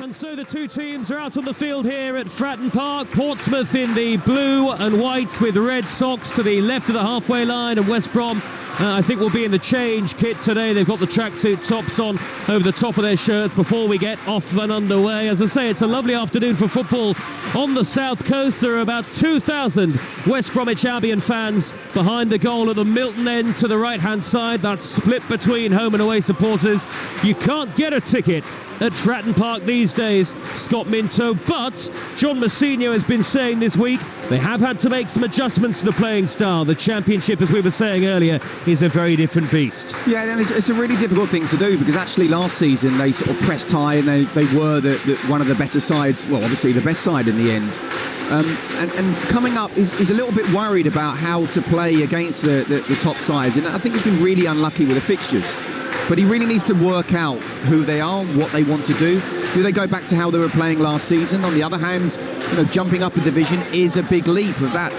And so the two teams are out on the field here at Fratton Park. Portsmouth in the blue and white with red socks to the left of the halfway line, and West Brom I think will be in the change kit today. They've got the tracksuit tops on over the top of their shirts before we get off and underway. As I say, it's a lovely afternoon for football on the south coast. There are about 2,000 West Bromwich Albion fans behind the goal at the Milton end to the right-hand side. That's split between home and away supporters. You can't get a ticket at Fratton Park these days, Scott Minto, but John Mousinho has been saying this week they have had to make some adjustments to the playing style. The Championship, as we were saying earlier, is a very different beast. Yeah, and it's a really difficult thing to do, because actually last season they sort of pressed high and they were one of the better sides, well, obviously the best side in the end. And coming up is a little bit worried about how to play against the top sides, and I think he's been really unlucky with the fixtures. But he really needs to work out who they are, what they want to do. Do they go back to how they were playing last season? On the other hand, jumping up a division is a big leap, of that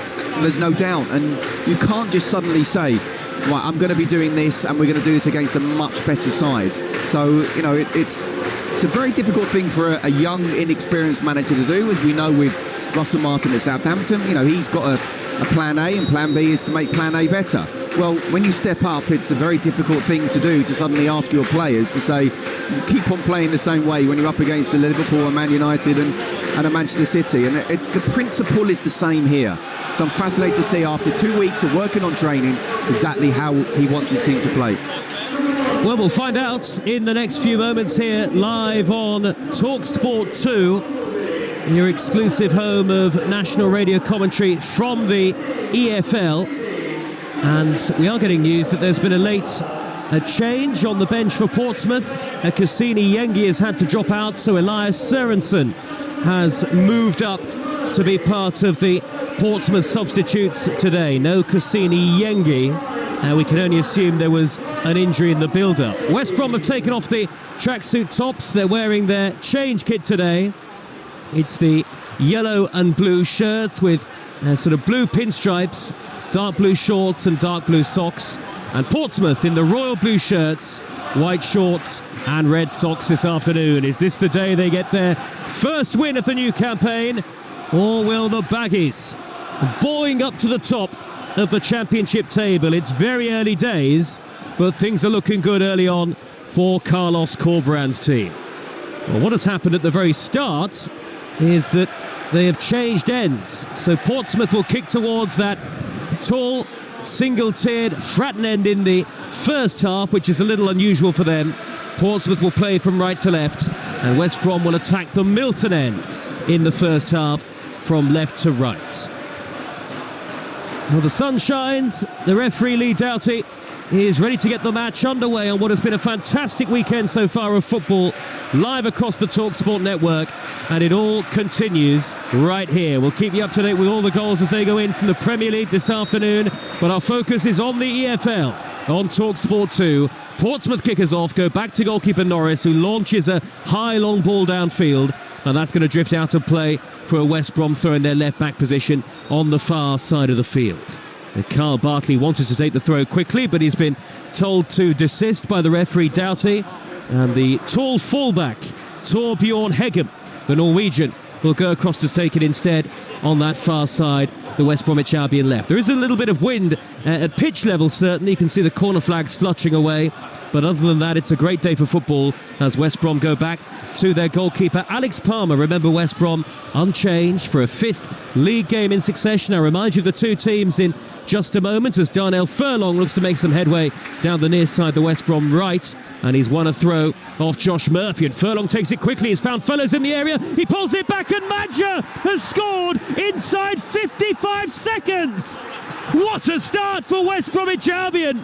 there's no doubt. And you can't just suddenly say, right, I'm going to be doing this and we're going to do this against a much better side. So, it's a very difficult thing for a young, inexperienced manager to do, as we know with Russell Martin at Southampton. He's got a plan A, and plan B is to make plan A better. Well, when you step up, it's a very difficult thing to do, to suddenly ask your players to say, keep on playing the same way when you're up against a Liverpool, a Man United and a Manchester City. And the principle is the same here. So I'm fascinated to see, after 2 weeks of working on training, exactly how he wants his team to play. Well, we'll find out in the next few moments here, live on Talksport 2, your exclusive home of national radio commentary from the EFL. And we are getting news that there's been a change on the bench for Portsmouth. Cassini Yengi has had to drop out, so Elias Sørensen has moved up to be part of the Portsmouth substitutes today. No Cassini Yengi. We can only assume there was an injury in the build-up. West Brom have taken off the tracksuit tops. They're wearing their change kit today. It's the yellow and blue shirts with sort of blue pinstripes, dark blue shorts and dark blue socks. And Portsmouth in the royal blue shirts, white shorts and red socks this afternoon. Is this the day they get their first win of the new campaign? Or will the Baggies, buoying up to the top of the Championship table? It's very early days, but things are looking good early on for Carlos Corberán's team. Well, what has happened at the very start is that they have changed ends. So Portsmouth will kick towards that tall, single-tiered Fratton end in the first half, which is a little unusual for them. Portsmouth will play from right to left, and West Brom will attack the Milton end in the first half from left to right. Well, the sun shines. The referee, Lee Doughty, is ready to get the match underway on what has been a fantastic weekend so far of football, live across the Talksport network, and it all continues right here. We'll keep you up to date with all the goals as they go in from the Premier League this afternoon, but our focus is on the EFL on Talksport 2. Portsmouth kickers off, go back to goalkeeper Norris, who launches a high long ball downfield, and that's going to drift out of play for a West Brom throw in their left back position on the far side of the field. Carl Bartley wanted to take the throw quickly, but he's been told to desist by the referee, Doughty. And the tall fullback, Torbjorn Heggem, the Norwegian, will go across to take it instead on that far side, the West Bromwich Albion left. There is a little bit of wind at pitch level, certainly. You can see the corner flags fluttering away. But other than that, it's a great day for football as West Brom go back to their goalkeeper, Alex Palmer. Remember, West Brom unchanged for a fifth league game in succession. I remind you of the two teams in just a moment as Darnell Furlong looks to make some headway down the near side, the West Brom right. And he's won a throw off Josh Murphy, and Furlong takes it quickly. He's found Fellows in the area. He pulls it back, and Madger has scored inside 55 seconds. What a start for West Bromwich Albion.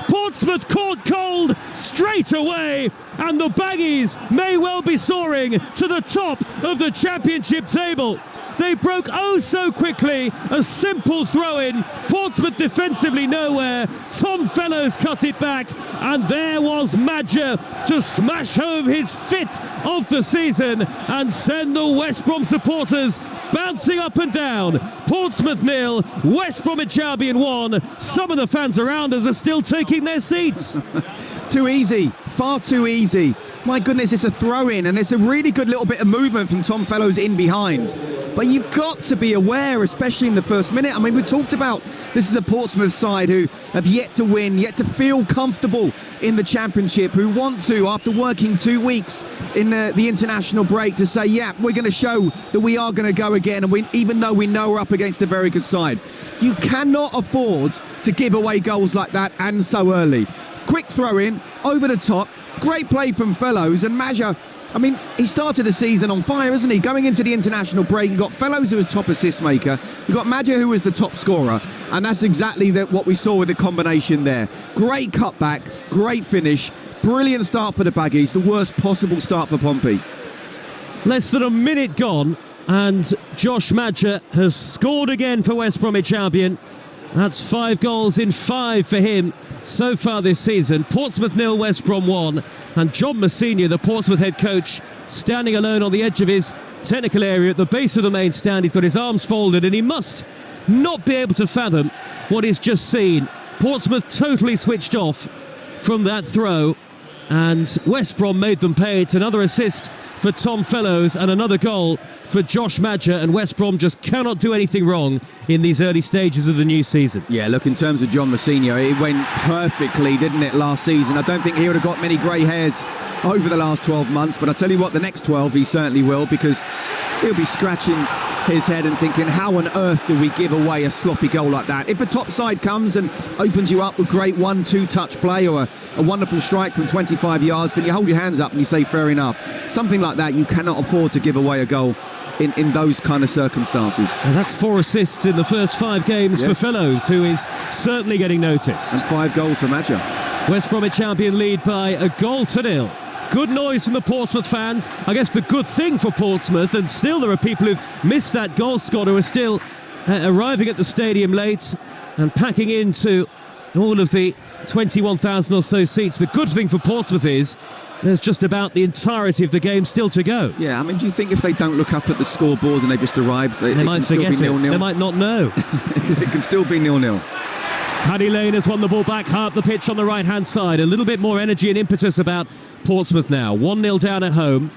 Portsmouth caught cold straight away, and the Baggies may well be soaring to the top of the Championship table. They broke oh so quickly. A simple throw-in. Portsmouth defensively nowhere. Tom Fellows cut it back, and there was Madger to smash home his fifth of the season and send the West Brom supporters bouncing up and down. Portsmouth 0, West Bromwich Albion 1. Some of the fans around us are still taking their seats. Too easy, far too easy. my goodness, it's a throw-in, and it's a really good little bit of movement from Tom Fellows in behind. But you've got to be aware, especially in the first minute. I mean, we talked about this is a Portsmouth side who have yet to win, yet to feel comfortable in the Championship, who want to, after working 2 weeks in the international break, to say, yeah, we're going to show that we are going to go again, and even though we know we're up against a very good side. You cannot afford to give away goals like that and so early. Quick throw-in, over the top, great play from Fellows, and Maja, I mean, he started the season on fire, isn't he? Going into the international break, you got Fellows, who was top assist maker, you got Maja, who was the top scorer, and that's exactly what we saw with the combination there. Great cutback, great finish, brilliant start for the Baggies, the worst possible start for Pompey. Less than a minute gone, and Josh Maja has scored again for West Bromwich Albion. That's 5 goals in 5 for him so far this season. Portsmouth 0, West Brom 1, and John Messina, the Portsmouth head coach, standing alone on the edge of his technical area at the base of the main stand. He's got his arms folded, and he must not be able to fathom what he's just seen. Portsmouth totally switched off from that throw, and West Brom made them pay. It's another assist for Tom Fellows and another goal for Josh Maja, and West Brom just cannot do anything wrong in these early stages of the new season. Yeah, look, in terms of John Messina, it went perfectly, didn't it, last season? I don't think he would have got many grey hairs over the last 12 months, but I tell you what, the next 12 he certainly will, because he'll be scratching his head and thinking, how on earth do we give away a sloppy goal like that? If a top side comes and opens you up with great 1-2 touch play or a wonderful strike from 25 yards, then you hold your hands up and you say, fair enough. Something like that, you cannot afford to give away a goal in those kind of circumstances. And that's 4 assists in the first 5 games for Fellows, who is certainly getting noticed. And 5 goals for Maja. West Bromwich Albion lead by a goal to 0. Good noise from the Portsmouth fans. I guess the good thing for Portsmouth, and still there are people who've missed that goal scorer who are still arriving at the stadium late and packing into all of the 21,000 or so seats. The good thing for Portsmouth is there's just about the entirety of the game still to go. Yeah, I mean, do you think if they don't look up at the scoreboard and they just arrive, they might forget it? 0-0? They might not know. It can still be 0-0. Paddy Lane has won the ball back high up the pitch on the right-hand side. A little bit more energy and impetus about Portsmouth now. 1-0 down at home.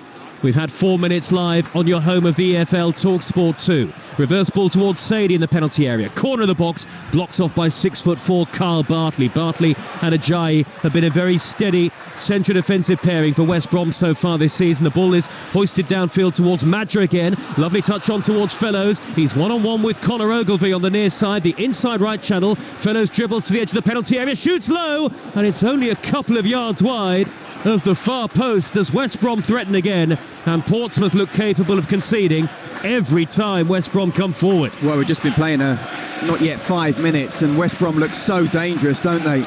We've had 4 minutes live on your home of the EFL, Talksport 2. Reverse ball towards Sadie in the penalty area. Corner of the box, blocked off by 6'4" Carl Bartley. Bartley and Ajayi have been a very steady central defensive pairing for West Brom so far this season. The ball is hoisted downfield towards Maja again. Lovely touch on towards Fellows. He's one-on-one with Conor Ogilvie on the near side, the inside right channel. Fellows dribbles to the edge of the penalty area, shoots low, and it's only a couple of yards wide of the far post as West Brom threaten again, and Portsmouth look capable of conceding every time West Brom come forward. Well, we've just been playing not yet 5 minutes, and West Brom look so dangerous, don't they?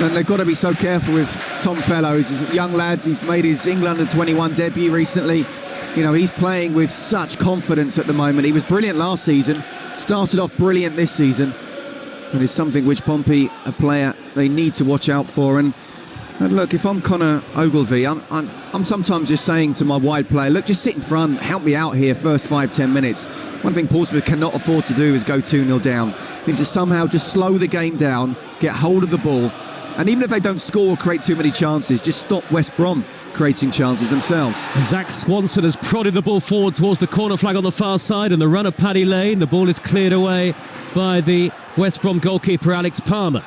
And they've got to be so careful with Tom Fellows. He's a young lad, he's made his England under-21 debut recently. You know, he's playing with such confidence at the moment. He was brilliant last season, started off brilliant this season, and it's something which Pompey, a player, they need to watch out for. And look, if I'm Conor Ogilvie, I'm sometimes just saying to my wide player, look, just sit in front, help me out here first 5-10 minutes. One thing Portsmouth cannot afford to do is go 2-0 down. They need to somehow just slow the game down, get hold of the ball, and even if they don't score or create too many chances, just stop West Brom creating chances themselves. Zach Swanson has prodded the ball forward towards the corner flag on the far side, and the run of Paddy Lane. The ball is cleared away by the West Brom goalkeeper Alex Palmer.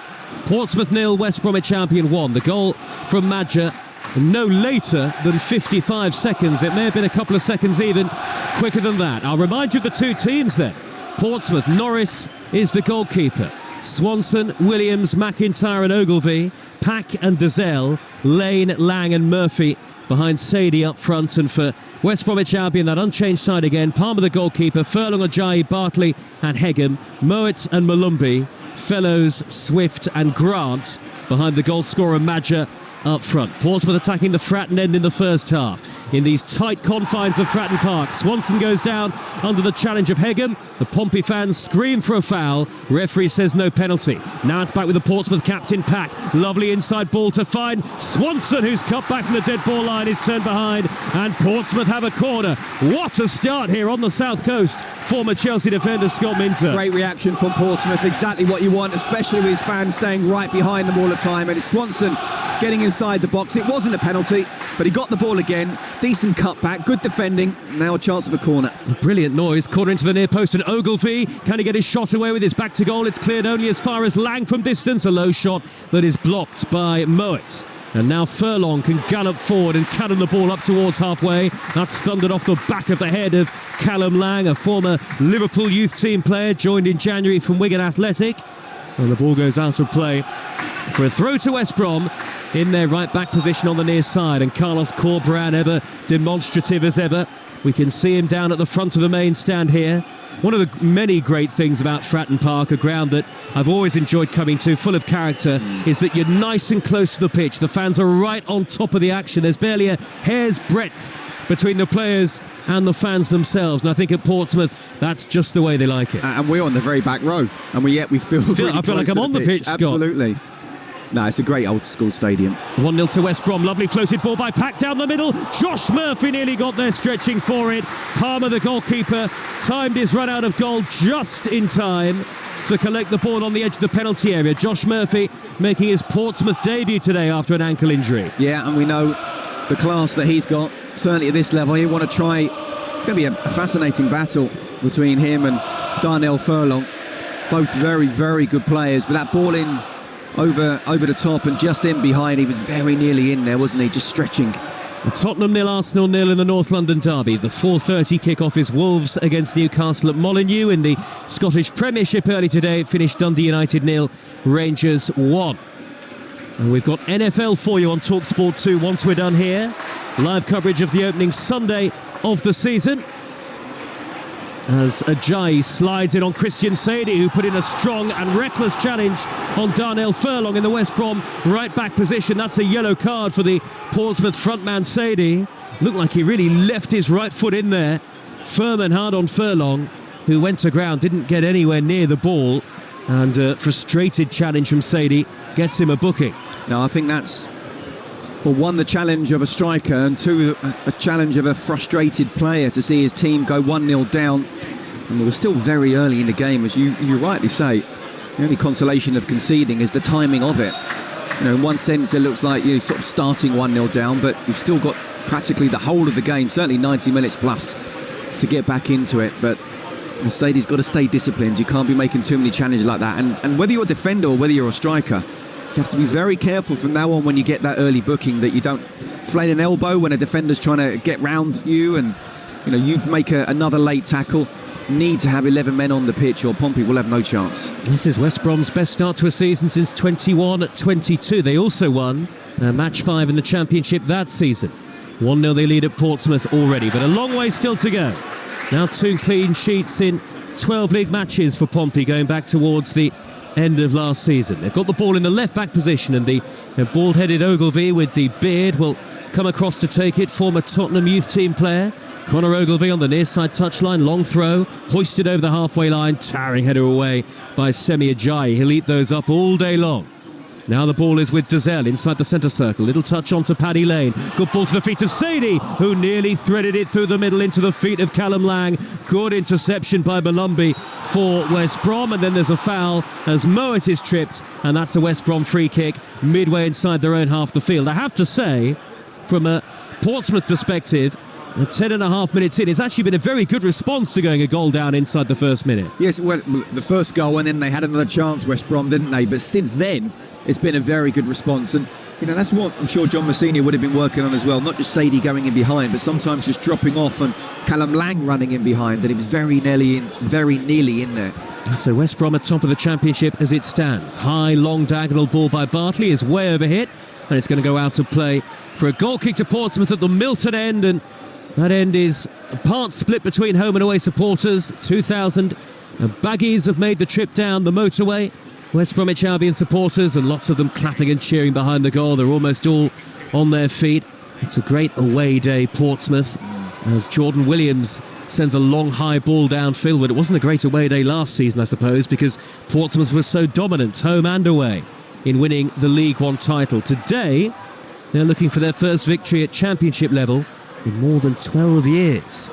Portsmouth 0, West Bromwich Albion 1. The goal from Maja no later than 55 seconds. It may have been a couple of seconds even quicker than that. I'll remind you of the two teams then. Portsmouth, Norris is the goalkeeper. Swanson, Williams, McIntyre and Ogilvie. Pack and Dazelle, Lane, Lang and Murphy behind Sadie up front. And for West Bromwich Albion, that unchanged side again. Palmer the goalkeeper, Furlong, Ajayi, Bartley and Hegham, Mowat and Malumbi, Fellows, Swift and Grant behind the goal scorer Maja up front. Portsmouth attacking the Fratton end in the first half. in these tight confines of Fratton Park. Swanson goes down under the challenge of Hegem. The Pompey fans scream for a foul. Referee says no penalty. Now it's back with the Portsmouth captain, Pack. Lovely inside ball to find Swanson, who's cut back from the dead ball line, is turned behind, and Portsmouth have a corner. What a start here on the south coast. Former Chelsea defender Scott Minter. Great reaction from Portsmouth, exactly what you want, especially with his fans staying right behind them all the time. And it's Swanson getting inside the box. It wasn't a penalty, but he got the ball again. Decent cutback, good defending. Now a chance of a corner. Brilliant noise. Corner into the near post, and Ogilvie, can he get his shot away with his back to goal? It's cleared only as far as Lang from distance. A low shot that is blocked by Moet. And now Furlong can gallop forward and cannon the ball up towards halfway. That's thundered off the back of the head of Callum Lang, a former Liverpool youth team player, joined in January from Wigan Athletic. And the ball goes out of play for a throw to West Brom in their right back position on the near side. And Carlos Corberán, ever demonstrative as ever. We can see him down at the front of the main stand here. One of the many great things about Fratton Park, a ground that I've always enjoyed coming to, full of character, is that you're nice and close to the pitch. The fans are right on top of the action. There's barely a hair's breadth between the players and the fans themselves. And I think at Portsmouth, that's just the way they like it. And we're on the very back row, and we feel really I feel like I'm on the pitch, Scott. Absolutely. No, it's a great old school stadium. 1-0 to West Brom. Lovely floated ball by Pack down the middle. Josh Murphy nearly got there, stretching for it. Palmer, the goalkeeper, timed his run out of goal just in time to collect the ball on the edge of the penalty area. Josh Murphy making his Portsmouth debut today after an ankle injury. Yeah, and we know the class that he's got, certainly at this level. He want to try. It's going to be a fascinating battle between him and Darnell Furlong. Both very, very good players, but that ball in over the top and just in behind, he was very nearly in there, wasn't he? Just stretching. Tottenham 0, Arsenal 0 in the North London derby. The 4:30 kick-off is Wolves against Newcastle at Molineux. In the Scottish Premiership early today, it finished Dundee United 0, Rangers 1. And we've got NFL for you on Talksport 2 once we're done here. Live coverage of the opening Sunday of the season, as Ajayi slides in on Christian Sadie, who put in a strong and reckless challenge on Darnell Furlong in the West Brom right back position. That's a yellow card for the Portsmouth frontman Sadie. Looked like he really left his right foot in there, firm and hard on Furlong, who went to ground, didn't get anywhere near the ball, and a frustrated challenge from Sadie gets him a booking. Now I think that's, well, one, the challenge of a striker, and two, a challenge of a frustrated player to see his team go 1-0 down. And we were still very early in the game, as you rightly say. The only consolation of conceding is the timing of it. You know, in one sense, it looks like you're sort of starting 1-0 down, but you've still got practically the whole of the game, certainly 90 minutes plus, to get back into it. But Mercedes got to stay disciplined. You can't be making too many challenges like that. And whether you're a defender or whether you're a striker, you have to be very careful from now on when you get that early booking, that you don't flail an elbow when a defender's trying to get round you, and you know, you make another late tackle. Need to have 11 men on the pitch or Pompey will have no chance. This is West Brom's best start to a season since 21-22. They also won match 5 in the Championship that season. 1-0 they lead at Portsmouth already, but a long way still to go. Now 2 clean sheets in 12 league matches for Pompey, going back towards the end of last season. They've got the ball in the left back position, and the bald-headed Ogilvie with the beard will come across to take it. Former Tottenham youth team player Conor Ogilvie on the near side touchline, long throw, hoisted over the halfway line, towering header away by Semi Ajayi. He'll eat those up all day long. Now the ball is with Dazelle inside the centre circle. Little touch onto Paddy Lane. Good ball to the feet of Sadie, who nearly threaded it through the middle into the feet of Callum Lang. Good interception by Malumbi for West Brom. And then there's a foul as Moet is tripped, and that's a West Brom free kick midway inside their own half of the field. I have to say, from a Portsmouth perspective, 10.5 minutes in, it's actually been a very good response to going a goal down inside the first minute. Yes, well, the first goal, and then they had another chance, West Brom, didn't they? But since then, it's been a very good response. And, you know, that's what I'm sure John Messina would have been working on as well. Not just Sadie going in behind, but sometimes just dropping off and Callum Lang running in behind. And he was very nearly in there. So West Brom at top of the Championship as it stands. High, long diagonal ball by Bartley is way overhit, and it's going to go out of play for a goal kick to Portsmouth at the Milton end. And that end is a part split between home and away supporters. 2,000 baggies have made the trip down the motorway. West Bromwich Albion supporters, and lots of them clapping and cheering behind the goal. They're almost all on their feet. It's a great away day, Portsmouth, as Jordan Williams sends a long high ball downfield. But it wasn't a great away day last season, I suppose, because Portsmouth was so dominant, home and away, in winning the League One title. Today, they're looking for their first victory at championship level in more than 12 years.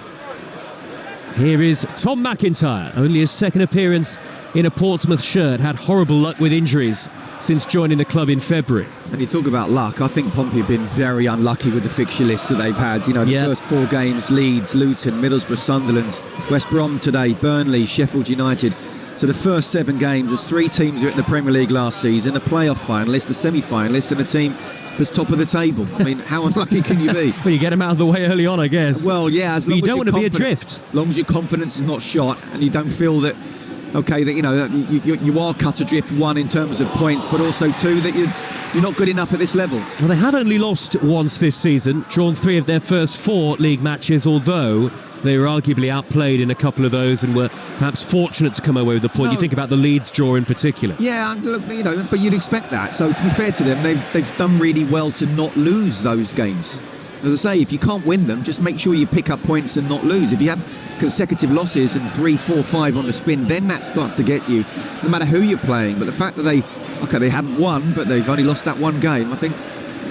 Here is Tom McIntyre, only his second appearance in a Portsmouth shirt, had horrible luck with injuries since joining the club in February. And you talk about luck, I think Pompey have been very unlucky with the fixture list that they've had. You know, the first 4 games, Leeds, Luton, Middlesbrough, Sunderland, West Brom today, Burnley, Sheffield United. So the first 7 games, there's 3 teams who were in the Premier League last season, a playoff finalist, a semi-finalist, and a team that's top of the table. I mean, how unlucky can you be? Well, you get them out of the way early on, I guess. Well, yeah, as long you as don't want to be adrift. As long as your confidence is not shot and you don't feel that, okay, that, you know, you are cut adrift, 1, in terms of points, but also 2, that you're not good enough at this level. Well, they have only lost once this season, drawn 3 of their first 4 league matches, although they were arguably outplayed in a couple of those and were perhaps fortunate to come away with the point. You think about the Leeds draw in particular. Yeah, look, you know, but you'd expect that. So to be fair to them, they've done really well to not lose those games. As I say, if you can't win them, just make sure you pick up points and not lose. If you have consecutive losses and 3, 4, 5 on the spin, then that starts to get you, no matter who you're playing. But the fact that they haven't won, but they've only lost that 1 game, I think,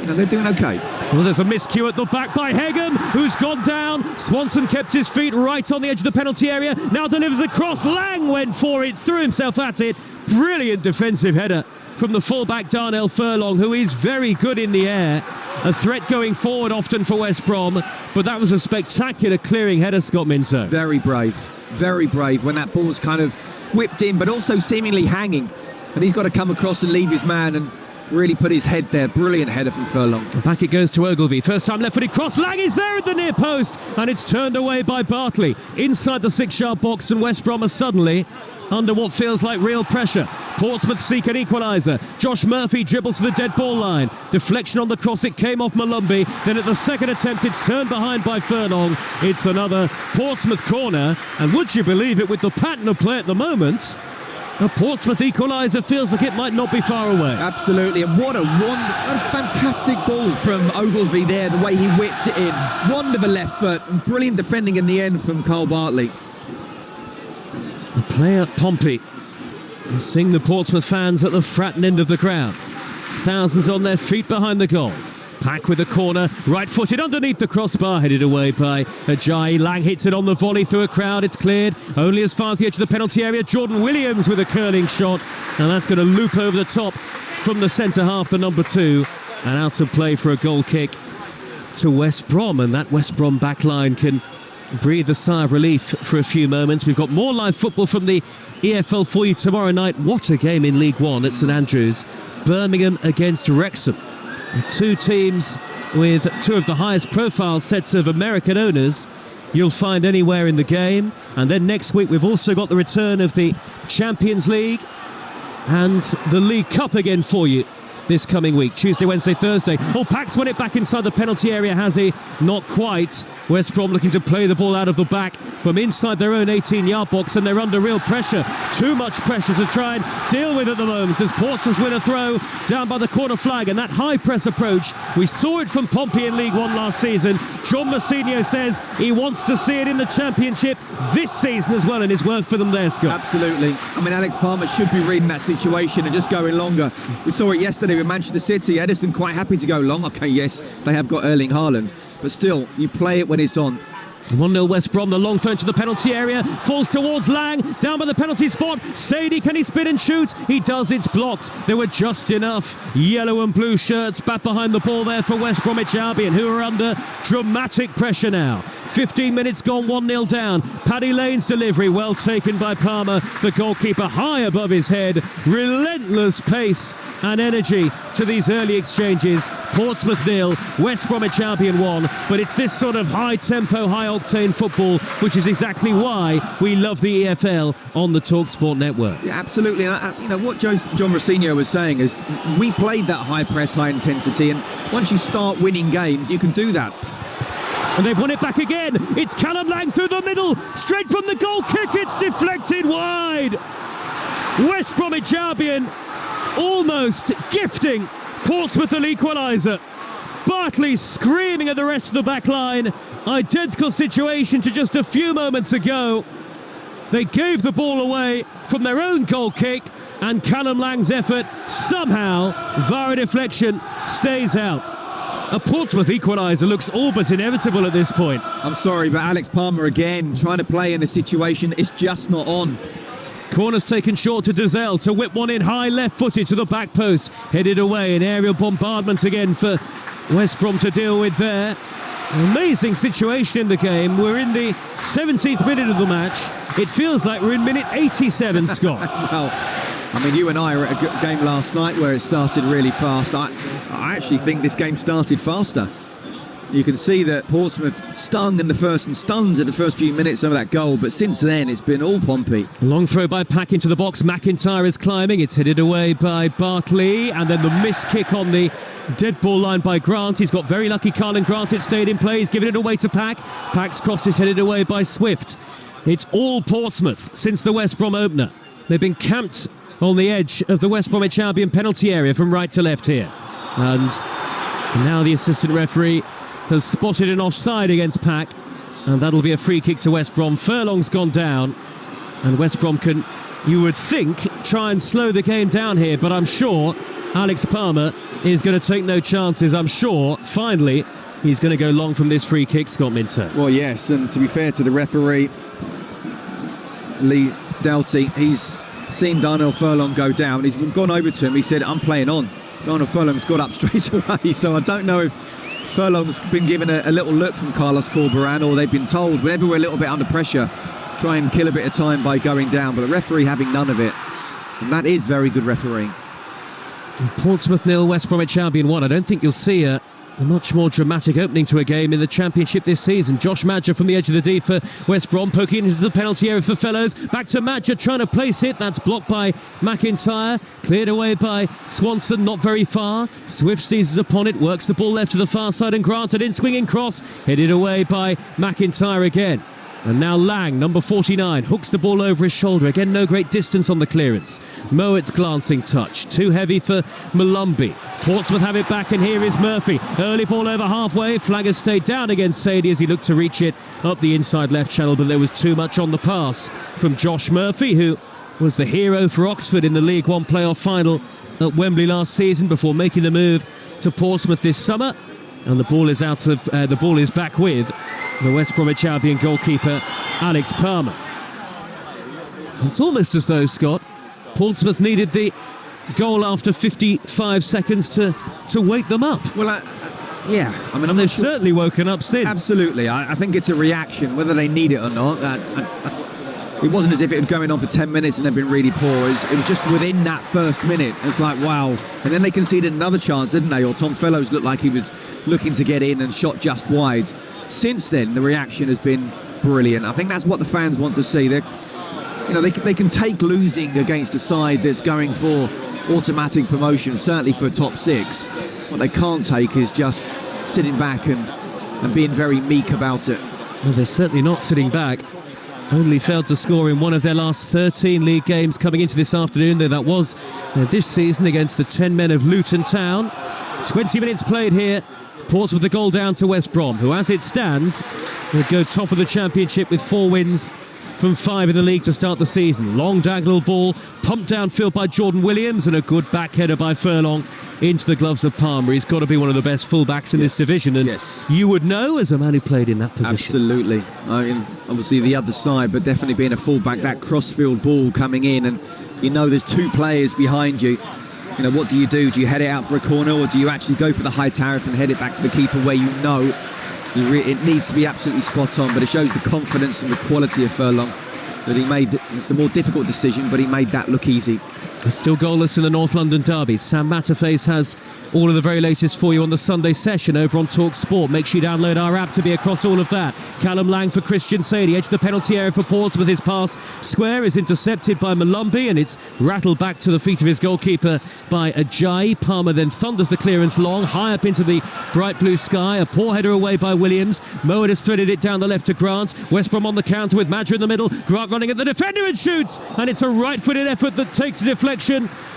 you know, they're doing okay. Well, there's a miscue at the back by Hegem, who's gone down. Swanson kept his feet right on the edge of the penalty area. Now delivers the cross. Lang went for it, threw himself at it. Brilliant defensive header from the fullback Darnell Furlong, who is very good in the air. A threat going forward often for West Brom, but that was a spectacular clearing header, Scott Minto. Very brave when that ball's kind of whipped in, but also seemingly hanging. And he's got to come across and leave his man and really put his head there. Brilliant header from Furlong. Back it goes to Ogilvie. First time left-footed cross. Lang is there at the near post, and it's turned away by Bartley. Inside the 6-yard box, and West Brom are suddenly under what feels like real pressure. Portsmouth seek an equaliser. Josh Murphy dribbles to the dead ball line. Deflection on the cross, it came off Malumbi. Then at the second attempt, it's turned behind by Furlong. It's another Portsmouth corner, and would you believe it, with the pattern of play at the moment, a Portsmouth equaliser feels like it might not be far away. Absolutely, and what a fantastic ball from Ogilvie there, the way he whipped it in. Wonderful left foot, and brilliant defending in the end from Carl Bartley. The player Pompey is seeing the Portsmouth fans at the Fratton end of the crowd. Thousands on their feet behind the goal. Pack with a corner, right-footed underneath the crossbar, headed away by Ajayi. Lang hits it on the volley through a crowd. It's cleared only as far as the edge of the penalty area. Jordan Williams with a curling shot, and that's going to loop over the top from the centre half for number 2, and out of play for a goal kick to West Brom, and that West Brom back line can breathe a sigh of relief for a few moments. We've got more live football from the EFL for you tomorrow night. What a game in League One at St Andrews. Birmingham against Wrexham. 2 teams with 2 of the highest profile sets of American owners you'll find anywhere in the game. And then next week we've also got the return of the Champions League and the League Cup again for you this coming week, Tuesday, Wednesday, Thursday. Oh, Pax won it back inside the penalty area, has he? Not quite. West Brom looking to play the ball out of the back from inside their own 18-yard box, and they're under real pressure. Too much pressure to try and deal with at the moment as Portsmouth win a throw down by the corner flag, and that high press approach, we saw it from Pompey in League One last season. John Mousinho says he wants to see it in the Championship this season as well, and it's worked for them there, Scott. Absolutely. I mean, Alex Palmer should be reading that situation and just going longer. We saw it yesterday with Manchester City. Edison quite happy to go long. Okay, yes, they have got Erling Haaland, but still, you play it when it's on. 1-0 West Brom, the long throw to the penalty area, falls towards Lang, down by the penalty spot. Sadie, can he spin and shoot? He does, it's blocked. There were just enough yellow and blue shirts back behind the ball there for West Bromwich Albion, who are under dramatic pressure now. 15 minutes gone, 1-0 down. Paddy Lane's delivery, well taken by Palmer, the goalkeeper high above his head. Relentless pace and energy to these early exchanges. Portsmouth 0, West Bromwich Albion 1, but it's this sort of high-tempo, high-octane football which is exactly why we love the EFL on the Talksport network. Yeah, absolutely. You know, what John Mousinho was saying is we played that high press, high intensity, and once you start winning games, you can do that. And they've won it back again. It's Callum Lang through the middle, straight from the goal kick. It's deflected wide. West Bromwich Albion almost gifting Portsmouth an equaliser. Bartley screaming at the rest of the back line. Identical situation to just a few moments ago. They gave the ball away from their own goal kick, and Callum Lang's effort somehow, via a deflection, stays out. A Portsmouth equaliser looks all but inevitable at this point. I'm sorry, but Alex Palmer again trying to play in a situation it's just not on. Corner's taken short to Dazelle to whip one in high left-footed to the back post. Headed away, an aerial bombardment again for West Brom to deal with there. Amazing situation in the game. We're in the 17th minute of the match. It feels like we're in minute 87, Scott. Well, I mean, you and I were at a good game last night where it started really fast. I actually think this game started faster. You can see that Portsmouth stung in the first and stunned at the first few minutes of that goal, but since then it's been all Pompey. Long throw by Pack into the box. McIntyre is climbing. It's headed away by Bartley, and then the missed kick on the dead ball line by Grant. He's got very lucky, Carlin Grant. It stayed in play. He's given it away to Pack. Pack's cross is headed away by Swift. It's all Portsmouth since the West Brom opener. They've been camped on the edge of the West Bromwich Albion penalty area from right to left here. And now the assistant referee has spotted an offside against Pack, and that'll be a free kick to West Brom. Furlong's gone down, and West Brom can, you would think, try and slow the game down here, but I'm sure Alex Palmer is going to take no chances. I'm sure, finally, he's going to go long from this free kick, Scott Minto. Well, yes, and to be fair to the referee, Lee Doughty, he's seen Darnell Furlong go down. He's gone over to him. He said, I'm playing on. Darnell Furlong's got up straight away, so I don't know if Furlong's been given a little look from Carlos Corberan, or they've been told, whenever we're a little bit under pressure, try and kill a bit of time by going down, but the referee having none of it, and that is very good refereeing. Portsmouth 0, West Bromwich Albion 1. I don't think you'll see a much more dramatic opening to a game in the Championship this season. Josh Madger from the edge of the D for West Brom, poking into the penalty area for Fellows. Back to Madger, trying to place it. That's blocked by McIntyre. Cleared away by Swanson, not very far. Swift seizes upon it, works the ball left to the far side, and granted in swinging cross. Headed away by McIntyre again. And now Lang, number 49, hooks the ball over his shoulder. Again, no great distance on the clearance. Mowatt's glancing touch. Too heavy for Malumbi. Portsmouth have it back, and here is Murphy. Early ball over halfway. Flag has stayed down against Sadie as he looked to reach it up the inside left channel, but there was too much on the pass from Josh Murphy, who was the hero for Oxford in the League One playoff final at Wembley last season before making the move to Portsmouth this summer. And the ball is back with the West Bromwich Albion goalkeeper Alex Palmer. It's almost as though, Scott, Portsmouth needed the goal after 55 seconds to wake them up. Well, yeah, I mean, they've certainly woken up since. Absolutely, I think it's a reaction, whether they need it or not. It wasn't as if it had going on for 10 minutes and they'd been really poor. It was just within that first minute. It's like, wow. And then they conceded another chance, didn't they? Or Tom Fellows looked like he was looking to get in and shot just wide. Since then, the reaction has been brilliant. I think that's what the fans want to see. They can take losing against a side that's going for automatic promotion, certainly for top six. What they can't take is just sitting back and being very meek about it. Well, they're certainly not sitting back. Only failed to score in one of their last 13 league games coming into this afternoon, though that was this season against the 10 men of Luton Town. 20 minutes played here. Portsmouth with the goal down to West Brom, who, as it stands, will go top of the Championship with 4 wins from 5 in the league to start the season. Long diagonal ball, pumped downfield by Jordan Williams, and a good back header by Furlong into the gloves of Palmer. He's got to be one of the best fullbacks in this division, and you would know as a man who played in that position. Absolutely. I mean, obviously the other side, but definitely being a fullback, that crossfield ball coming in, and you know there's 2 players behind you. You know, what do? Do you head it out for a corner, or do you actually go for the high tariff and head it back to the keeper where you know it needs to be absolutely spot on? But it shows the confidence and the quality of Furlong that he made the more difficult decision, but he made that look easy. Still goalless in the North London derby. Sam Matterface has all of the very latest for you on the Sunday session over on Talksport. Make sure you download our app to be across all of that. Callum Lang for Christian Sadie, edge of the penalty area for Portsmouth. His pass square is intercepted by Malumbi, and it's rattled back to the feet of his goalkeeper by Ajayi. Palmer then thunders the clearance long, high up into the bright blue sky. A poor header away by Williams. Mowat has threaded it down the left to Grant. West Brom on the counter with Madger in the middle. Grant running at the defender and shoots, and it's a right-footed effort that takes a deflection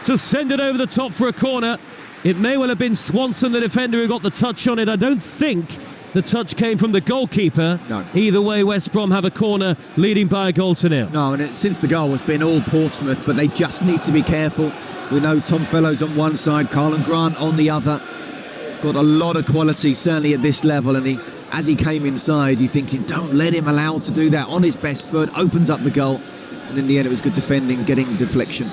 to send it over the top for a corner. It may well have been Swanson, the defender, who got the touch on it. I don't think the touch came from the goalkeeper. No. Either way, West Brom have a corner, leading by 1-0. No, and since the goal has been all Portsmouth, but they just need to be careful. We know Tom Fellows on one side, Carlin Grant on the other. Got a lot of quality, certainly at this level, and as he came inside, you're thinking, don't let him allow to do that on his best foot, opens up the goal, and in the end it was good defending, getting deflection.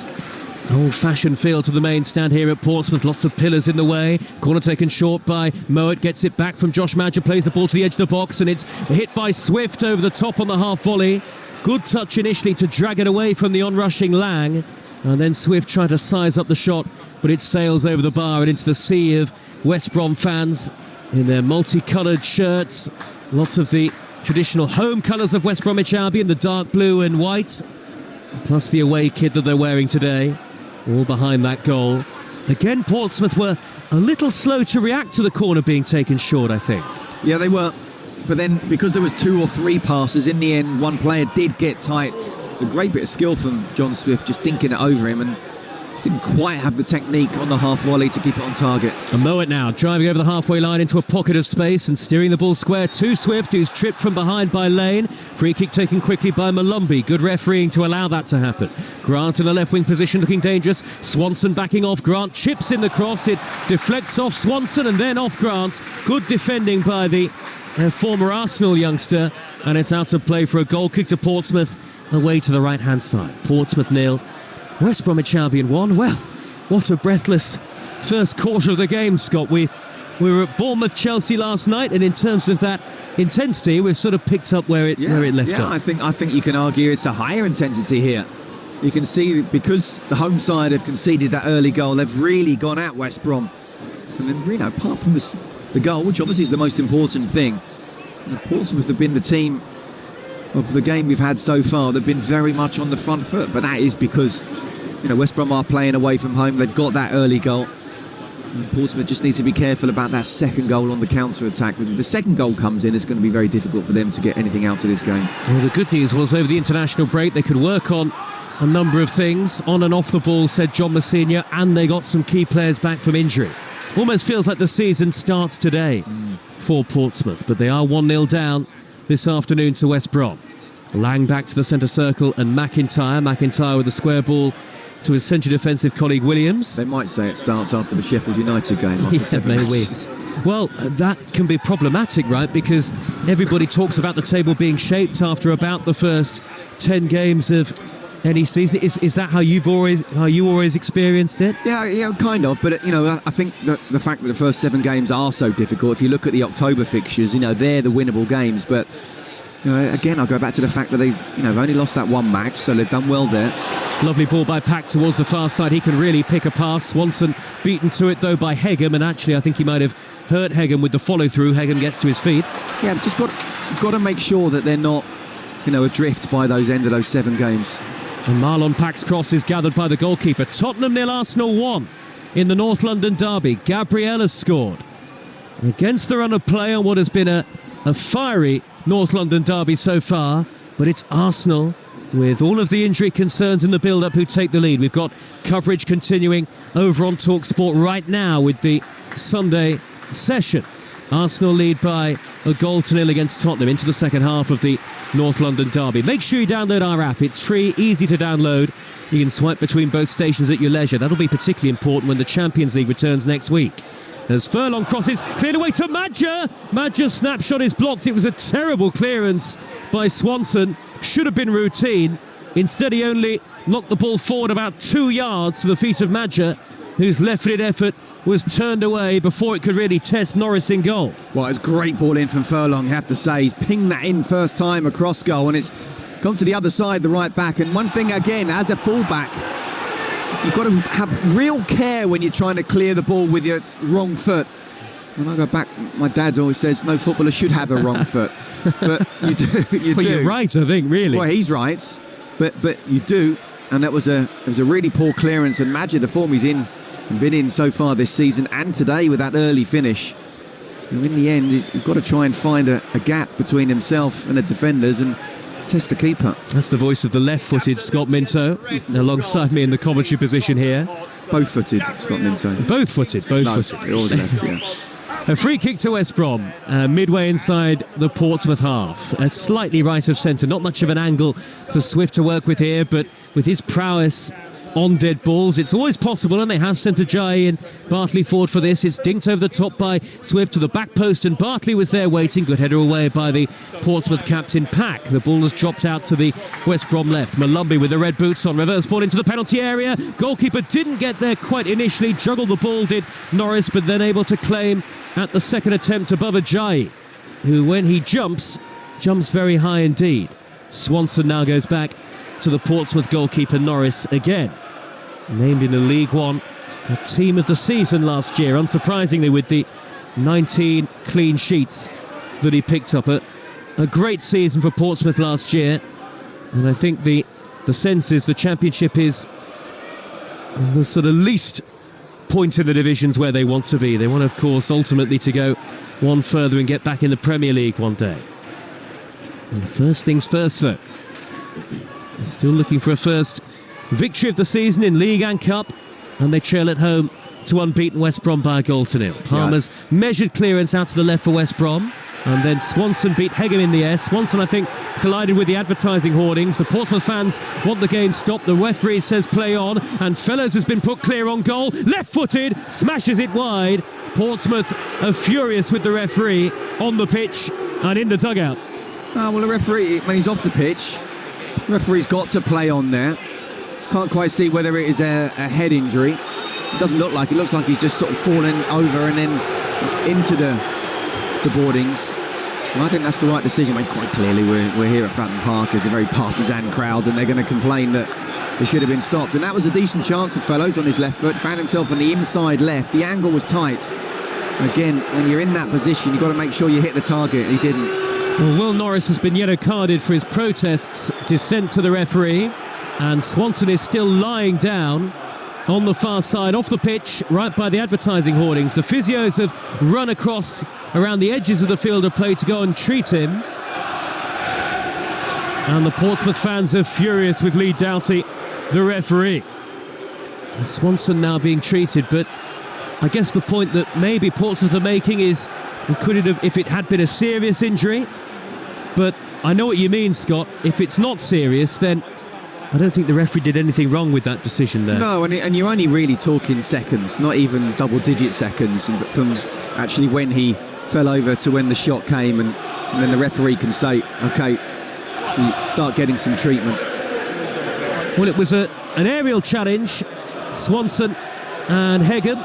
Old-fashioned feel to the main stand here at Portsmouth. Lots of pillars in the way. Corner taken short by Mowat. Gets it back from Josh Madger. Plays the ball to the edge of the box, and it's hit by Swift over the top on the half volley. Good touch initially to drag it away from the onrushing Lang. And then Swift tried to size up the shot, but it sails over the bar and into the sea of West Brom fans in their multicoloured shirts. Lots of the traditional home colours of West Bromwich Albion, the dark blue and white, plus the away kit that they're wearing today. All behind that goal. Again, Portsmouth were a little slow to react to the corner being taken short, I think. Yeah, they were. But then, because there was 2 or 3 passes, in the end, one player did get tight. It's a great bit of skill from John Swift, just dinking it over him, and didn't quite have the technique on the half volley to keep it on target. And Mowat now driving over the halfway line into a pocket of space and steering the ball square to Swift, who's tripped from behind by Lane. Free kick taken quickly by Malumbi. Good refereeing to allow that to happen. Grant in the left wing position looking dangerous. Swanson backing off. Grant chips in the cross. It deflects off Swanson and then off Grant. Good defending by the former Arsenal youngster, and it's out of play for a goal kick to Portsmouth away to the right hand side. Portsmouth 0, West Bromwich Albion 1. Well, what a breathless first quarter of the game, Scott. We were at Bournemouth-Chelsea last night, and in terms of that intensity, we've sort of picked up where it left off. I think you can argue it's a higher intensity here. You can see, because the home side have conceded that early goal, they've really gone at West Brom. And then, apart from the goal, which obviously is the most important thing, Portsmouth have been the team of the game we've had so far. They've been very much on the front foot, but that is because West Brom are playing away from home. They've got that early goal, and Portsmouth just need to be careful about that second goal on the counter-attack, because if the second goal comes in, it's going to be very difficult for them to get anything out of this game. Well, the good news was over the international break they could work on a number of things on and off the ball, said John Messina, and they got some key players back from injury. Almost feels like the season starts today for Portsmouth, but they are 1-0 down this afternoon to West Brom. Lang back to the centre circle, and McIntyre with the square ball to his central defensive colleague Williams. They might say it starts after the Sheffield United game. Well, that can be problematic, right? Because everybody talks about the table being shaped after about the first 10 games of any season. Is that how you always experienced it? Yeah, kind of. But I think that the fact that the first 7 games are so difficult. If you look at the October fixtures, they're the winnable games. But again, I'll go back to the fact that they've only lost that one match, so they've done well there. Lovely ball by Pack towards the far side. He can really pick a pass. Swanson beaten to it though by Hegem, and actually I think he might have hurt Hegem with the follow through. Hegem gets to his feet. Yeah, just got to make sure that they're not adrift by those end of those 7 games. And Marlon Pack's cross is gathered by the goalkeeper. Tottenham 0, Arsenal 1 in the North London derby. Gabriel has scored against the run of play on what has been a fiery North London derby so far, but it's Arsenal, with all of the injury concerns in the build-up, who take the lead. We've got coverage continuing over on Talksport right now with the Sunday session. Arsenal lead by a 1-0 against Tottenham into the second half of the North London derby. Make sure you download our app. It's free, easy to download. You can swipe between both stations at your leisure. That'll be particularly important when the Champions League returns next week. As Furlong crosses, cleared away to Madger. Madger's snapshot is blocked. It was a terrible clearance by Swanson. Should have been routine. Instead, he only knocked the ball forward about 2 yards to the feet of Madger, whose left-footed effort was turned away before it could really test Norris in goal. Well, it's a great ball in from Furlong, you have to say. He's pinged that in first time across goal, and it's gone to the other side, the right back. And one thing, again, as a fullback, you've got to have real care when you're trying to clear the ball with your wrong foot. When I go back, my dad always says no footballer should have a wrong foot. But you do. Well, you're right, I think, really. Well, he's right, but you do. And it was a really poor clearance. And Madger, the form he's in and been in so far this season and today with that early finish, in the end, he's got to try and find a gap between himself and the defenders, and Test the keeper. That's the voice of the left-footed Scott Minto, alongside me in the commentary position here. Both-footed Scott Minto. Both-footed. No, always left, yeah. A free kick to West Brom, midway inside the Portsmouth half. Slightly right of centre, not much of an angle for Swift to work with here, but with his prowess on dead balls, it's always possible, and they have sent Ajayi and Bartley forward for this. It's dinked over the top by Swift to the back post, and Bartley was there waiting. Good header away by the Portsmouth captain, Pack. The ball has dropped out to the West Brom left. Malumbi with the red boots on, reverse ball into the penalty area. Goalkeeper didn't get there quite initially, juggled the ball, did Norris, but then able to claim at the second attempt above Ajayi, who, when he jumps very high indeed. Swanson now goes back to the Portsmouth goalkeeper, Norris, again. Named in the League One team of the season last year, unsurprisingly, with the 19 clean sheets that he picked up. A great season for Portsmouth last year, and I think the sense is the Championship is the sort of least point in the divisions where they want to be. They want, of course, ultimately to go one further and get back in the Premier League one day. And first things first, though. They're still looking for a first victory of the season in League and Cup, and they trail at home to unbeaten West Brom by a goal to nil. Palmer's measured clearance out to the left for West Brom, and then Swanson beat Hegham in the air. Swanson, I think, collided with the advertising hoardings. The Portsmouth fans want the game stopped. The referee says play on, and Fellows has been put clear on goal. Left-footed, smashes it wide. Portsmouth are furious with the referee on the pitch and in the dugout. Well, the referee, when he's off the pitch, the referee's got to play on there. Can't quite see whether it is a head injury. It doesn't look like. It looks like he's just sort of fallen over and then into the boardings. And I think that's the right decision. I mean, quite clearly, we're here at Fratton Park as a very partisan crowd, and they're going to complain that it should have been stopped. And that was a decent chance of Fellows on his left foot. Found himself on the inside left. The angle was tight. Again, when you're in that position, you've got to make sure you hit the target. He didn't. Well, Will Norris has been yellow carded for his protests, dissent to the referee. And Swanson is still lying down on the far side, off the pitch, right by the advertising hoardings. The physios have run across around the edges of the field of play to go and treat him. And the Portsmouth fans are furious with Lee Doughty, the referee. Swanson now being treated, but I guess the point that maybe Portsmouth are making is, could it have, if it had been a serious injury? But I know what you mean, Scott. If it's not serious, then I don't think the referee did anything wrong with that decision there. No, and you're only really talking seconds, not even double-digit seconds, from actually when he fell over to when the shot came, and then the referee can say, OK, start getting some treatment. Well, it was an aerial challenge, Swanson and Hegham,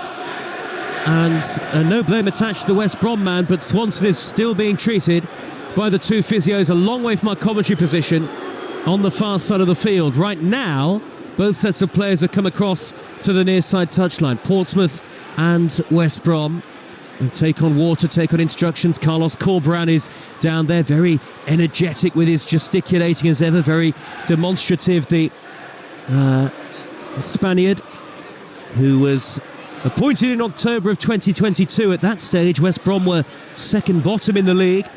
and no blame attached to the West Brom man, but Swanson is still being treated by the two physios a long way from our commentary position on the far side of the field. Right now, both sets of players have come across to the near side touchline. Portsmouth and West Brom. And take on water, take on instructions. Carlos Corberán is down there, very energetic with his gesticulating as ever, very demonstrative. The Spaniard, who was appointed in October of 2022. At that stage, West Brom were second bottom in the league.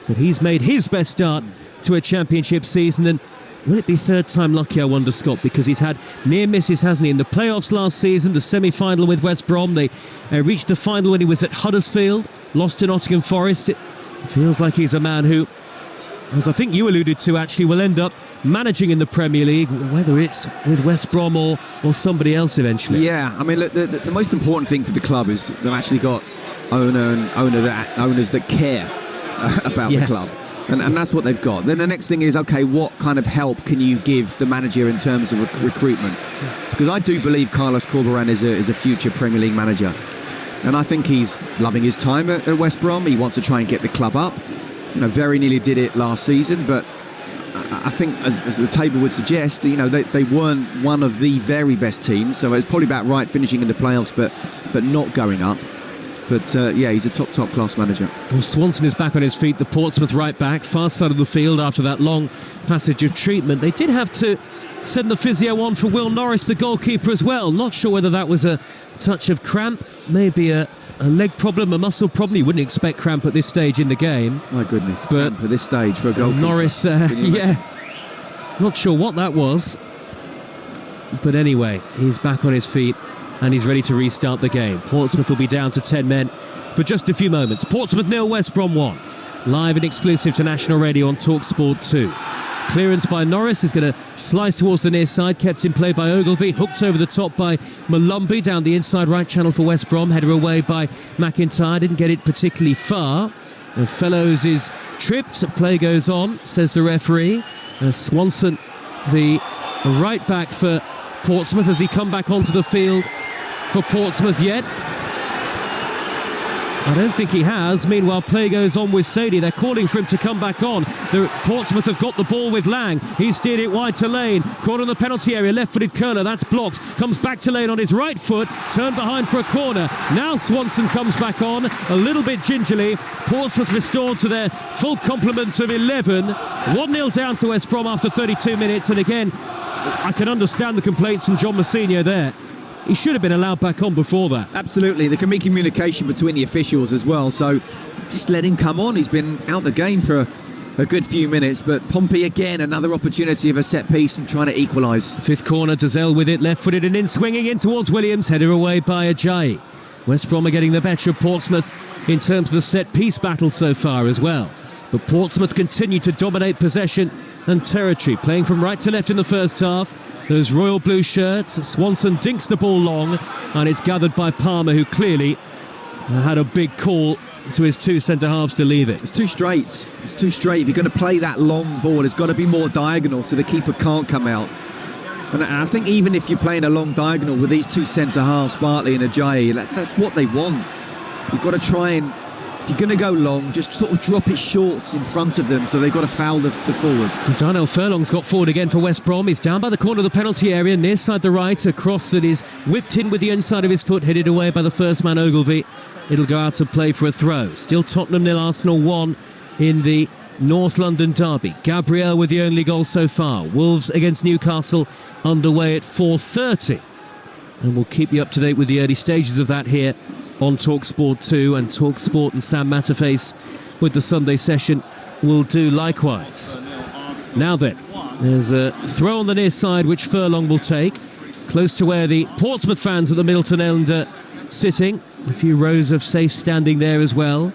But he's made his best start to a championship season, and will it be third time lucky, I wonder, Scott, because he's had near misses, hasn't he, in the playoffs last season, the semi-final with West Brom. They reached the final when he was at Huddersfield, lost to Nottingham Forest. It feels like he's a man who, as I think you alluded to, actually will end up managing in the Premier League, whether it's with West Brom or somebody else eventually. Yeah, I mean, look, the most important thing for the club is they've actually got owners that care about the club. And that's what they've got. Then the next thing is, OK, what kind of help can you give the manager in terms of recruitment? Because I do believe Carlos Corberán is a future Premier League manager. And I think he's loving his time at West Brom. He wants to try and get the club up. Very nearly did it last season, but I think, as the table would suggest, they weren't one of the very best teams. So it's probably about right finishing in the playoffs, but not going up. But he's a top class manager. Well, Swanson is back on his feet, the Portsmouth right back, far side of the field after that long passage of treatment. They did have to send the physio on for Will Norris, the goalkeeper, as well. Not sure whether that was a touch of cramp, maybe a a leg problem, a muscle problem. You wouldn't expect cramp at this stage in the game. My goodness, But cramp at this stage for a goalkeeper. Norris, not sure what that was. But anyway, he's back on his feet and he's ready to restart the game. Portsmouth will be down to 10 men for just a few moments. Portsmouth 0, West Brom 1. Live and exclusive to National Radio on Talksport 2. Clearance by Norris is going to slice towards the near side, kept in play by Ogilvie, hooked over the top by Malumbi down the inside right channel for West Brom, header away by McIntyre, didn't get it particularly far. Fellows is tripped, play goes on, says the referee. Swanson, the right back for Portsmouth, has he come back onto the field for Portsmouth yet? I don't think he has. Meanwhile, play goes on with Sadie. They're calling for him to come back on. Portsmouth have got the ball with Lang. He's steered it wide to Lane. Caught on the penalty area. Left-footed curler. That's blocked. Comes back to Lane on his right foot. Turned behind for a corner. Now Swanson comes back on. A little bit gingerly. Portsmouth restored to their full complement of 11. 1-0 down to West Brom after 32 minutes. And again, I can understand the complaints from John Mousinho there. He should have been allowed back on before that. Absolutely. There can be communication between the officials as well, so just let him come on. He's been out the game for a good few minutes, but Pompey again, another opportunity of a set piece and trying to equalise. Fifth corner, Dazelle with it, left-footed and in, swinging in towards Williams, header away by Ajayi. West Brom are getting the better of Portsmouth in terms of the set-piece battle so far as well. But Portsmouth continue to dominate possession and territory, playing from right to left in the first half. Those royal blue shirts, Swanson dinks the ball long, and it's gathered by Palmer, who clearly had a big call to his two centre-halves to leave it. It's too straight. It's too straight. If you're going to play that long ball, it's got to be more diagonal so the keeper can't come out. And I think even if you're playing a long diagonal with these two centre-halves, Bartley and Ajayi, that's what they want. You've got to try and, if you're going to go long, just sort of drop it short in front of them so they've got to foul the forward. Darnell Furlong's got forward again for West Brom. He's down by the corner of the penalty area, near side the right. A cross that is whipped in with the inside of his foot, headed away by the first man, Ogilvie. It'll go out to play for a throw. Still Tottenham 0, Arsenal 1 in the North London derby. Gabriel with the only goal so far. Wolves against Newcastle underway at 4:30. And we'll keep you up to date with the early stages of that here on Talksport 2, and Talksport and Sam Matterface with the Sunday session will do likewise. Now then, there's a throw on the near side which Furlong will take, close to where the Portsmouth fans at the Middleton End are sitting. A few rows of safe standing there as well.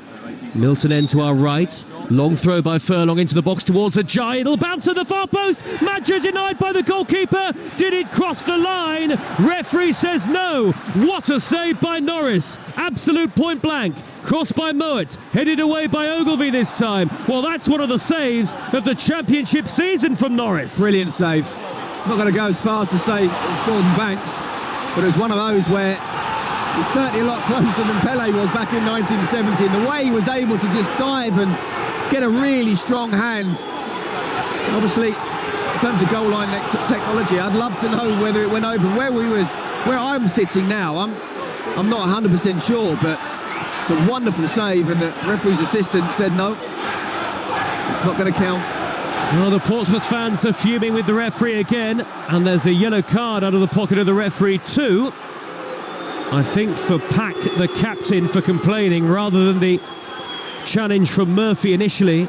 Milton End to our right. Long throw by Furlong into the box towards Ajayi. It'll bounce to the far post. Madger denied by the goalkeeper. Did it cross the line? Referee says no. What a save by Norris. Absolute point blank. Crossed by Mowat. Headed away by Ogilvie this time. Well, that's one of the saves of the championship season from Norris. Brilliant save. I'm not going to go as far as to say it's Gordon Banks, but it was one of those where he's certainly a lot closer than Pele was back in 1970. And the way he was able to just dive and get a really strong hand. Obviously, in terms of goal line technology, I'd love to know whether it went over. Where I'm sitting now, I'm not 100% sure, but it's a wonderful save, and the referee's assistant said no, it's not going to count. Well, the Portsmouth fans are fuming with the referee again, and there's a yellow card out of the pocket of the referee too. I think for Pack, the captain, for complaining rather than the challenge from Murphy initially.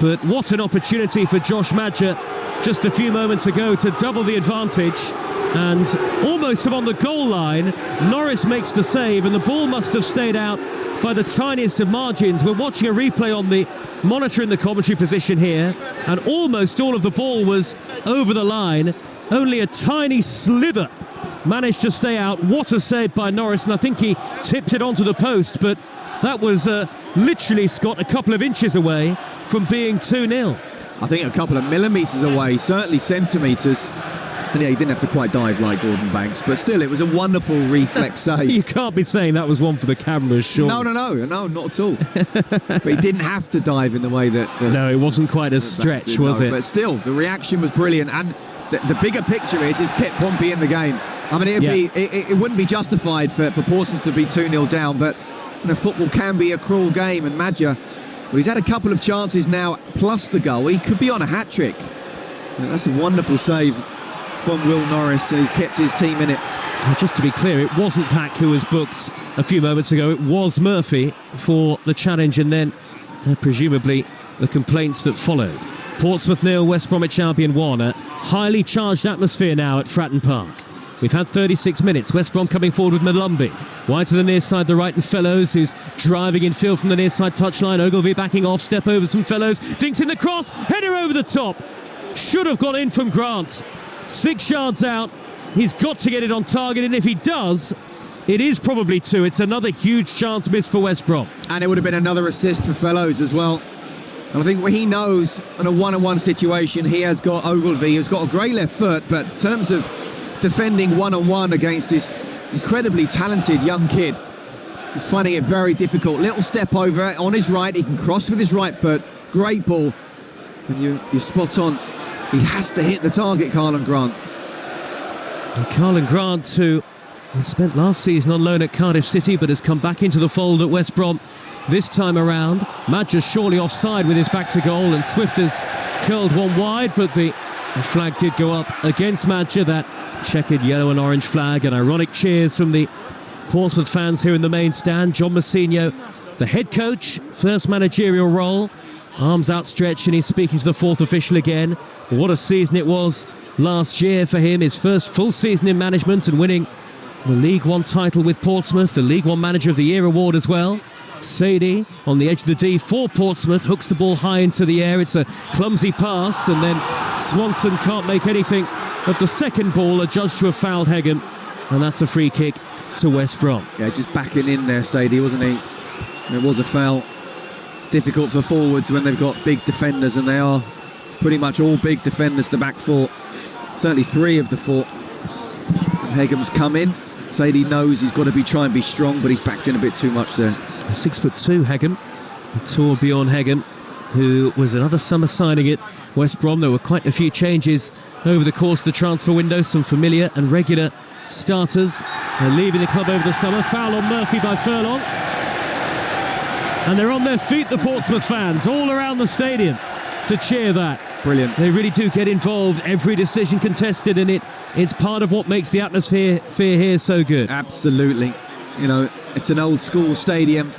But what an opportunity for Josh Madger just a few moments ago to double the advantage, and almost on the goal line Norris makes the save, and the ball must have stayed out by the tiniest of margins. We're watching a replay on the monitor in the commentary position here, and almost all of the ball was over the line. Only a tiny slither managed to stay out. What a save by Norris, and I think he tipped it onto the post, but that was literally, Scott, a couple of inches away from being 2-0. I think a couple of millimetres away, certainly centimetres. And yeah, he didn't have to quite dive like Gordon Banks, but still, it was a wonderful reflex save. You can't be saying that was one for the cameras, sure. No, not at all. But he didn't have to dive in the way that... no, it wasn't quite a stretch, was it? But still, the reaction was brilliant, and the bigger picture is kept Pompey in the game. I mean, it wouldn't be justified for Portsmouth to be 2-0 down, but football can be a cruel game, and Madger, well, he's had a couple of chances now, plus the goal. He could be on a hat-trick. That's a wonderful save from Will Norris, and he's kept his team in it. Just to be clear, it wasn't Pack who was booked a few moments ago. It was Murphy for the challenge, and then presumably the complaints that followed. Portsmouth 0, West Bromwich Albion 1. A highly charged atmosphere now at Fratton Park. We've had 36 minutes. West Brom coming forward with Malumbi. Wide to the near side, the right, and Fellows, who's driving in field from the near side touchline. Ogilvie backing off, step over some Fellows. Dinks in the cross, header over the top. Should have got in from Grant. 6 yards out. He's got to get it on target, and if he does, it is probably 2. It's another huge chance missed for West Brom. And it would have been another assist for Fellows as well. And I think he knows in a one-on-one situation, he has got Ogilvie, who's got a great left foot, but in terms of defending one-on-one against this incredibly talented young kid, he's finding it very difficult. Little step over on his right, he can cross with his right foot. Great ball. And you're spot on. He has to hit the target, Carlan Grant. And Carlan Grant, who spent last season on loan at Cardiff City but has come back into the fold at West Brom this time around. Madger's surely offside with his back to goal, and Swift has curled one wide, but the flag did go up against Madger, that checkered yellow and orange flag, and ironic cheers from the Portsmouth fans here in the main stand. John Mousinho, the head coach, first managerial role, arms outstretched, and he's speaking to the fourth official again. What a season it was last year for him, his first full season in management, and winning the League One title with Portsmouth, the League One Manager of the Year award as well. Sadie on the edge of the D for Portsmouth, hooks the ball high into the air. It's a clumsy pass, and then Swanson can't make anything of the second ball, adjudged to have fouled Hegem, and that's a free kick to West Brom. Yeah, just backing in there, Sadie, wasn't he? It was a foul. It's difficult for forwards when they've got big defenders, and they are pretty much all big defenders, the back four. Certainly 3 of the 4. And Hegem's come in. Sadie knows he's got to try and be strong, but he's backed in a bit too much there. 6'2" Hegem, Torbjorn Hegem, who was another summer signing at West Brom. There were quite a few changes over the course of the transfer window, some familiar and regular starters leaving the club over the summer. Foul on Murphy by Furlong, and they're on their feet, the Portsmouth fans, all around the stadium to cheer that. Brilliant. They really do get involved, every decision contested, and it's part of what makes the atmosphere here so good. Absolutely. You know, it's an old school stadium,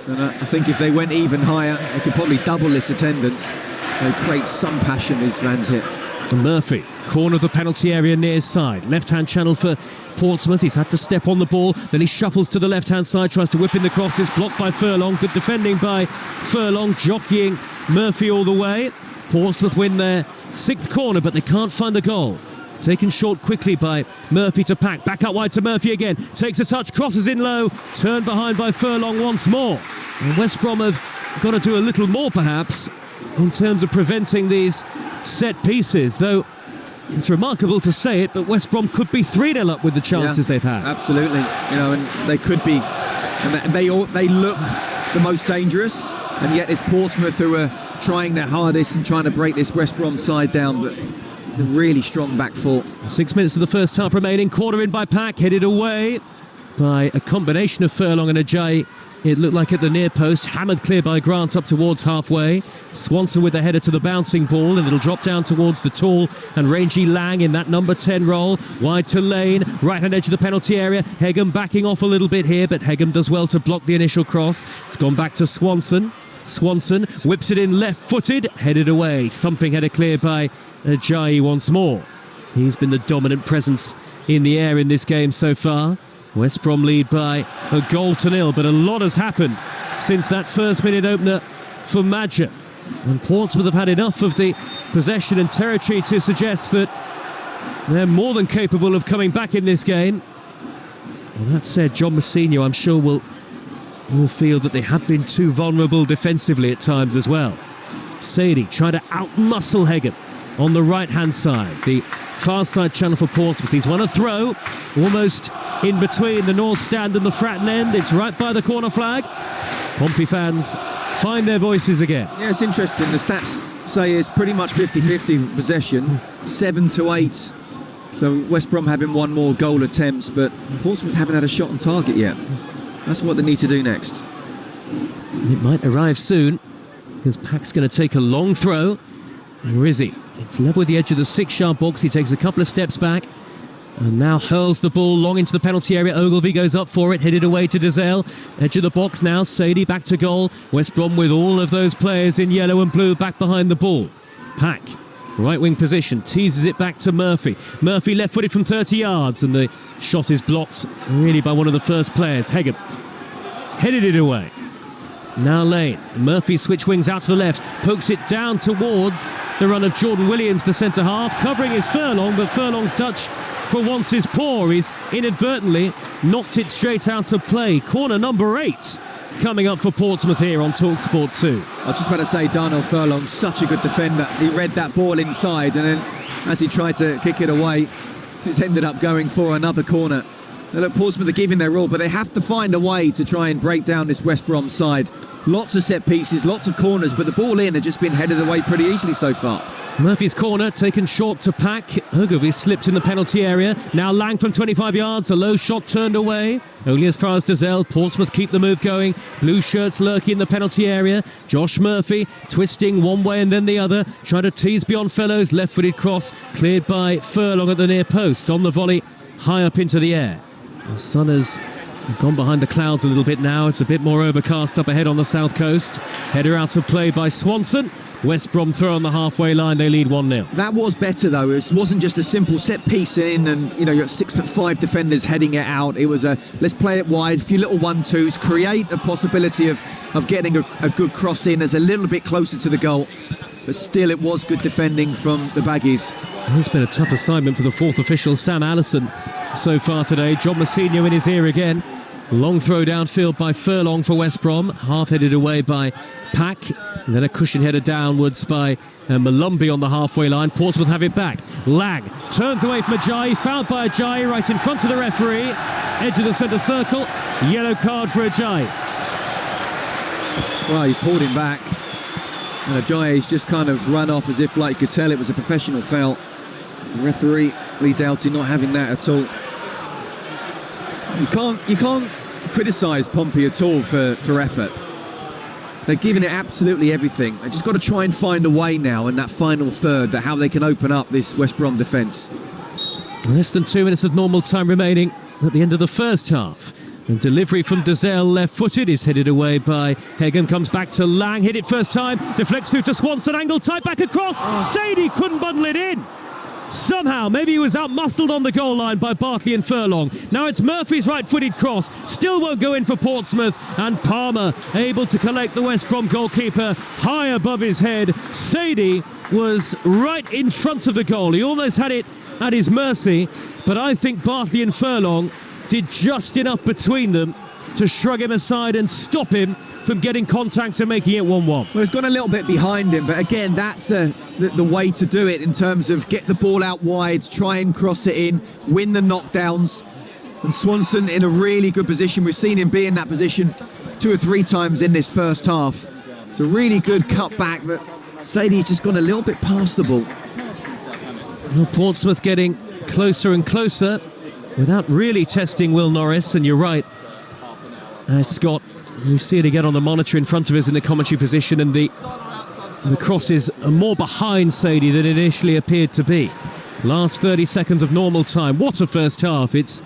and I think if they went even higher, they could probably double this attendance. They create some passion, these fans here. And Murphy, corner of the penalty area near side, left-hand channel for Portsmouth. He's had to step on the ball, then he shuffles to the left-hand side, tries to whip in the cross. It's blocked by Furlong. Good defending by Furlong, jockeying Murphy all the way. Portsmouth win their 6th corner, but they can't find the goal. Taken short quickly by Murphy to Pack. Back out wide to Murphy again. Takes a touch, crosses in low. Turned behind by Furlong once more. And West Brom have got to do a little more, perhaps, in terms of preventing these set pieces. Though it's remarkable to say it, but West Brom could be 3-0 up with the chances they've had. Absolutely. You know, and they could be. And they look the most dangerous. And yet it's Portsmouth who are trying their hardest and trying to break this West Brom side down. But a really strong back four. 6 minutes of the first half remaining. Corner in by Pack, headed away by a combination of Furlong and Ajayi. It looked like at the near post, hammered clear by Grant up towards halfway. Swanson with the header to the bouncing ball, and it'll drop down towards the tall and rangy Lang in that number 10 role. Wide to Lane, right hand edge of the penalty area. Hegem backing off a little bit here, but Hegem does well to block the initial cross. It's gone back to Swanson. Swanson whips it in left-footed, headed away. Thumping header clear by Ajayi once more. He's been the dominant presence in the air in this game so far. West Brom lead by a 1-0, but a lot has happened since that first minute opener for Madger. And Portsmouth have had enough of the possession and territory to suggest that they're more than capable of coming back in this game. And that said, John Mousinho, I'm sure, will feel that they have been too vulnerable defensively at times as well. Sadie trying to out-muscle Hegem on the right-hand side, the far side channel for Portsmouth. He's won a throw, almost in between the north stand and the Fratton end. It's right by the corner flag. Pompey fans find their voices again. Yeah, it's interesting. The stats say it's pretty much 50-50 possession, 7-8. So West Brom having one more goal attempts, but Portsmouth haven't had a shot on target yet. That's what they need to do next. It might arrive soon, because Pack's going to take a long throw. Where is he? It's level with the edge of the 6-yard box. He takes a couple of steps back, And now hurls the ball long into the penalty area. Ogilvie goes up for it, headed away to Dizelle. Edge of the box now, Sadie back to goal. West Brom with all of those players in yellow and blue back behind the ball. Pack, right wing position, teases it back to Murphy. Murphy left-footed from 30 yards, and the shot is blocked really by one of the first players, Hagan. Headed it away. Now Lane. Murphy switch wings out to the left, pokes it down towards the run of Jordan Williams, the centre half. Covering is Furlong, but Furlong's touch for once is poor. He's inadvertently knocked it straight out of play. Corner number 8 coming up for Portsmouth here on Talksport 2. I was just about to say, Darnell Furlong, such a good defender. He read that ball inside, and then as he tried to kick it away, it's ended up going for another corner. Now, look, Portsmouth are giving their all, but they have to find a way to try and break down this West Brom side. Lots of set pieces, lots of corners, but the ball in had just been headed away pretty easily so far. Murphy's corner taken short to Pack. Ogilvie slipped in the penalty area. Now Lang from 25 yards, a low shot turned away. Only as far as Dizelle. Portsmouth keep the move going. Blue shirts lurking in the penalty area. Josh Murphy twisting one way and then the other, trying to tease beyond fellows. Left-footed cross cleared by Furlong at the near post. On the volley, high up into the air. The sun has gone behind the clouds a little bit now. It's a bit more overcast up ahead on the south coast. Header out of play by Swanson. West Brom throw on the halfway line. They lead 1-0. That was better though. It wasn't just a simple set piece in, and you got 6'5" defenders heading it out. It was a let's play it wide, a few little 1-2s, create a possibility of getting a good cross in as a little bit closer to the goal. But still, it was good defending from the Baggies. It's been a tough assignment for the fourth official, Sam Allison, so far today. John Massinho in his ear again. Long throw downfield by Furlong for West Brom, half-headed away by Pack, and then a cushion header downwards by Malumbi on the halfway line. Portsmouth have it back. Lang turns away from Ajayi, fouled by Ajayi right in front of the referee, edge of the centre circle. Yellow card for Ajayi. Well, he's pulled him back, and Ajayi's just kind of run off as if, like you could tell, it was a professional foul. The referee, Lee Doughty, not having that at all. You can't criticise Pompey at all for effort. They're giving it absolutely everything. They just got to try and find a way now in that final third, that how they can open up this West Brom defence. Less than 2 minutes of normal time remaining at the end of the first half. And delivery from Dizelle, left-footed, is headed away by Hagan. Comes back to Lang, hit it first time, deflects through to Swanson, angle tight back across. Sadie couldn't bundle it in. Somehow, maybe he was out-muscled on the goal line by Bartley and Furlong. Now it's Murphy's right-footed cross. Still won't go in for Portsmouth. And Palmer able to collect the West Brom goalkeeper high above his head. Sadie was right in front of the goal. He almost had it at his mercy. But I think Bartley and Furlong did just enough between them to shrug him aside and stop him from getting contact and making it 1-1. Well, it's gone a little bit behind him, but again, that's the way to do it in terms of get the ball out wide, try and cross it in, win the knockdowns. And Swanson in a really good position. We've seen him be in that position 2 or 3 times in this first half. It's a really good cut back, but Sadie's just gone a little bit past the ball. Well, Portsmouth getting closer and closer without really testing Will Norris, and you're right, Scott, you see it again on the monitor in front of us in the commentary position, and the crosses are more behind Sadie than it initially appeared to be. Last 30 seconds of normal time. What a first half. It's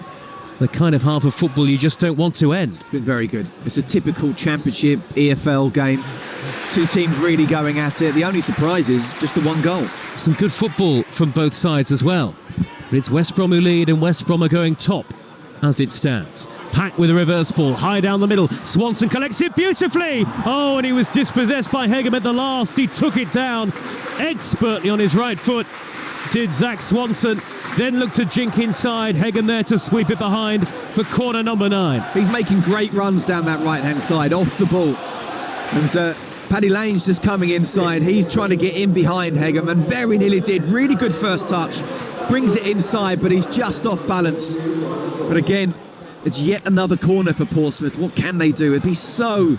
the kind of half of football you just don't want to end. It's been very good. It's a typical championship EFL game. 2 teams really going at it. The only surprise is just the 1 goal. Some good football from both sides as well. But it's West Brom who lead, and West Brom are going top as it stands. Pack with a reverse ball, high down the middle. Swanson collects it beautifully. Oh, and he was dispossessed by Hegem at the last. He took it down expertly on his right foot, did Zach Swanson. Then looked to jink inside. Hegem there to sweep it behind for corner number 9. He's making great runs down that right-hand side, off the ball. And Paddy Lane's just coming inside. He's trying to get in behind Hegem, and very nearly did. Really good first touch. Brings it inside, but he's just off balance. But again, it's yet another corner for Portsmouth. What can they do? It'd be so,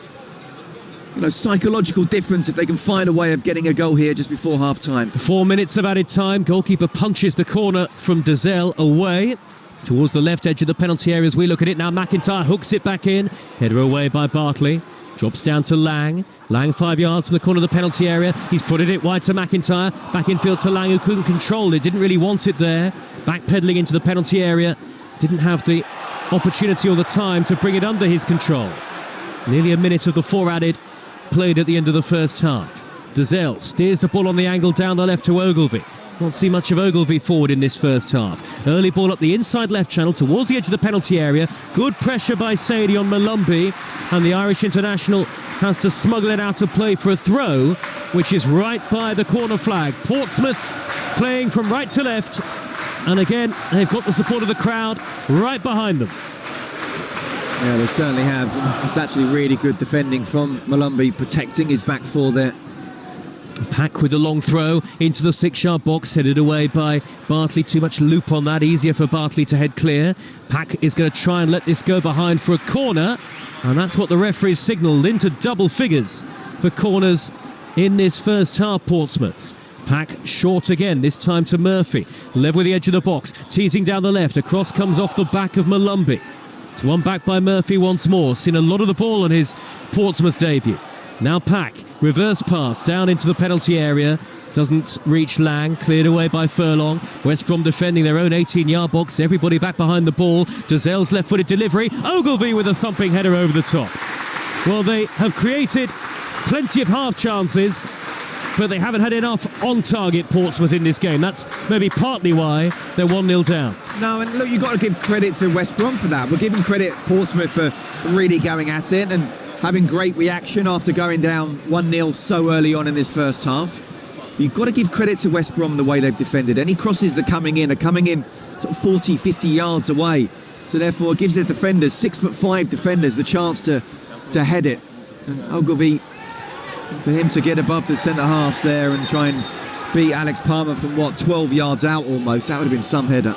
psychological difference if they can find a way of getting a goal here just before half-time. 4 minutes of added time. Goalkeeper punches the corner from Dizelle away towards the left edge of the penalty area as we look at it now. McIntyre hooks it back in. Header away by Bartley. Drops down to Lang. Lang 5 yards from the corner of the penalty area. He's put it wide to McIntyre. Back infield to Lang, who couldn't control it. Didn't really want it there. Backpedaling into the penalty area. Didn't have the opportunity or the time to bring it under his control. Nearly a minute of the 4 added played at the end of the first half. Dazelle steers the ball on the angle down the left to Ogilvie. Not see much of Ogilvie forward in this first half. Early ball up the inside left channel towards the edge of the penalty area. Good pressure by Sadie on Malumbi, and the Irish international has to smuggle it out of play for a throw, which is right by the corner flag. Portsmouth playing from right to left, and again they've got the support of the crowd right behind them. Yeah, they certainly have. It's actually really good defending from Malumbi, protecting his back four there. Pack with the long throw into the 6-yard box, headed away by Bartley. Too much loop on that, easier for Bartley to head clear. Pack is going to try and let this go behind for a corner, and that's what the referee signalled, into double figures for corners in this first half. Portsmouth. Pack short again, this time to Murphy. Level with the edge of the box, teasing down the left. A cross comes off the back of Malumbi. It's one back by Murphy once more. Seen a lot of the ball on his Portsmouth debut. Now Pack, reverse pass down into the penalty area. Doesn't reach Lang, cleared away by Furlong. West Brom defending their own 18-yard box. Everybody back behind the ball. Dazelle's left-footed delivery. Ogilvie with a thumping header over the top. Well, they have created plenty of half chances, but they haven't had enough on-target, Portsmouth, in this game. That's maybe partly why they're 1-0 down. No, and look, you've got to give credit to West Brom for that. We're giving credit Portsmouth for really going at it and having great reaction after going down 1-0 so early on in this first half. You've got to give credit to West Brom the way they've defended. Any crosses that are coming in sort of 40, 50 yards away. So therefore it gives their defenders, 6'5" defenders, the chance to head it. And Ogilvie, for him to get above the centre halves there and try and beat Alex Palmer from 12 yards out almost, that would have been some header.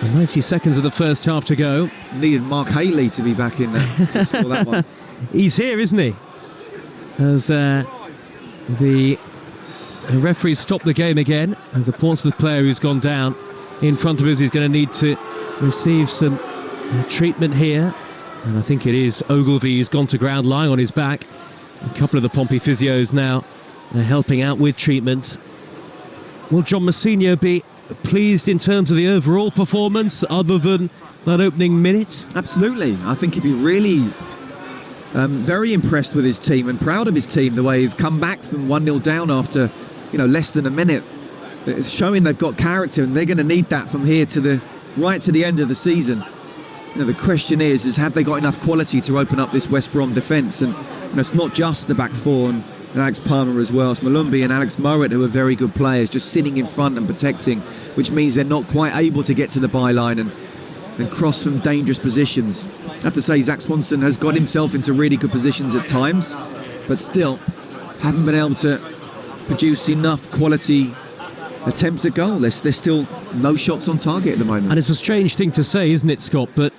90 seconds of the first half to go. Needed Mark Haley to be back in there to score that one. He's here, isn't he? As the referee stopped the game again, as a Portsmouth player who's gone down in front of us is going to need to receive some treatment here. And I think it is Ogilvie who's gone to ground lying on his back. A couple of the Pompey physios now helping out with treatment. Will John Mousinho be pleased in terms of the overall performance other than that opening minute? Absolutely. I think he'd be really very impressed with his team and proud of his team, the way they've come back from 1-0 down after less than a minute. It's showing they've got character, and they're going to need that from here to the end of the season. The question is have they got enough quality to open up this West Brom defence? And it's not just the back four and Alex Palmer as well. It's Malumbi and Alex Mowat who are very good players, just sitting in front and protecting, which means they're not quite able to get to the byline and cross from dangerous positions. I have to say, Zach Swanson has got himself into really good positions at times, but still haven't been able to produce enough quality attempts at goal. There's still no shots on target at the moment. And it's a strange thing to say, isn't it, Scott? But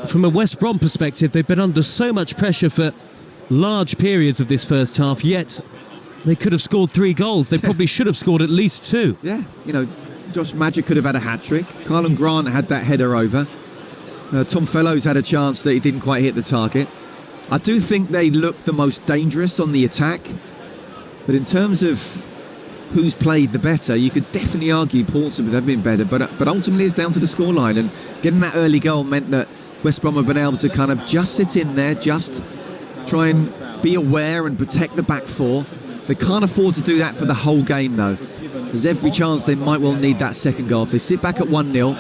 from a West Brom perspective, they've been under so much pressure for large periods of this first half, yet they could have scored 3 goals. They probably should have scored at least 2. Yeah, Josh Magic could have had a hat-trick. Carlon Grant had that header over. Tom Fellows had a chance that he didn't quite hit the target. I do think they looked the most dangerous on the attack, but in terms of who's played the better, you could definitely argue Portsmouth have been better, but ultimately it's down to the scoreline, and getting that early goal meant that West Brom have been able to kind of just sit in there, just try and be aware and protect the back four. They can't afford to do that for the whole game though. There's every chance they might well need that second goal. If they sit back at 1-0,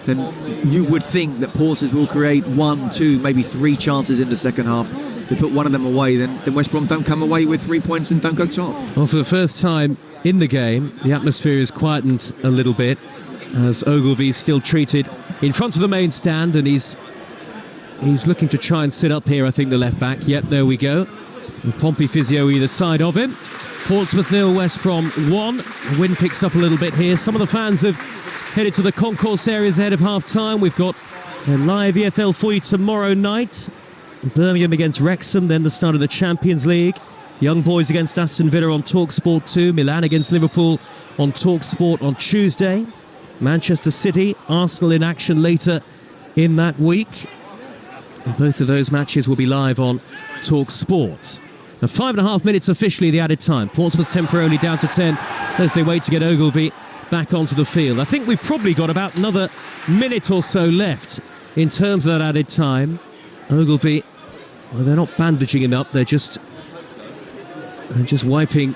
then you would think that Portsmouth will create 1, 2, maybe 3 chances in the second half. If they put one of them away, then West Brom don't come away with 3 points and don't go top. Well, for the first time in the game, the atmosphere is quietened a little bit, as Ogilvie's still treated in front of the main stand, and he's looking to try and sit up here, I think, the left back. Yep, there we go. And Pompey physio either side of him. Portsmouth 0, West Brom 1. The wind picks up a little bit here. Some of the fans have headed to the concourse areas ahead of half-time. We've got a live EFL for you tomorrow night. Birmingham against Wrexham, then the start of the Champions League. Young Boys against Aston Villa on Talksport 2. Milan against Liverpool on Talksport on Tuesday. Manchester City, Arsenal in action later in that week. Both of those matches will be live on Talksport. Now 5.5 minutes officially the added time. Portsmouth temporarily down to 10 as they wait to get Ogilvy back onto the field. I think we've probably got about another minute or so left in terms of that added time. Ogilvy, well, they're not bandaging him up, they're just wiping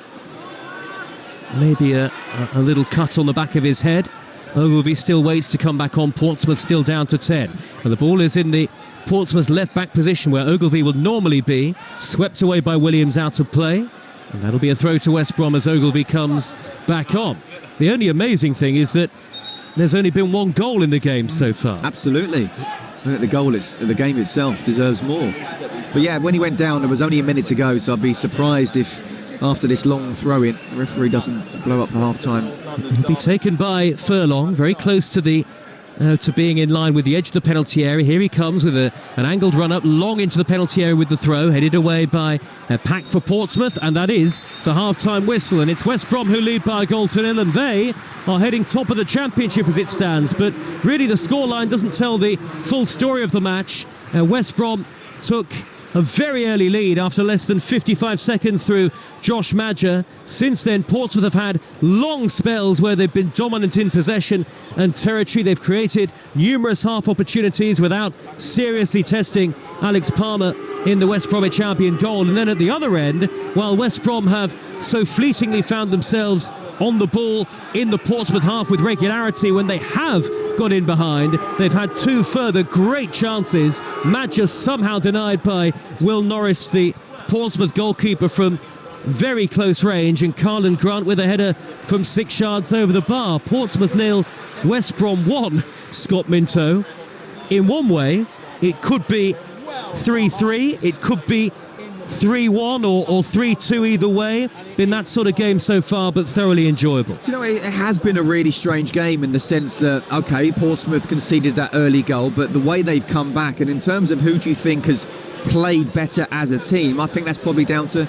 maybe a little cut on the back of his head. Ogilvy still waits to come back on. Portsmouth still down to 10. And the ball is in the Portsmouth left-back position where Ogilvy will normally be. Swept away by Williams out of play. And that'll be a throw to West Brom as Ogilvy comes back on. The only amazing thing is that there's only been one goal in the game so far. Absolutely. The game itself deserves more. But yeah, when he went down, there was only a minute to go, so I'd be surprised if after this long throw-in, the referee doesn't blow up for half-time. He'll be taken by Furlong, very close to the to being in line with the edge of the penalty area. Here he comes with an angled run-up, long into the penalty area with the throw, headed away by Pack for Portsmouth, and that is the half-time whistle. And it's West Brom who lead by a goal to nil, and they are heading top of the championship as it stands. But really the scoreline doesn't tell the full story of the match. West Brom took a very early lead after less than 55 seconds through Josh Madger. Since then, Portsmouth have had long spells where they've been dominant in possession and territory. They've created numerous half opportunities without seriously testing Alex Palmer in the West Bromwich Albion goal. And then at the other end, while West Brom have so fleetingly found themselves on the ball in the Portsmouth half with regularity when they have got in behind, they've had two further great chances. Madger somehow denied by Will Norris, the Portsmouth goalkeeper, from very close range, and Carlin Grant with a header from 6 yards over the bar. Portsmouth 0, West Brom 1, Scott Minto. In one way, it could be 3-3, it could be 3-1 or 3-2 either way. Been that sort of game so far, but thoroughly enjoyable. Do you know, it has been a really strange game in the sense that, OK, Portsmouth conceded that early goal, but the way they've come back, and in terms of who do you think has played better as a team, I think that's probably down to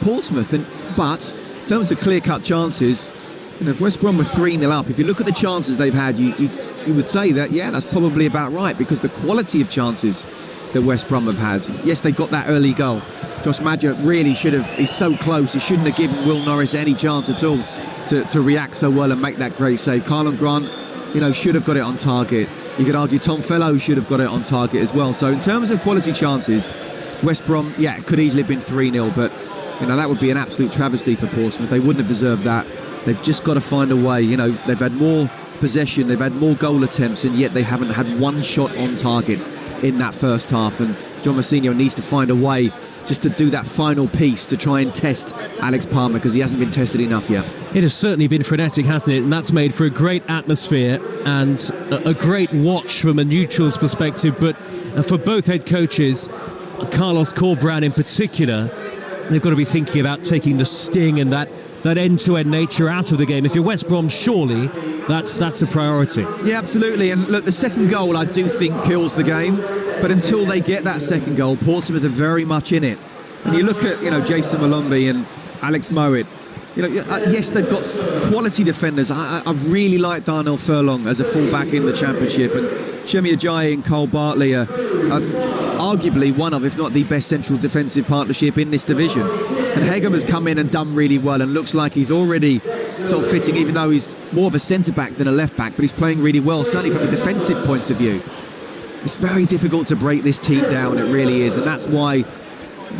Portsmouth. But in terms of clear-cut chances, you know, if West Brom were 3-0 up, if you look at the chances they've had, you would say that, yeah, that's probably about right, because the quality of chances that West Brom have had. Yes, they got that early goal. Josh Madger really should have, he's so close, he shouldn't have given Will Norris any chance at all to react so well and make that great save. Carlin Grant, you know, should have got it on target. You could argue Tom Fellow should have got it on target as well. So in terms of quality chances, West Brom, yeah, it could easily have been 3-0, but you know, that would be an absolute travesty for Portsmouth. They wouldn't have deserved that. They've just got to find a way. You know, they've had more possession, they've had more goal attempts, and yet they haven't had one shot on target in that first half. And John Mousinho needs to find a way just to do that final piece to try and test Alex Palmer, because he hasn't been tested enough yet. It has certainly been frenetic, hasn't it? And that's made for a great atmosphere and a great watch from a neutral's perspective. But for both head coaches, Carlos Corberán in particular, they've got to be thinking about taking the sting and that end-to-end nature out of the game. If you're West Brom, surely that's a priority. Yeah, absolutely. And look, the second goal I do think kills the game, but until they get that second goal, Portsmouth are very much in it. And you look at, you know, Jason Malombi and Alex Mowat, you know, yes, they've got quality defenders. I really like Darnell Furlong as a fullback in the Championship, and Shemi Ajayi and Cole Bartley are arguably one of, if not the best central defensive partnership in this division. And Hegem has come in and done really well and looks like he's already sort of fitting, even though he's more of a centre-back than a left-back, but he's playing really well, certainly from a defensive point of view. It's very difficult to break this team down, it really is, and that's why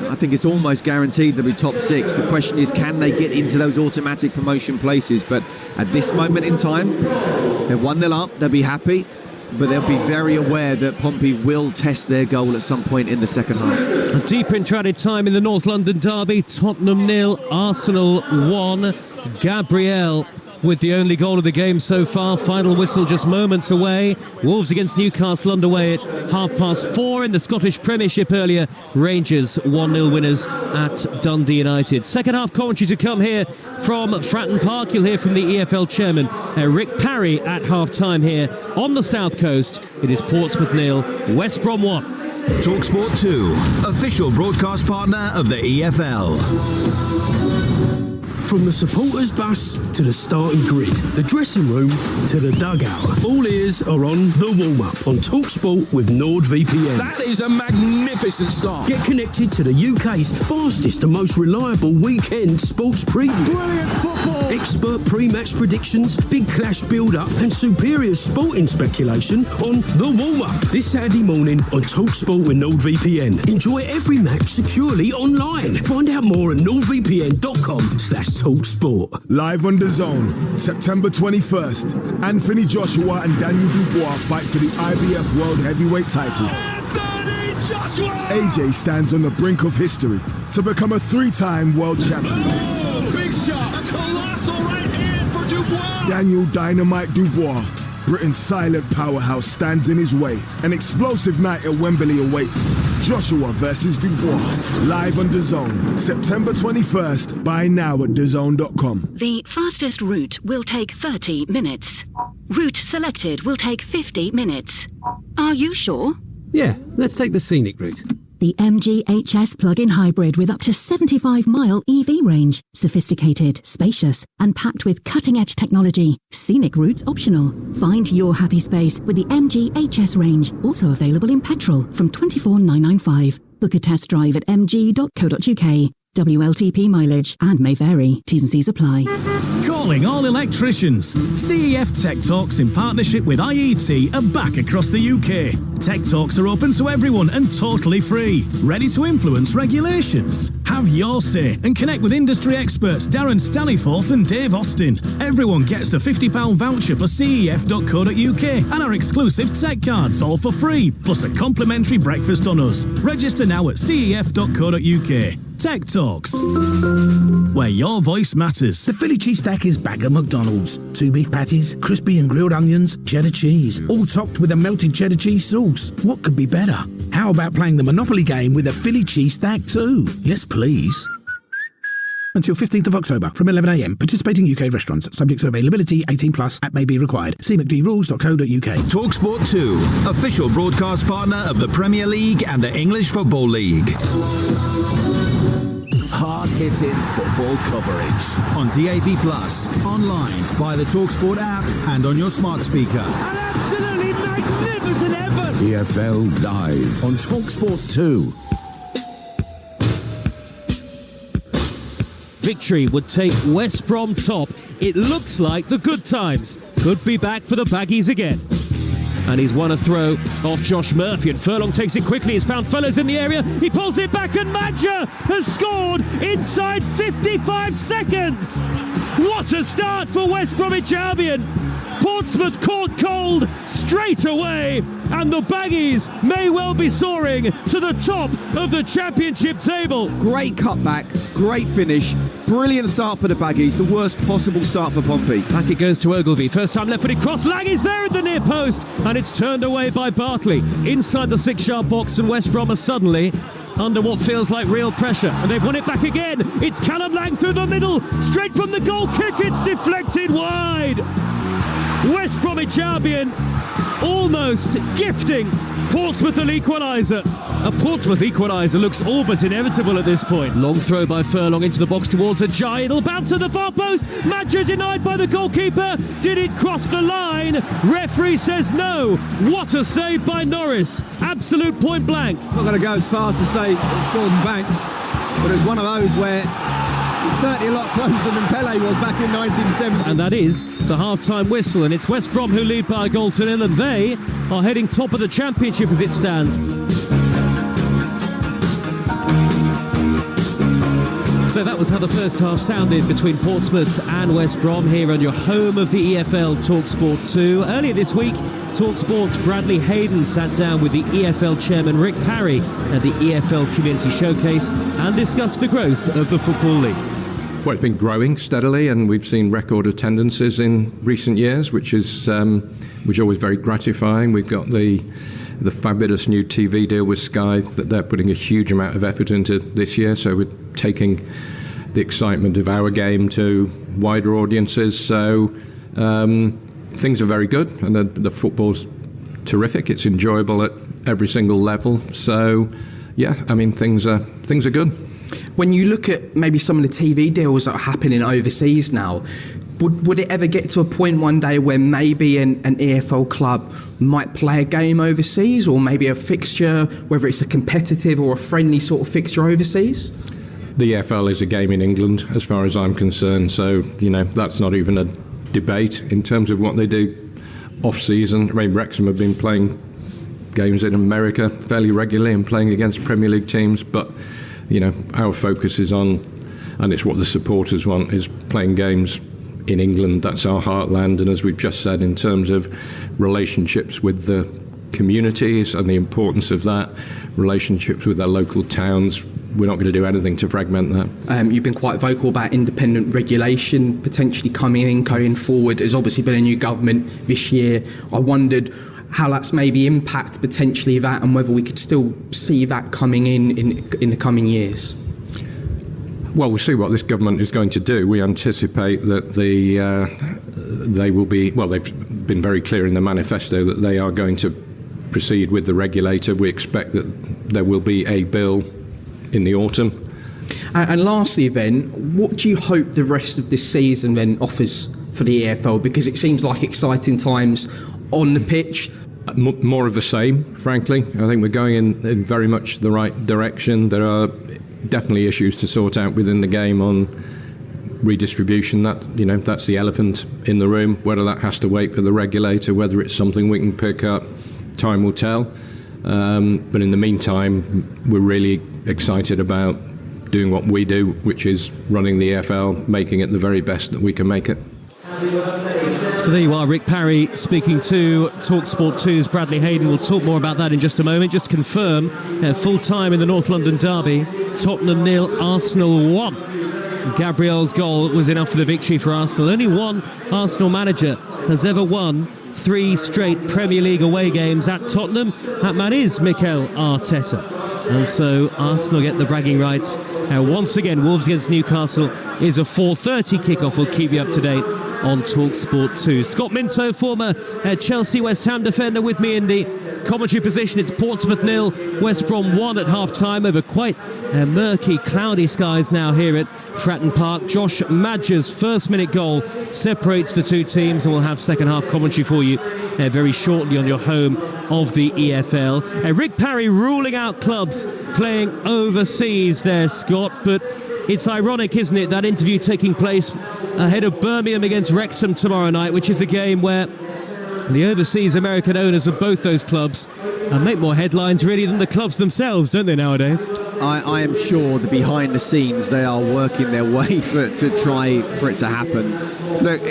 I think it's almost guaranteed they'll be top 6. The question is, can they get into those automatic promotion places? But at this moment in time, they're 1-0 up, they'll be happy, but they'll be very aware that Pompey will test their goal at some point in the second half. Deep into added time in the North London derby, Tottenham 0, Arsenal 1. Gabriel with the only goal of the game so far. Final whistle just moments away. Wolves against Newcastle underway at 4:30 in the Scottish Premiership earlier. Rangers 1-0 winners at Dundee United. Second half commentary to come here from Fratton Park. You'll hear from the EFL chairman, Rick Parry, at half-time here on the South Coast. It is Portsmouth 0, West Brom 1. Talksport 2, official broadcast partner of the EFL. From the supporters' bus to the starting grid, the dressing room to the dugout, all ears are on the warm-up on Talksport with NordVPN. That is a magnificent start. Get connected to the UK's fastest and most reliable weekend sports preview. Brilliant football. Expert pre-match predictions, big clash build-up and superior sporting speculation on the warm-up. This Saturday morning on Talksport with NordVPN. Enjoy every match securely online. Find out more at nordvpn.com/Talksport. Live on DAZN, September 21st. Anthony Joshua and Daniel Dubois fight for the IBF World Heavyweight title. AJ stands on the brink of history to become a 3-time world champion. Oh, big shot. A colossal right hand for Dubois. Daniel Dynamite Dubois, Britain's silent powerhouse, stands in his way. An explosive night at Wembley awaits. Joshua versus Dubois, live on DAZN, September 21st. Buy now at DAZN.com. The fastest route will take 30 minutes. Route selected will take 50 minutes. Are you sure? Yeah, let's take the scenic route. The MG HS plug-in hybrid with up to 75-mile EV range. Sophisticated, spacious, and packed with cutting-edge technology. Scenic routes optional. Find your happy space with the MG HS range, also available in petrol from $24,995. Book a test drive at mg.co.uk. WLTP mileage and may vary. T's and C's apply. Calling all electricians. CEF Tech Talks in partnership with IET are back across the UK. Tech Talks are open to everyone and totally free. Ready to influence regulations? Have your say and connect with industry experts Darren Stanleyforth and Dave Austin. Everyone gets a £50 voucher for cef.co.uk and our exclusive tech cards, all for free, plus a complimentary breakfast on us. Register now at cef.co.uk. Tech Talks, where your voice matters. The Philly cheese stack is back at McDonald's. 2 beef patties, crispy and grilled onions, cheddar cheese, all topped with a melted cheddar cheese sauce. What could be better? How about playing the Monopoly game with a Philly cheese stack too? Yes, please. Until 15th of October from 11 a.m. Participating UK restaurants. Subject to availability. 18 plus. App may be required. See mcdrules.co.uk. Talksport 2, official broadcast partner of the Premier League and the English Football League. Hard-hitting football coverage on DAB+, online, via the Talksport app and on your smart speaker. An absolutely magnificent effort. EFL Live on Talksport 2. Victory would take West Brom top. It looks like the good times could be back for the Baggies again. And he's won a throw off Josh Murphy, and Furlong takes it quickly. He's found Fellows in the area. He pulls it back, and Madger has scored inside 55 seconds. What a start for West Bromwich Albion. Portsmouth caught cold straight away, and the Baggies may well be soaring to the top of the championship table. Great cutback, great finish, brilliant start for the Baggies, the worst possible start for Pompey. Back it goes to Ogilvie. First time left-footed cross. Lang is there at the near post, and it's turned away by Bartley. Inside the 6-yard box, and West Brom are suddenly under what feels like real pressure, and they've won it back again. It's Callum Lang through the middle, straight from the goal kick. It's deflected wide. West Bromwich Albion almost gifting Portsmouth an equaliser. A Portsmouth equaliser looks all but inevitable at this point. Long throw by Furlong into the box towards a giant. It'll bounce to the far post. Madger denied by the goalkeeper. Did it cross the line? Referee says no. What a save by Norris. Absolute point blank. I'm not going to go as far as to say it's Gordon Banks, but it was one of those where it's certainly a lot closer than Pele was back in 1970. And that is the half-time whistle, and it's West Brom who lead by a goal to nil, and they are heading top of the championship as it stands. So that was how the first half sounded between Portsmouth and West Brom here on your home of the EFL Talksport 2. Earlier this week, Talksport's Bradley Hayden sat down with the EFL chairman Rick Parry at the EFL Community Showcase and discussed the growth of the Football League. Well, it's been growing steadily, and we've seen record attendances in recent years, which is always very gratifying. We've got the fabulous new TV deal with Sky that they're putting a huge amount of effort into this year, so we're taking the excitement of our game to wider audiences. So things are very good, and the football's terrific. It's enjoyable at every single level. So yeah, I mean, things are good. When you look at maybe some of the TV deals that are happening overseas now, would it ever get to a point one day where maybe an EFL club might play a game overseas, or maybe a fixture, whether it's a competitive or a friendly sort of fixture overseas? The EFL is a game in England, as far as I'm concerned, so, that's not even a debate. In terms of what they do off-season, I mean, Wrexham have been playing games in America fairly regularly and playing against Premier League teams, but, our focus is on, and it's what the supporters want, is playing games in England. That's our heartland, and as we've just said, in terms of relationships with the communities and the importance of that, relationships with their local towns, we're not going to do anything to fragment that. You've been quite vocal about independent regulation potentially coming in, going forward. There's obviously been a new government this year. I wondered how that's maybe impact potentially that, and whether we could still see that coming in the coming years. Well, we'll see what this government is going to do. We anticipate that they will be, well, they've been very clear in the manifesto that they are going to proceed with the regulator. We expect that there will be a bill in the autumn. And lastly then, what do you hope the rest of this season then offers for the EFL? Because it seems like exciting times on the pitch. More of the same, frankly. I think we're going in very much the right direction. There are definitely issues to sort out within the game on redistribution. That's the elephant in the room. Whether that has to wait for the regulator, whether it's something we can pick up, time will tell. But in the meantime, we're really excited about doing what we do, which is running the EFL, making it the very best that we can make it. So there you are, Rick Parry speaking to Talksport 2's Bradley Hayden. We'll talk more about that in just a moment. Just to confirm, full time in the North London derby, Tottenham 0, Arsenal 1. Gabriel's goal was enough for the victory for Arsenal. Only one Arsenal manager has ever won 3 straight Premier League away games at Tottenham. That man is Mikel Arteta. And so Arsenal get the bragging rights. Once again, Wolves against Newcastle is a 4:30 kickoff. We'll keep you up to date on Talksport 2. Scott Minto, former Chelsea West Ham defender, with me in the commentary position. It's Portsmouth 0, West Brom 1 at half-time over quite murky, cloudy skies now here at Fratton Park. Josh Madger's first-minute goal separates the two teams, and we'll have second-half commentary for you very shortly on your home of the EFL. Rick Parry ruling out clubs playing overseas there, Scott, but it's ironic, isn't it, that interview taking place ahead of Birmingham against Wrexham tomorrow night, which is a game where the overseas American owners of both those clubs make more headlines really than the clubs themselves, don't they, nowadays? I am sure that behind the scenes they are working their way to try for it to happen. Look,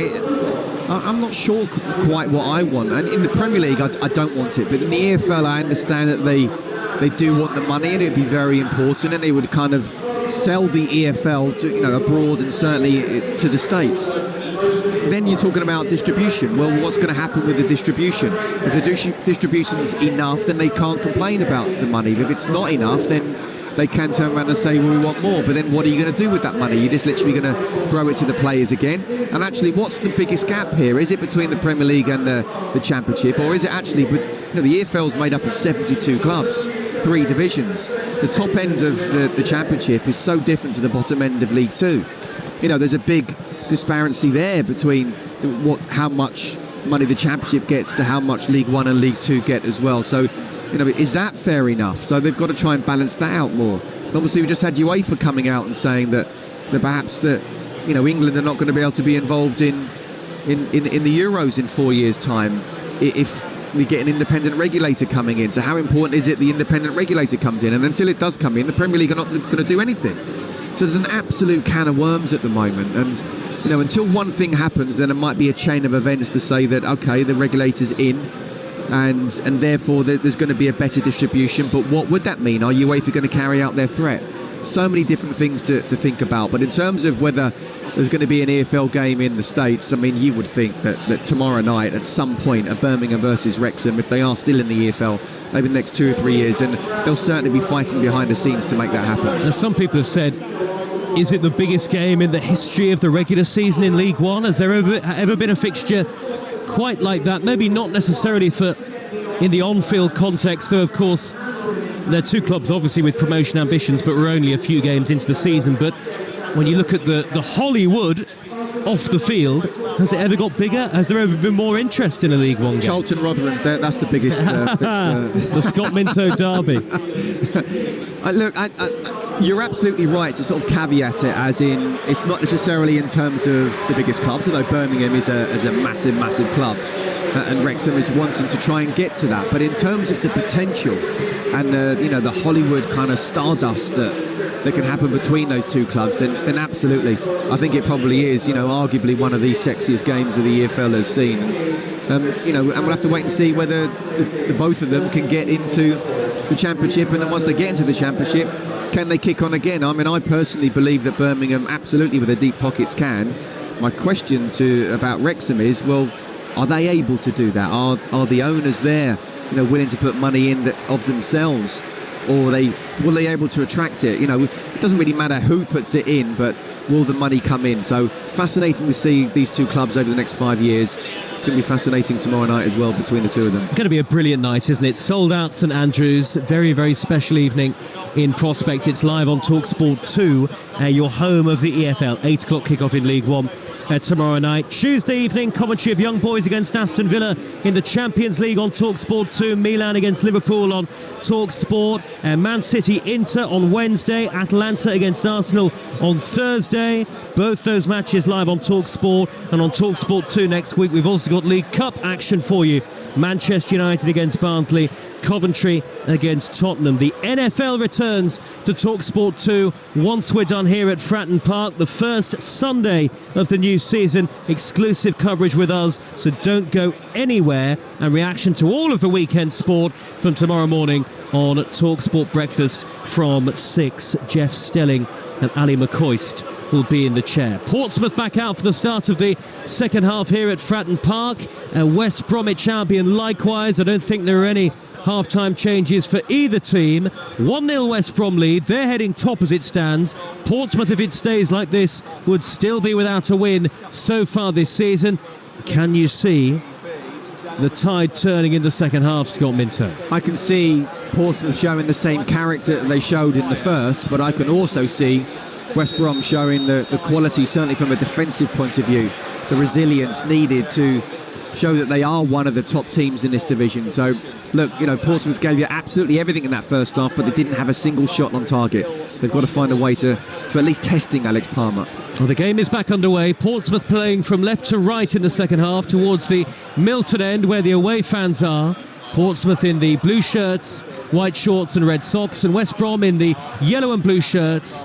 I'm not sure quite what I want, and in the Premier League I don't want it, but in the EFL I understand that they do want the money, and it'd be very important, and they would kind of sell the EFL to, abroad and certainly to the States. Then you're talking about distribution. Well, what's going to happen with the distribution? If the distribution's enough, then they can't complain about the money. If it's not enough, then they can turn around and say, well, we want more. But then what are you going to do with that money? You're just literally going to throw it to the players again. And actually, what's the biggest gap here? Is it between the Premier League and the Championship, or is it actually, the EFL's made up of 72 clubs, 3 divisions. The top end of the Championship is so different to the bottom end of League 2. There's a big disparity there between how much money the Championship gets to how much League 1 and League 2 get as well. So, is that fair enough? So they've got to try and balance that out more. And obviously, we just had UEFA coming out and saying that perhaps England are not going to be able to be involved in the Euros in 4 years' time if we get an independent regulator coming in. So how important is it the independent regulator comes in? And until it does come in, the Premier League are not going to do anything. So there's an absolute can of worms at the moment, and until one thing happens, then it might be a chain of events to say that okay, the regulator's in, and therefore there's going to be a better distribution. But what would that mean? Are UEFA going to carry out their threat? So many different things to think about. But in terms of whether there's going to be an EFL game in the States, I mean, you would think that tomorrow night at some point, a Birmingham versus Wrexham, if they are still in the EFL maybe the next 2 or 3 years, then they'll certainly be fighting behind the scenes to make that happen. As some people have said, is it the biggest game in the history of the regular season in League One? Has there ever been a fixture quite like that? Maybe not necessarily in the on-field context, though, of course, they're two clubs obviously with promotion ambitions, but we're only a few games into the season. But when you look at the Hollywood off the field, has it ever got bigger? Has there ever been more interest in a League One game? Charlton Rotherham, that's the biggest the Scott Minto derby. Look, you're absolutely right to sort of caveat it, as in it's not necessarily in terms of the biggest clubs, although Birmingham is a massive, massive club, and Wrexham is wanting to try and get to that. But in terms of the potential and the Hollywood kind of stardust that can happen between those two clubs, then absolutely, I think it probably is, arguably one of the sexiest games of the EFL has seen. And we'll have to wait and see whether the both of them can get into the Championship, and then once they get into the Championship, can they kick on again? I mean, I personally believe that Birmingham, absolutely with their deep pockets, can. My question about Wrexham is, well, are they able to do that? Are the owners there, willing to put money in of themselves, or will they able to attract it? It doesn't really matter who puts it in, but will the money come in? So fascinating to see these two clubs over the next 5 years. It's going to be fascinating tomorrow night as well between the two of them. It's going to be a brilliant night, isn't it? Sold out St Andrews. Very, very special evening in Prospect. It's live on Talksport 2, your home of the EFL. 8 o'clock kickoff in League One. Tomorrow night. Tuesday evening, commentary of Young Boys against Aston Villa in the Champions League on Talksport 2. Milan against Liverpool on Talksport. Man City Inter on Wednesday. Atalanta against Arsenal on Thursday. Both those matches live on Talksport, and on Talksport 2 next week. We've also got League Cup action for you. Manchester United against Barnsley, Coventry against Tottenham. The NFL returns to Talksport 2 once we're done here at Fratton Park, the first Sunday of the new season. Exclusive coverage with us, so don't go anywhere, and reaction to all of the weekend sport from tomorrow morning on Talksport Breakfast from 6. Jeff Stelling and Ali McCoist will be in the chair. Portsmouth back out for the start of the second half here at Fratton Park. West Bromwich Albion likewise. I don't think there are any half-time changes for either team. 1-0 West Brom lead. They're heading top as it stands. Portsmouth, if it stays like this, would still be without a win so far this season. Can you see the tide turning in the second half, Scott Minto? I can see Portsmouth showing the same character that they showed in the first, but I can also see West Brom showing the quality, certainly from a defensive point of view, the resilience needed to show that they are one of the top teams in this division. So look, Portsmouth gave you absolutely everything in that first half, but they didn't have a single shot on target. They've got to find a way to at least testing Alex Palmer. Well, the game is back underway. Portsmouth playing from left to right in the second half towards the Milton end where the away fans are. Portsmouth in the blue shirts, white shorts and red socks, and West Brom in the yellow and blue shirts,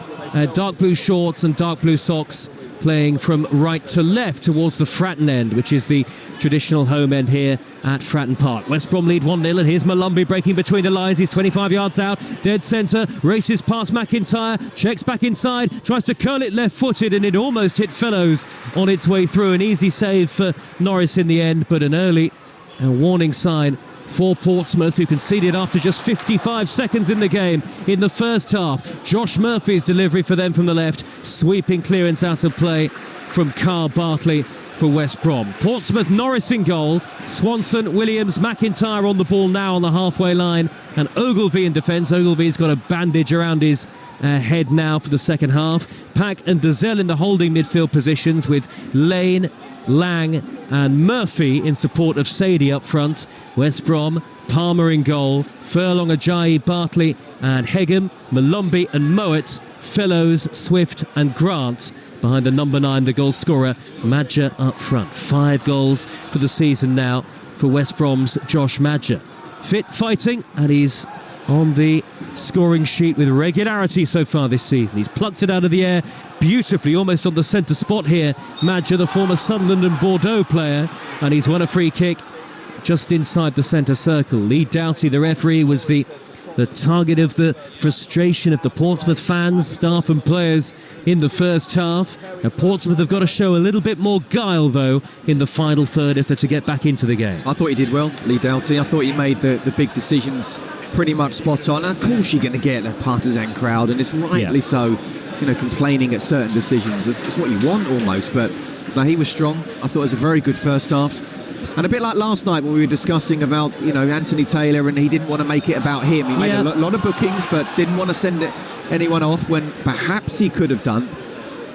dark blue shorts and dark blue socks, playing from right to left towards the Fratton end, which is the traditional home end here at Fratton Park. West Brom lead 1-0, and here's Malumbi breaking between the lines. He's 25 yards out, dead centre, races past McIntyre, checks back inside, tries to curl it left-footed, and it almost hit Fellows on its way through. An easy save for Norris in the end, but an early warning sign for Portsmouth, who conceded after just 55 seconds in the game in the first half. Josh Murphy's delivery for them from the left, sweeping clearance out of play from Carl Bartley for West Brom. Portsmouth, Norris in goal, Swanson, Williams, McIntyre on the ball now on the halfway line, and Ogilvie in defence. Ogilvie's got a bandage around his head now for the second half. Pack and Dazelle in the holding midfield positions, with Lane, Lang and Murphy in support of Sadie up front. West Brom, Palmer in goal, Furlong, Ajayi, Bartley and Hegem, Malumbi and Mowat, Fellows, Swift and Grant behind the number 9, the goal scorer, Madger up front. 5 goals for the season now for West Brom's Josh Madger. Fit, fighting, and he's on the scoring sheet with regularity so far this season. He's plucked it out of the air beautifully, almost on the centre spot here. Madger, the former Sunderland and Bordeaux player, and he's won a free kick just inside the centre circle. Lee Doughty, the referee, was the target of the frustration of the Portsmouth fans, staff and players in the first half. Now, Portsmouth have got to show a little bit more guile, though, in the final third if they're to get back into the game. I thought he did well, Lee Doughty. I thought he made the big decisions pretty much spot on. Of course you're going to get a partisan crowd, and it's rightly so, complaining at certain decisions. It's just what you want almost, but no, he was strong. I thought it was a very good first half. And a bit like last night when we were discussing about, Anthony Taylor, and he didn't want to make it about him. He made a lot of bookings, but didn't want to send anyone off when perhaps he could have done.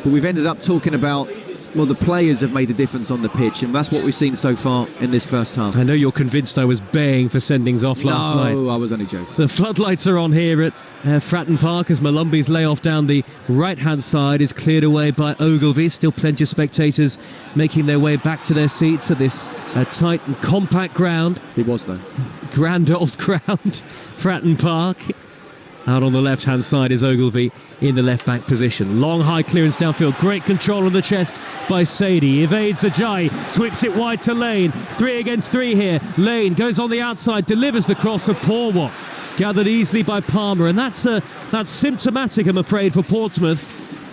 But we've ended up talking about, the players have made a difference on the pitch, and that's what we've seen so far in this first half. I know you're convinced I was baying for sendings off last night. No, I was only joking. The floodlights are on here at Fratton Park as Molumby's layoff down the right-hand side is cleared away by Ogilvy. Still plenty of spectators making their way back to their seats at this tight and compact ground. It was, though. Grand old ground, Fratton Park. Out on the left-hand side is Ogilvy in the left-back position. Long, high clearance downfield. Great control on the chest by Sadie. Evades Ajayi. Sweeps it wide to Lane. 3 against 3 here. Lane goes on the outside. Delivers the cross. A poor one. Gathered easily by Palmer. And that's symptomatic, I'm afraid, for Portsmouth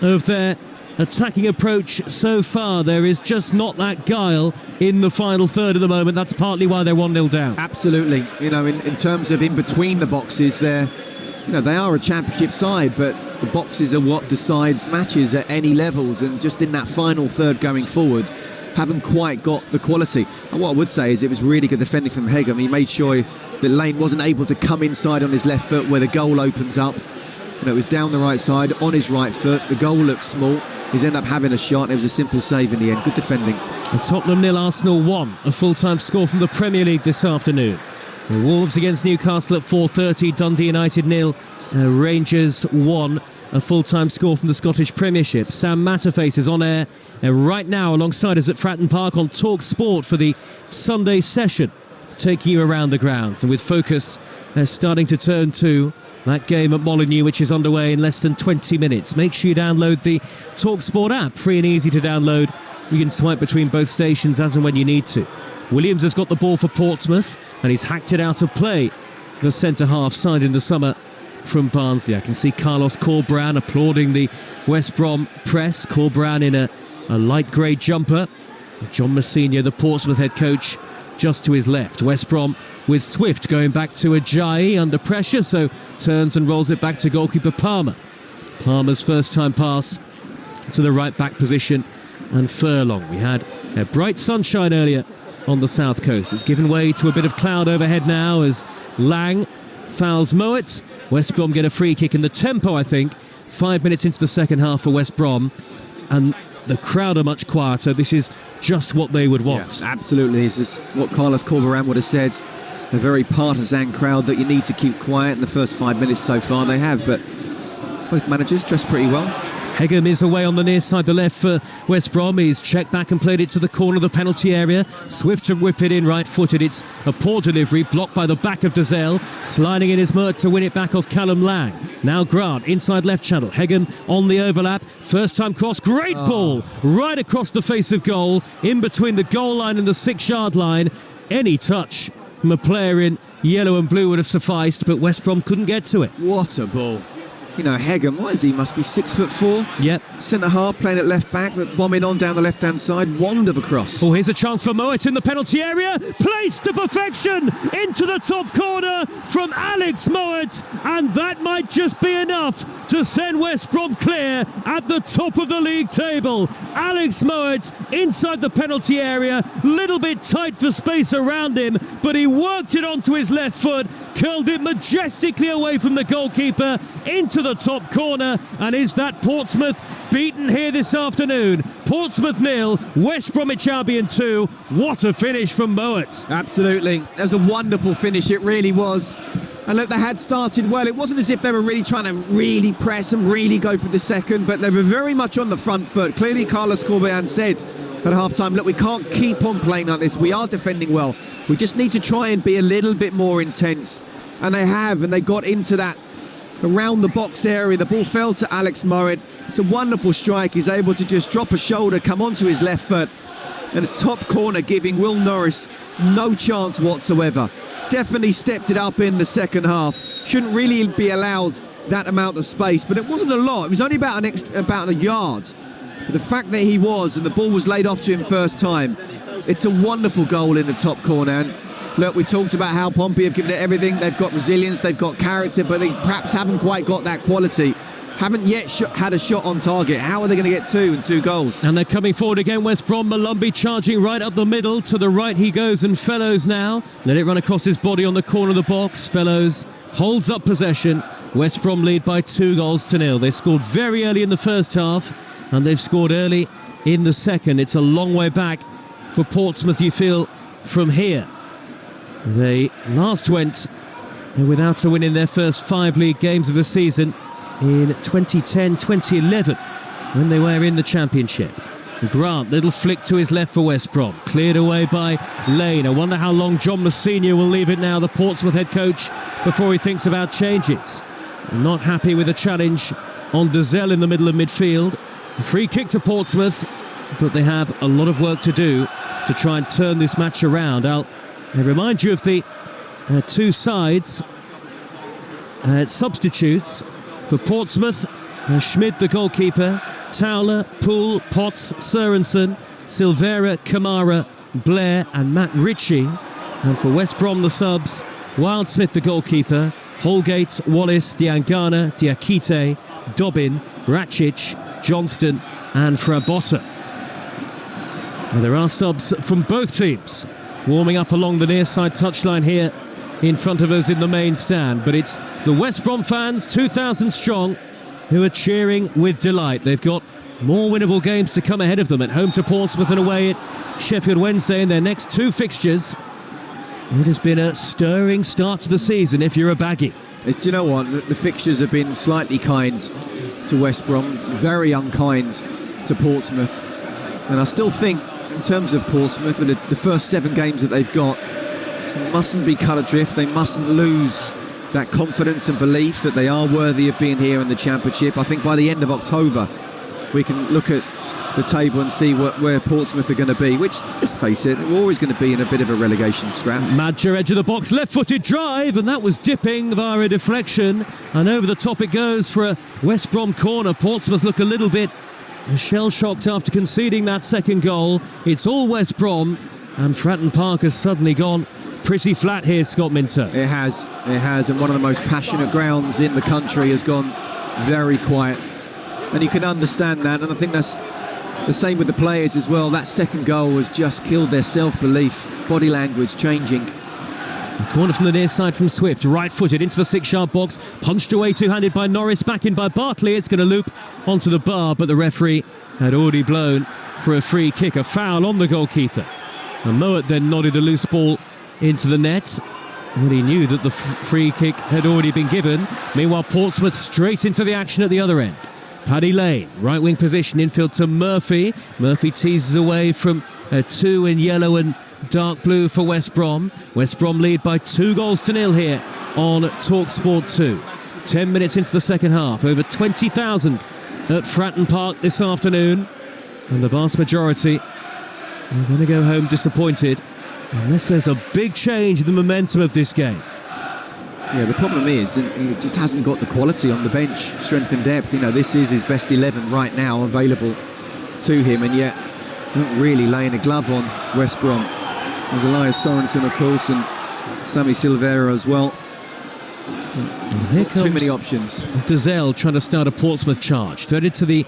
of their attacking approach so far. There is just not that guile in the final third at the moment. That's partly why they're 1-0 down. Absolutely. In terms of in between the boxes, they are a championship side, but the boxes are what decides matches at any levels, and just in that final third going forward haven't quite got the quality. And what I would say is it was really good defending from Hegum. He made sure that Lane wasn't able to come inside on his left foot where the goal opens up. It was down the right side on his right foot. The goal looked small. He's ended up having a shot. It was a simple save in the end. Good defending. Tottenham 0, Arsenal 1. A full-time score from the Premier League this afternoon. The Wolves against Newcastle at 4:30. Dundee United 0. Rangers 1. A full-time score from the Scottish Premiership. Sam Matterface is on air right now alongside us at Fratton Park on Talksport for the Sunday session, taking you around the grounds, and with focus starting to turn to that game at Molineux, which is underway in less than 20 minutes. Make sure you download the Talksport app, free and easy to download. You can swipe between both stations as and when you need to. Williams has got the ball for Portsmouth, and he's hacked it out of play. The centre-half signed in the summer from Barnsley. I can see Carlos Corberán applauding the West Brom press. Corberán in a light grey jumper. John Mousinho, the Portsmouth head coach, just to his left. West Brom with Swift going back to Ajayi under pressure, so turns and rolls it back to goalkeeper Palmer. Palmer's first time pass to the right back position, and Furlong. We had a bright sunshine earlier on the south coast. It's given way to a bit of cloud overhead now as Lang fouls Mowat. West Brom get a free kick in the tempo, I think. 5 minutes into the second half for West Brom, and the crowd are much quieter. This is just what they would want. Yeah, absolutely. This is what Carlos Corberán would have said. A very partisan crowd that you need to keep quiet in the first 5 minutes so far. They have, but both managers dressed pretty well. Hegum is away on the near side, the left for West Brom. He's checked back and played it to the corner of the penalty area. Swift to whip it in right-footed. It's a poor delivery, blocked by the back of Dazelle. Sliding in his Mert to win it back off Callum Lang. Now Grant, inside left channel. Hegum on the overlap. First time cross, great ball. Right across the face of goal, in between the goal line and the 6-yard line. Any touch from a player in yellow and blue would have sufficed, but West Brom couldn't get to it. What a ball. Hegum, what is he? Must be 6'4". Yep. Centre half, playing at left back, but bombing on down the left-hand side. Wand of a cross. Oh, here's a chance for Mowat in the penalty area. Placed to perfection into the top corner from Alex Mowat, and that might just be enough to send West Brom clear at the top of the league table. Alex Mowat inside the penalty area, little bit tight for space around him, but he worked it onto his left foot, curled it majestically away from the goalkeeper into the top corner. And is that Portsmouth beaten here this afternoon? Portsmouth 0, West Bromwich Albion 2. What a finish from Mowat. Absolutely. That was a wonderful finish, it really was. And look, they had started well. It wasn't as if they were really trying to really press and really go for the second, but they were very much on the front foot. Clearly Carlos Corberán said at half-time, look, we can't keep on playing like this. We are defending well. We just need to try and be a little bit more intense. And they have, and they got into that around the box area. The ball fell to Alex Mowat. It's a wonderful strike. He's able to just drop a shoulder, come onto his left foot, and it's top corner, giving Will Norris no chance whatsoever. Definitely stepped it up in the second half. Shouldn't really be allowed that amount of space, but it wasn't a lot. It was only about a yard. But the fact that he was, and the ball was laid off to him first time, it's a wonderful goal in the top corner. And look, we talked about how Pompey have given it everything. They've got resilience, they've got character, but they perhaps haven't quite got that quality. haven't yet had a shot on target. How are they going to get 2 and 2 goals? And they're coming forward again, West Brom. Malumbi charging right up the middle. To the right he goes, and Fellows now. Let it run across his body on the corner of the box. Fellows holds up possession. West Brom lead by 2-0. They scored very early in the first half, and they've scored early in the second. It's a long way back for Portsmouth, you feel, from here. They last went without a win in their first 5 league games of the season in 2010-2011, when they were in the Championship. Grant, little flick to his left for West Brom, cleared away by Lane. I wonder how long John Mousinho will leave it now, the Portsmouth head coach, before he thinks about changes. Not happy with the challenge on Dazelle in the middle of midfield. A free kick to Portsmouth, but they have a lot of work to do to try and turn this match around. I'll remind you of the 2 sides substitutes for Portsmouth. Schmid, the goalkeeper, Towler, Poole, Potts, Sørensen, Silvera, Kamara, Blair and Matt Ritchie. And for West Brom, the subs, Wildsmith, the goalkeeper, Holgate, Wallace, Diangana, Diakite, Dobbin, Racic, Johnston and Frabotta. And there are subs from both teams warming up along the near side touchline here in front of us in the main stand. But it's the West Brom fans, 2,000 strong, who are cheering with delight. They've got more winnable games to come ahead of them, at home to Portsmouth and away at Sheffield Wednesday in their next 2 fixtures. It has been a stirring start to the season if you're a baggy. Do you know what? The fixtures have been slightly kind to West Brom, very unkind to Portsmouth. And I still think, in terms of Portsmouth, with the first 7 games that they've got, they mustn't be cut adrift. They mustn't lose that confidence and belief that they are worthy of being here in the Championship. I think by the end of October, we can look at the table and see where Portsmouth are going to be, which, let's face it, they're always going to be in a bit of a relegation scrap. Madger, edge of the box, left-footed drive, and that was dipping via a deflection, and over the top it goes for a West Brom corner. Portsmouth look a little bit shell-shocked after conceding that second goal. It's all West Brom, and Fratton Park has suddenly gone pretty flat here, Scott Minter. It has, and one of the most passionate grounds in the country has gone very quiet, and you can understand that, and I think that's the same with the players as well. That second goal has just killed their self-belief, body language changing. A corner from the near side from Swift, right-footed into the 6-yard box, punched away two-handed by Norris, back in by Bartley. It's going to loop onto the bar, but the referee had already blown for a free kick, a foul on the goalkeeper. And Mowat then nodded the loose ball into the net, but he knew that the free kick had already been given. Meanwhile, Portsmouth straight into the action at the other end. Paddy Lane, right wing position, infield to Murphy. Murphy teases away from 2 in yellow and dark blue for West Brom. West Brom lead by 2-0 here on Talksport 2. 10 minutes into the second half, over 20,000 at Fratton Park this afternoon, and the vast majority are going to go home disappointed unless there's a big change in the momentum of this game. Yeah, the problem is, he just hasn't got the quality on the bench, strength and depth. You know, this is his best 11 right now available to him, and yet not really laying a glove on West Brom. There's Elias Sorensen, of course, and Sammy Silvera as well. Here comes too many options. Dazelle trying to start a Portsmouth charge. Threaded to the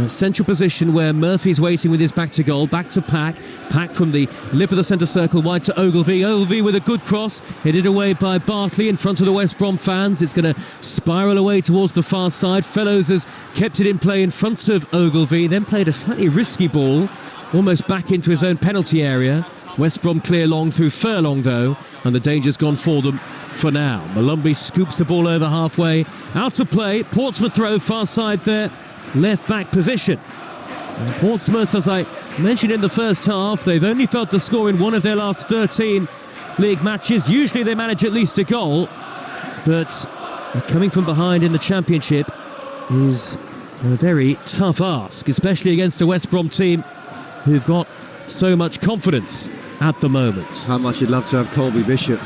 central position where Murphy's waiting with his back to goal. Back to Pack. Pack from the lip of the centre circle, wide to Ogilvie. Ogilvie with a good cross. Headed away by Bartley in front of the West Brom fans. It's going to spiral away towards the far side. Fellows has kept it in play in front of Ogilvie. Then played a slightly risky ball, almost back into his own penalty area. West Brom clear long through Furlong though, and the danger's gone for them for now. Malumbi scoops the ball over halfway. Out to play. Portsmouth throw far side there. Left back position. And Portsmouth, as I mentioned in the first half, they've only failed to score in one of their last 13 league matches. Usually they manage at least a goal, but coming from behind in the Championship is a very tough ask, especially against a West Brom team who've got so much confidence at the moment. How much you'd love to have Colby Bishop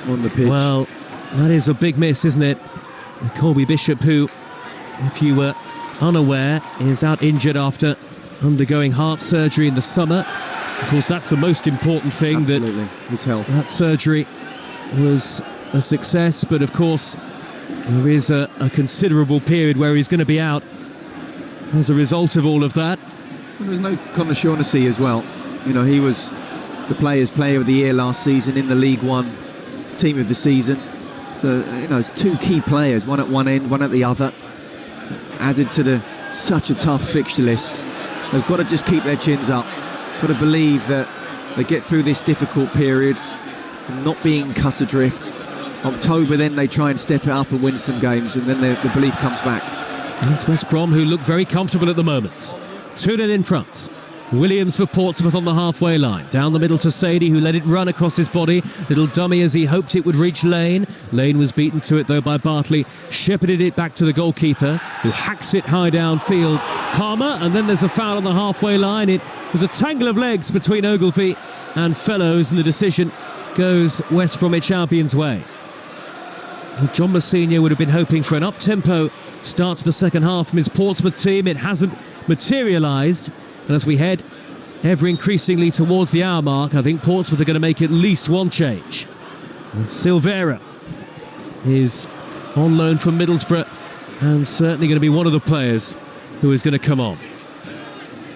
on the pitch. Well, that is a big miss, isn't it? Colby Bishop, who, if you were unaware, is out injured after undergoing heart surgery in the summer. Of course, that's the most important thing. Absolutely. His health. That surgery was a success, but of course There is a considerable period where he's going to be out as a result of all of that. There was no Conor Shaughnessy as well. You know, he was the Players' Player of the Year last season in the League One Team of the Season. So, you know, it's two key players, one at one end, one at the other, added to such a tough fixture list. They've got to just keep their chins up. Got to believe that they get through this difficult period, not being cut adrift. October, then they try and step it up and win some games, and then the belief comes back. And it's West Brom who look very comfortable at the moment. 2-0 in front. Williams for Portsmouth on the halfway line. Down the middle to Sadie, who let it run across his body. Little dummy as he hoped it would reach Lane. Lane was beaten to it though by Bartley. Shepherded it back to the goalkeeper, who hacks it high downfield. Palmer, and then there's a foul on the halfway line. It was a tangle of legs between Ogilvie and Fellows, and the decision goes West Bromwich Albion's way. Well, John Mousinho would have been hoping for an up-tempo start to the second half from his Portsmouth team. It hasn't materialised. And as we head ever increasingly towards the hour mark, I think Portsmouth are going to make at least one change. And Silvera is on loan from Middlesbrough and certainly going to be one of the players who is going to come on.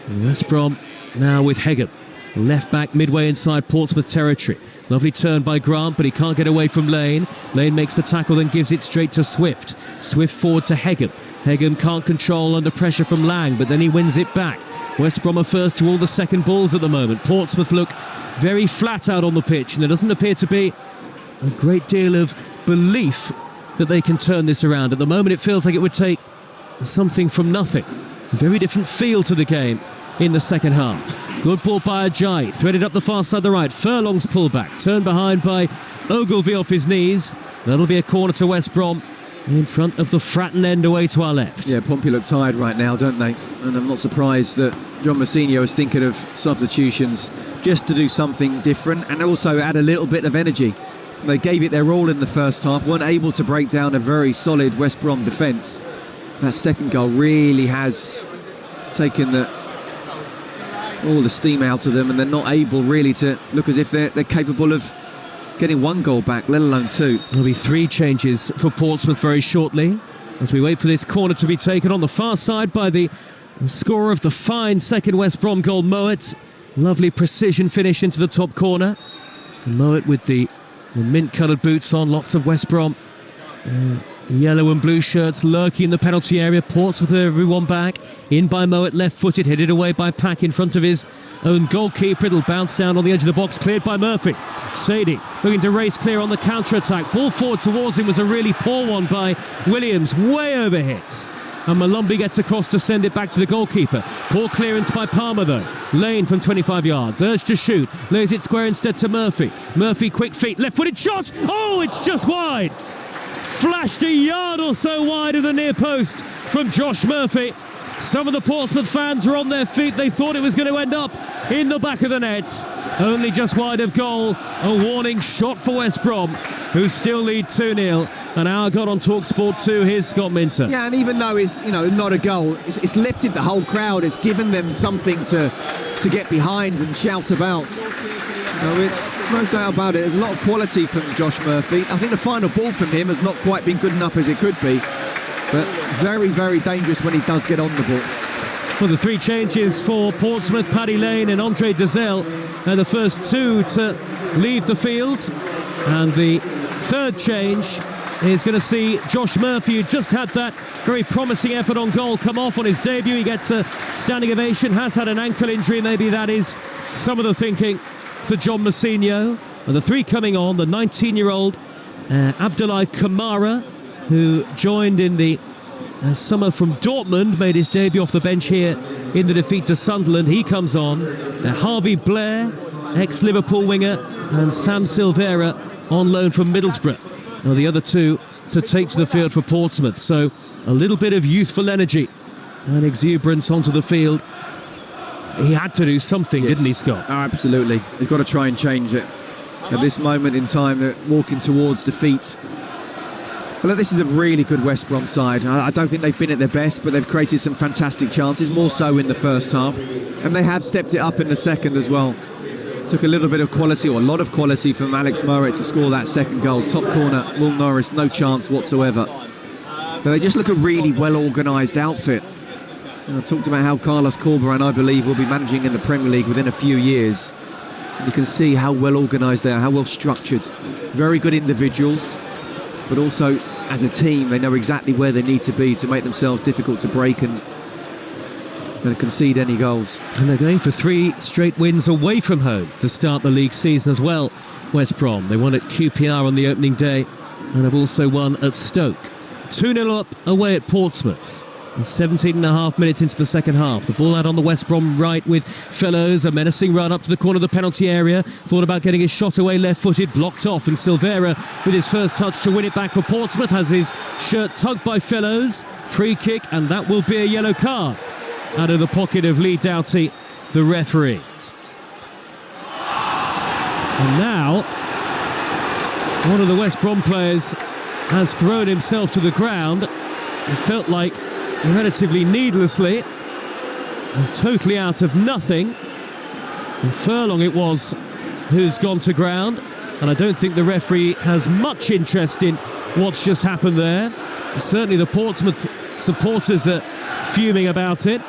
And West Brom now with Hegan, left back midway inside Portsmouth territory. Lovely turn by Grant, but he can't get away from Lane. Lane makes the tackle, then gives it straight to Swift. Swift forward to Hegan. Hegan can't control under pressure from Lang, but then he wins it back. West Brom are first to all the second balls at the moment. Portsmouth look very flat out on the pitch, and there doesn't appear to be a great deal of belief that they can turn this around. At the moment it feels like it would take something from nothing. A very different feel to the game in the second half. Good ball by Ajayi, threaded up the far side of the right. Furlong's pullback, turned behind by Ogilvie off his knees. That'll be a corner to West Brom in front of the Fratton end away to our left. Yeah, Pompey look tired right now, don't they? And I'm not surprised that John Mousinho is thinking of substitutions just to do something different and also add a little bit of energy. They gave it their all in the first half, weren't able to break down a very solid West Brom defence. That second goal really has taken all the steam out of them, and they're not able really to look as if they're capable of getting one goal back, let alone two. There'll be three changes for Portsmouth very shortly as we wait for this corner to be taken on the far side by the scorer of the fine second West Brom goal, Mowat. Lovely precision finish into the top corner. And Mowat with the mint-coloured boots on, lots of West Brom yellow and blue shirts lurking in the penalty area. Portsmouth with everyone back. In by Mowat, left-footed, headed away by Pack in front of his own goalkeeper. It'll bounce down on the edge of the box, cleared by Murphy. Sadie looking to race clear on the counter-attack. Ball forward towards him was a really poor one by Williams, way overhit. And Malumbi gets across to send it back to the goalkeeper. Poor clearance by Palmer though. Lane from 25 yards, urged to shoot, lays it square instead to Murphy. Murphy, quick feet, left-footed shot. Oh, it's just wide. Flashed a yard or so wide of the near post from Josh Murphy. Some of the Portsmouth fans were on their feet. They thought it was going to end up in the back of the net. Only just wide of goal. A warning shot for West Brom, who still lead 2-0. An hour gone on Talksport 2. Here's Scott Minter. Yeah, and even though it's not a goal, it's lifted the whole crowd. It's given them something to get behind and shout about. No doubt about it. There's a lot of quality from Josh Murphy. I think the final ball from him has not quite been good enough as it could be, but very, very dangerous when he does get on the ball. Well, the three changes for Portsmouth, Paddy Lane and Andre Dazelle, are the first two to leave the field, and the third change is going to see Josh Murphy, who just had that very promising effort on goal, come off on his debut. He gets a standing ovation, has had an ankle injury. Maybe that is some of the thinking for John Mousinho. And the three coming on, the 19-year-old Abdoulaye Kamara, who joined in the summer from Dortmund, made his debut off the bench here in the defeat to Sunderland. He comes on. Harvey Blair, ex-Liverpool winger, and Sam Silvera on loan from Middlesbrough. Now the other two to take to the field for Portsmouth. So a little bit of youthful energy and exuberance onto the field. He had to do something, yes. Didn't he, Scott? Oh, absolutely. He's got to try and change it. At this moment in time, walking towards defeat. Well, this is a really good West Brom side. I don't think they've been at their best, but they've created some fantastic chances, more so in the first half. And they have stepped it up in the second as well. Took a little bit of quality, or a lot of quality, from Alex Murray to score that second goal. Top corner, Will Norris, no chance whatsoever. But they just look a really well-organised outfit. And I talked about how Carlos Corberán, I believe, will be managing in the Premier League within a few years. And you can see how well-organised they are, how well-structured. Very good individuals, but also as a team, they know exactly where they need to be to make themselves difficult to break and concede any goals. And they're going for 3 straight wins away from home to start the league season as well, West Brom. They won at QPR on the opening day and have also won at Stoke. 2-0 up away at Portsmouth. 17.5 minutes into the second half. The ball out on the West Brom right with Fellows. A menacing run up to the corner of the penalty area. Thought about getting his shot away left-footed, blocked off, and Silvera with his first touch to win it back for Portsmouth has his shirt tugged by Fellows. Free kick, and that will be a yellow card out of the pocket of Lee Doughty, the referee. And now one of the West Brom players has thrown himself to the ground. It felt like relatively needlessly and totally out of nothing. And Furlong it was who's gone to ground, and I don't think the referee has much interest in what's just happened there. Certainly the Portsmouth supporters are fuming about it.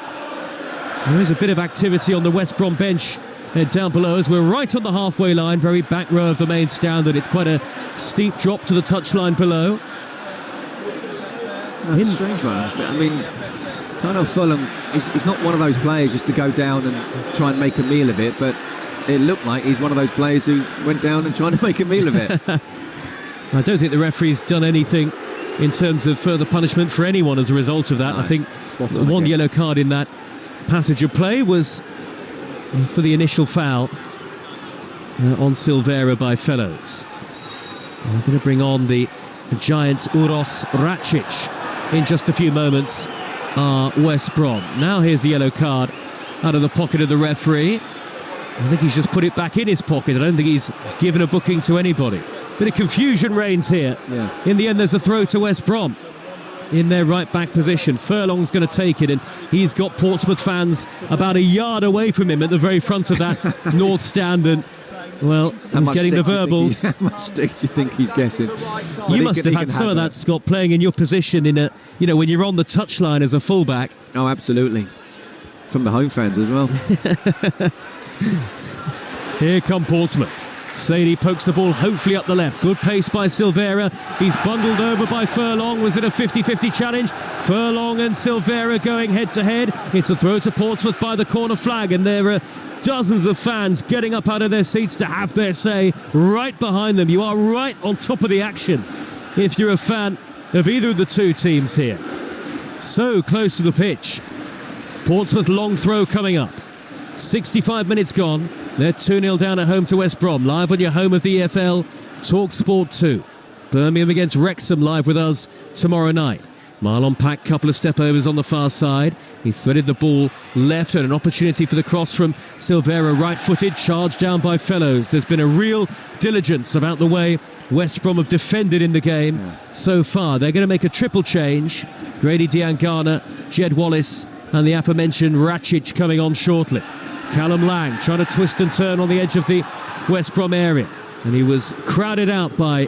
There is a bit of activity on the West Brom bench down below as we're right on the halfway line, very back row of the main stand, and it's quite a steep drop to the touchline below. That's a strange one. I mean, Carlos Furlong is not one of those players just to go down and try and make a meal of it, but it looked like he's one of those players who went down and tried to make a meal of it. I don't think the referee's done anything in terms of further punishment for anyone as a result of that. No, I think one yellow card in that passage of play was for the initial foul on Silvera by Fellows. We're going to bring on the giant Uros Racic in just a few moments. West Brom. Now here's the yellow card out of the pocket of the referee. I think he's just put it back in his pocket. I don't think he's given a booking to anybody. Bit of confusion reigns here. Yeah. In the end, there's a throw to West Brom in their right back position. Furlong's going to take it, and he's got Portsmouth fans about a yard away from him at the very front of that north stand, and well, he's getting the verbals. How much stick do you think he's getting? You must have had some of that, Scott, playing in your position in a, when you're on the touchline as a fullback. Oh, absolutely. From the home fans as well. Here come Portsmouth. Sadie pokes the ball hopefully up the left. Good pace by Silvera. He's bundled over by Furlong. Was it a 50-50 challenge? Furlong and Silvera going head-to-head. It's a throw to Portsmouth by the corner flag, and there are dozens of fans getting up out of their seats to have their say right behind them. You are right on top of the action if you're a fan of either of the two teams here. So close to the pitch. Portsmouth long throw coming up. 65 minutes gone. They're 2-0 down at home to West Brom. Live on your home of the EFL, Talksport 2. Birmingham against Wrexham live with us tomorrow night. Marlon Pack, couple of step-overs on the far side. He's threaded the ball left, and an opportunity for the cross from Silvera, right-footed, charged down by Fellows. There's been a real diligence about the way West Brom have defended in the game so far. They're going to make a triple change. Grady Diangana, Jed Wallace, and the aforementioned Racic coming on shortly. Callum Lang trying to twist and turn on the edge of the West Brom area, and he was crowded out by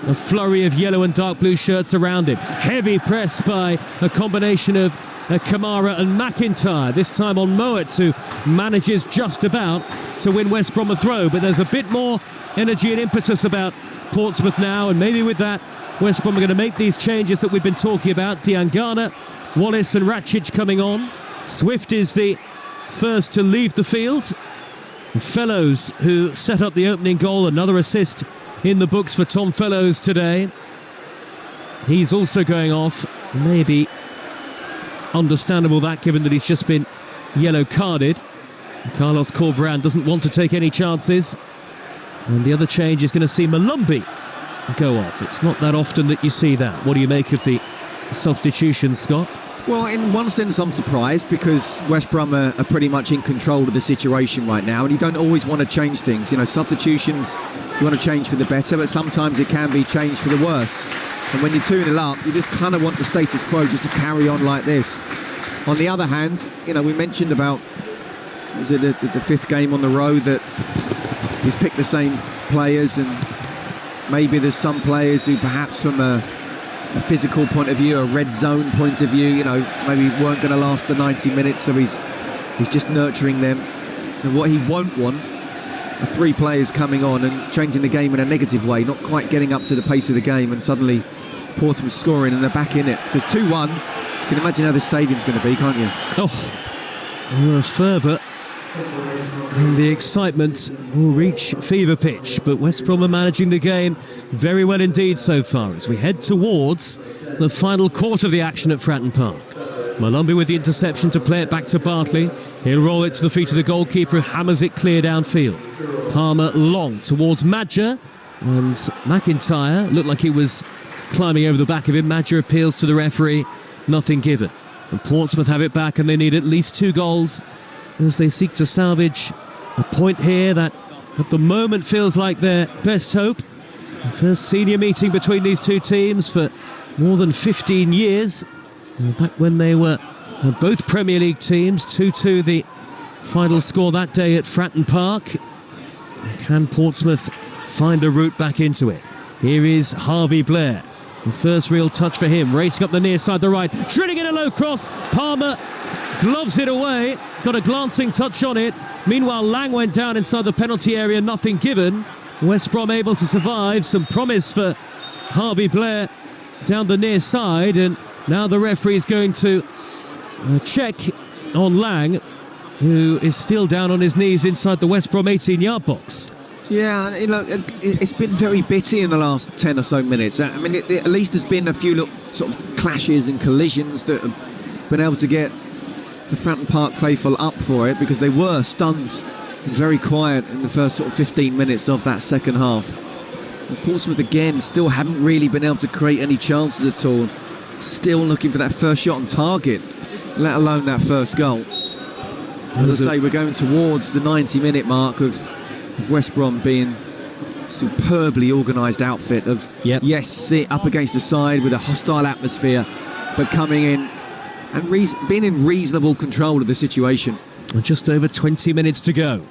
a flurry of yellow and dark blue shirts around him. Heavy press by a combination of Kamara and McIntyre, this time on Moet, who manages just about to win West Brom a throw, but there's a bit more energy and impetus about Portsmouth now, and maybe with that West Brom are going to make these changes that we've been talking about. Diangana, Wallace and Racic coming on. Swift is the first to leave the field. Fellows, who set up the opening goal, another assist in the books for Tom Fellows today. He's also going off. Maybe understandable that, given that he's just been yellow carded. Carlos Corberán doesn't want to take any chances, and the other change is going to see Malumbi go off. It's not that often that you see that. What do you make of the substitution, Scott? Well, in one sense, I'm surprised, because West Brom are pretty much in control of the situation right now, and you don't always want to change things. Substitutions, you want to change for the better, but sometimes it can be changed for the worse. And when you're 2-0 up, you just kind of want the status quo just to carry on like this. On the other hand, we mentioned about, was it the fifth game on the road that he's picked the same players, and maybe there's some players who perhaps from a physical point of view, a red zone point of view, maybe weren't going to last the 90 minutes, so he's just nurturing them. And what he won't want are 3 players coming on and changing the game in a negative way, not quite getting up to the pace of the game, and suddenly Portsmouth scoring and they're back in it. Because 2-1, you can imagine how the stadium's going to be, can't you? The fervour and the excitement will reach fever pitch, but West Brom are managing the game very well indeed so far as we head towards the final quarter of the action at Fratton Park. Malumbi with the interception to play it back to Bartley. He'll roll it to the feet of the goalkeeper, who hammers it clear downfield. Palmer long towards Madger, and McIntyre looked like he was climbing over the back of him. Madger appeals to the referee, nothing given. And Portsmouth have it back, and they need at least 2 goals as they seek to salvage a point here that at the moment feels like their best hope. The first senior meeting between these two teams for more than 15 years. Back when they were both Premier League teams. 2-2 the final score that day at Fratton Park. Can Portsmouth find a route back into it? Here is Harvey Blair. The first real touch for him, racing up the near side, the right, drilling in a low cross. Palmer gloves it away, got a glancing touch on it. Meanwhile, Lang went down inside the penalty area, nothing given. West Brom able to survive. Some promise for Harvey Blair down the near side, and now the referee is going to check on Lang, who is still down on his knees inside the West Brom 18-yard box. Yeah, it's been very bitty in the last 10 or so minutes. I mean, at least there's been a few little sort of clashes and collisions that have been able to get the Fratton Park faithful up for it, because they were stunned and very quiet in the first sort of 15 minutes of that second half. And Portsmouth again still haven't really been able to create any chances at all. Still looking for that first shot on target, let alone that first goal. As I say, we're going towards the 90-minute mark of West Brom being a superbly organised outfit of, yes, sit up against the side with a hostile atmosphere, but coming in and being in reasonable control of the situation. Just over 20 minutes to go.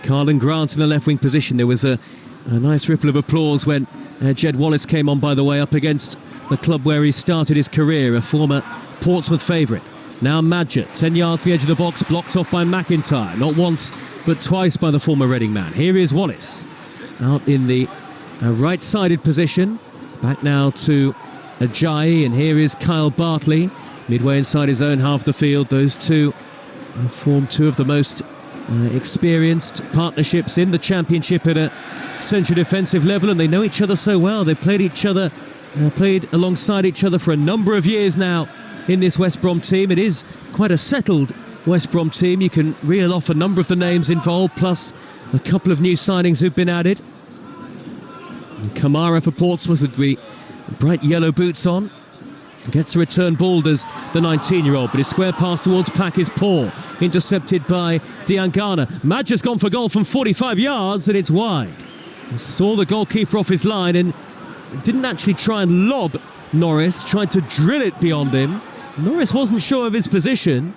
Carlin Grant in the left wing position. There was a nice ripple of applause when Jed Wallace came on, by the way, up against the club where he started his career, a former Portsmouth favourite. Now Madger, 10 yards from the edge of the box, blocked off by McIntyre. Not once, but twice by the former Reading man. Here is Wallace, out in the right-sided position. Back now to Ajayi, and here is Kyle Bartley, midway inside his own half of the field. Those two form 2 of the most experienced partnerships in the Championship at a central defensive level, and they know each other so well. They've played alongside each other for a number of years now in this West Brom team. It is quite a settled West Brom team. You can reel off a number of the names involved, plus a couple of new signings who've been added. And Kamara for Portsmouth with the bright yellow boots on. Gets a return ball, does the 19-year-old, but his square pass towards Pack is poor. Intercepted by Diangana. Madger's gone for goal from 45 yards, and it's wide. Saw the goalkeeper off his line and didn't actually try and lob Norris, tried to drill it beyond him. Norris wasn't sure of his position,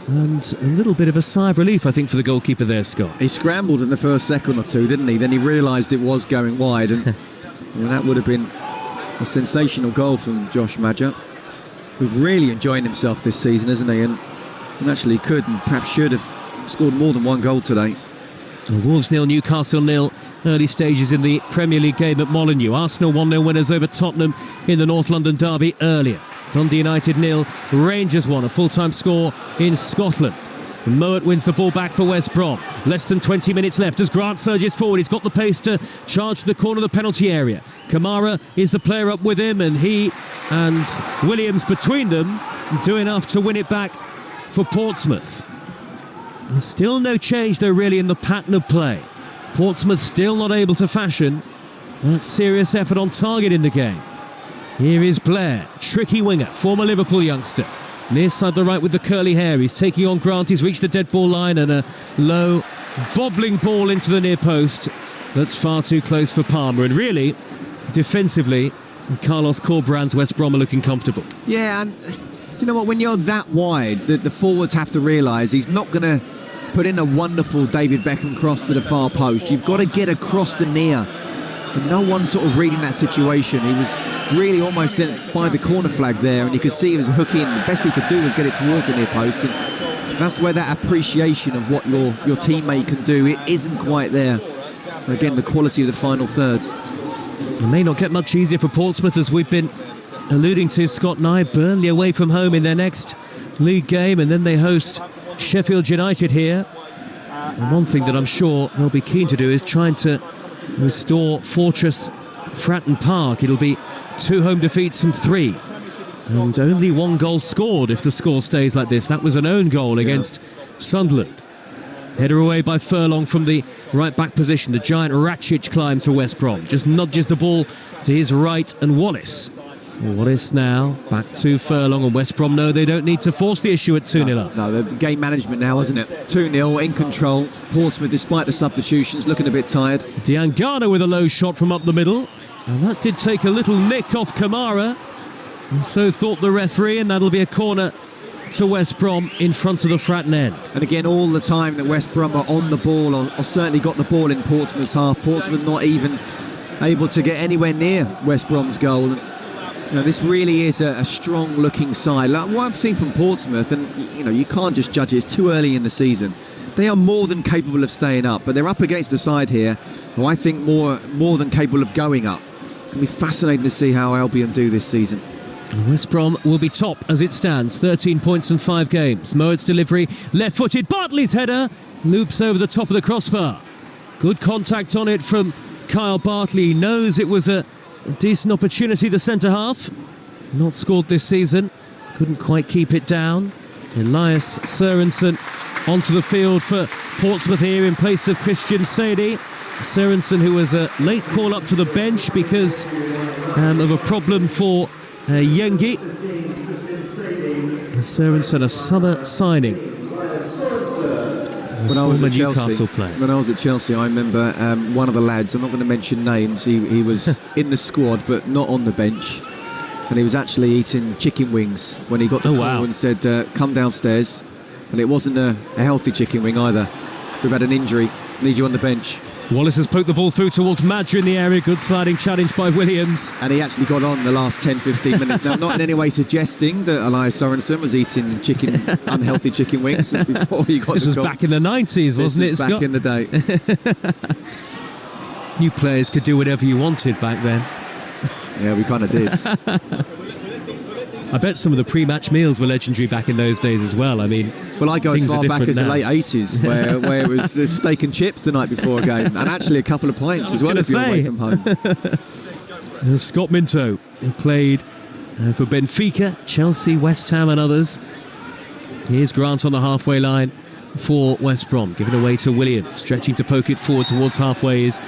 and a little bit of a sigh of relief, I think, for the goalkeeper there, Scott. He scrambled in the first second or two, didn't he? Then he realised it was going wide, and that would have been a sensational goal from Josh Madger, who's really enjoying himself this season, isn't he? And actually could and perhaps should have scored more than 1 goal today. Wolves 0, Newcastle 0. Early stages in the Premier League game at Molineux. Arsenal 1-0 winners over Tottenham in the North London derby earlier. Dundee United 0, Rangers 1, a full-time score in Scotland. Mowat wins the ball back for West Brom. Less than 20 minutes left as Grant surges forward. He's got the pace to charge to the corner of the penalty area. Kamara is the player up with him, and he and Williams between them do enough to win it back for Portsmouth. There's still no change though really in the pattern of play. Portsmouth still not able to fashion that serious effort on target in the game. Here is Blair, tricky winger, former Liverpool youngster. Near side the right with the curly hair. He's taking on Grant. He's reached the dead ball line, and a low, bobbling ball into the near post. That's far too close for Palmer. And really, defensively, Carlos Corbrand's West Brom are looking comfortable. Yeah, and do you know what? When you're that wide, the forwards have to realise he's not going to put in a wonderful David Beckham cross to the far post. You've got to get across the near. And no one sort of reading that situation. He was really almost in by the corner flag there, and you could see he was hooking. The best he could do was get it towards the near post. And that's where that appreciation of what your teammate can do, it isn't quite there. And again, the quality of the final third. It may not get much easier for Portsmouth, as we've been alluding to, Scott and I. Burnley away from home in their next league game, and then they host Sheffield United here. And one thing that I'm sure they'll be keen to do is trying to restore Fortress Fratton Park. It'll be 2 home defeats from 3, and only 1 goal scored if the score stays like this. That was an own goal against Sunderland. Header away by Furlong from the right back position. The giant Rakic climbs for West Brom, just nudges the ball to his right, and Wallace now back to Furlong, and West Brom know they don't need to force the issue at 2-0 up. No, the game management now, isn't it? 2-0 in control. Portsmouth, despite the substitutions, looking a bit tired. Diangana with a low shot from up the middle, and that did take a little nick off Kamara, and so thought the referee, and that'll be a corner to West Brom in front of the Fratton end. And again, all the time that West Brom are on the ball, or certainly got the ball in Portsmouth's half. Portsmouth not even able to get anywhere near West Brom's goal. You know, this really is a strong-looking side. Like what I've seen from Portsmouth, and you can't just judge it. It's too early in the season. They are more than capable of staying up, but they're up against the side here who I think more than capable of going up. It'll be fascinating to see how Albion do this season. West Brom will be top as it stands, 13 points in 5 games. Mowatt's delivery, left-footed, Bartley's header loops over the top of the crossbar. Good contact on it from Kyle Bartley. He knows it was a decent opportunity, the centre-half. Not scored this season, couldn't quite keep it down. Elias Sørensen onto the field for Portsmouth here in place of Christian Sadie. Sørensen, who was a late call up to the bench because of a problem for Yengi. Sørensen, a summer signing. When I was at Chelsea, I remember one of the lads, I'm not going to mention names, he was in the squad but not on the bench, and he was actually eating chicken wings when he got the call and said, come downstairs, and it wasn't a healthy chicken wing either. We've had an injury, need you on the bench. Wallace has poked the ball through towards Madger in the area. Good sliding challenge by Williams. And he actually got on the last 10-15 minutes. Now, not in any way suggesting that Elias Sørensen was eating unhealthy chicken wings before he got This was back in the 90s, wasn't it, Scott? Back in the day. You players could do whatever you wanted back then. Yeah, we kind of did. I bet some of the pre-match meals were legendary back in those days as well. I mean, well, I go as far back as the late 80s, where it was steak and chips the night before a game, and actually a couple of pints as well if you're away from home. Scott Minto, who played for Benfica, Chelsea, West Ham and others. Here's Grant on the halfway line for West Brom, given away to Williams, stretching to poke it forward towards halfway is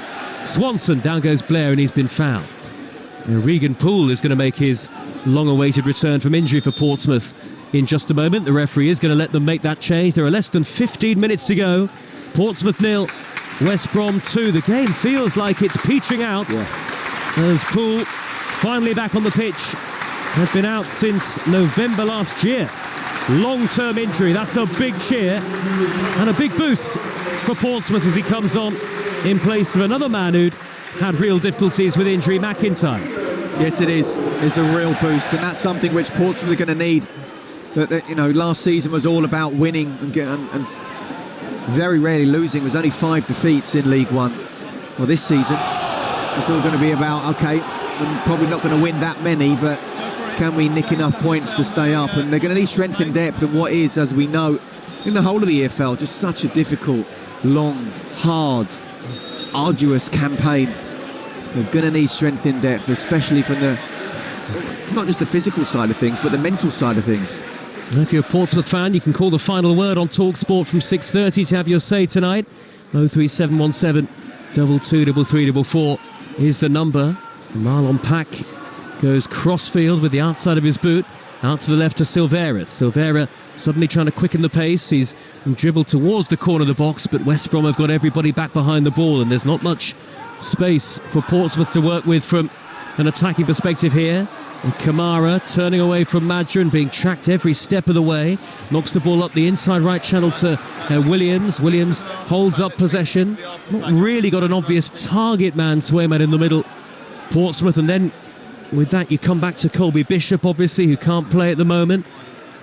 Swanson. Down goes Blair, and he's been fouled. Regan Poole is going to make his long-awaited return from injury for Portsmouth in just a moment. The referee is going to let them make that change. There are less than 15 minutes to go. Portsmouth 0, West Brom 2. The game feels like it's petering out as Poole, finally back on the pitch, has been out since November last year. Long-term injury. That's a big cheer and a big boost for Portsmouth as he comes on in place of another man who'd had real difficulties with injury, McIntyre. Yes, it is. It's a real boost, and that's something which Portsmouth are going to need. But last season was all about winning and very rarely losing. It was only 5 defeats in League One. Well, this season it's all going to be about, okay, we're probably not going to win that many, but can we nick enough points to stay up? And they're going to need strength in depth, and what is, as we know, in the whole of the EFL, just such a difficult, long, hard, arduous campaign. They're going to need strength in depth, especially from not just the physical side of things, but the mental side of things. If you're a Portsmouth fan, you can call the final word on Talksport from 6:30 to have your say tonight. 03717 223344 is the number. Marlon Pack goes crossfield with the outside of his boot. Out to the left to Silvera. Silvera suddenly trying to quicken the pace. He's dribbled towards the corner of the box, but West Brom have got everybody back behind the ball, and there's not much space for Portsmouth to work with from an attacking perspective here. And Kamara turning away from Madja and being tracked every step of the way. Knocks the ball up the inside right channel to Williams. Williams holds up possession. Not really got an obvious target man to aim at in the middle. Portsmouth, and then with that you come back to Colby Bishop, obviously, who can't play at the moment.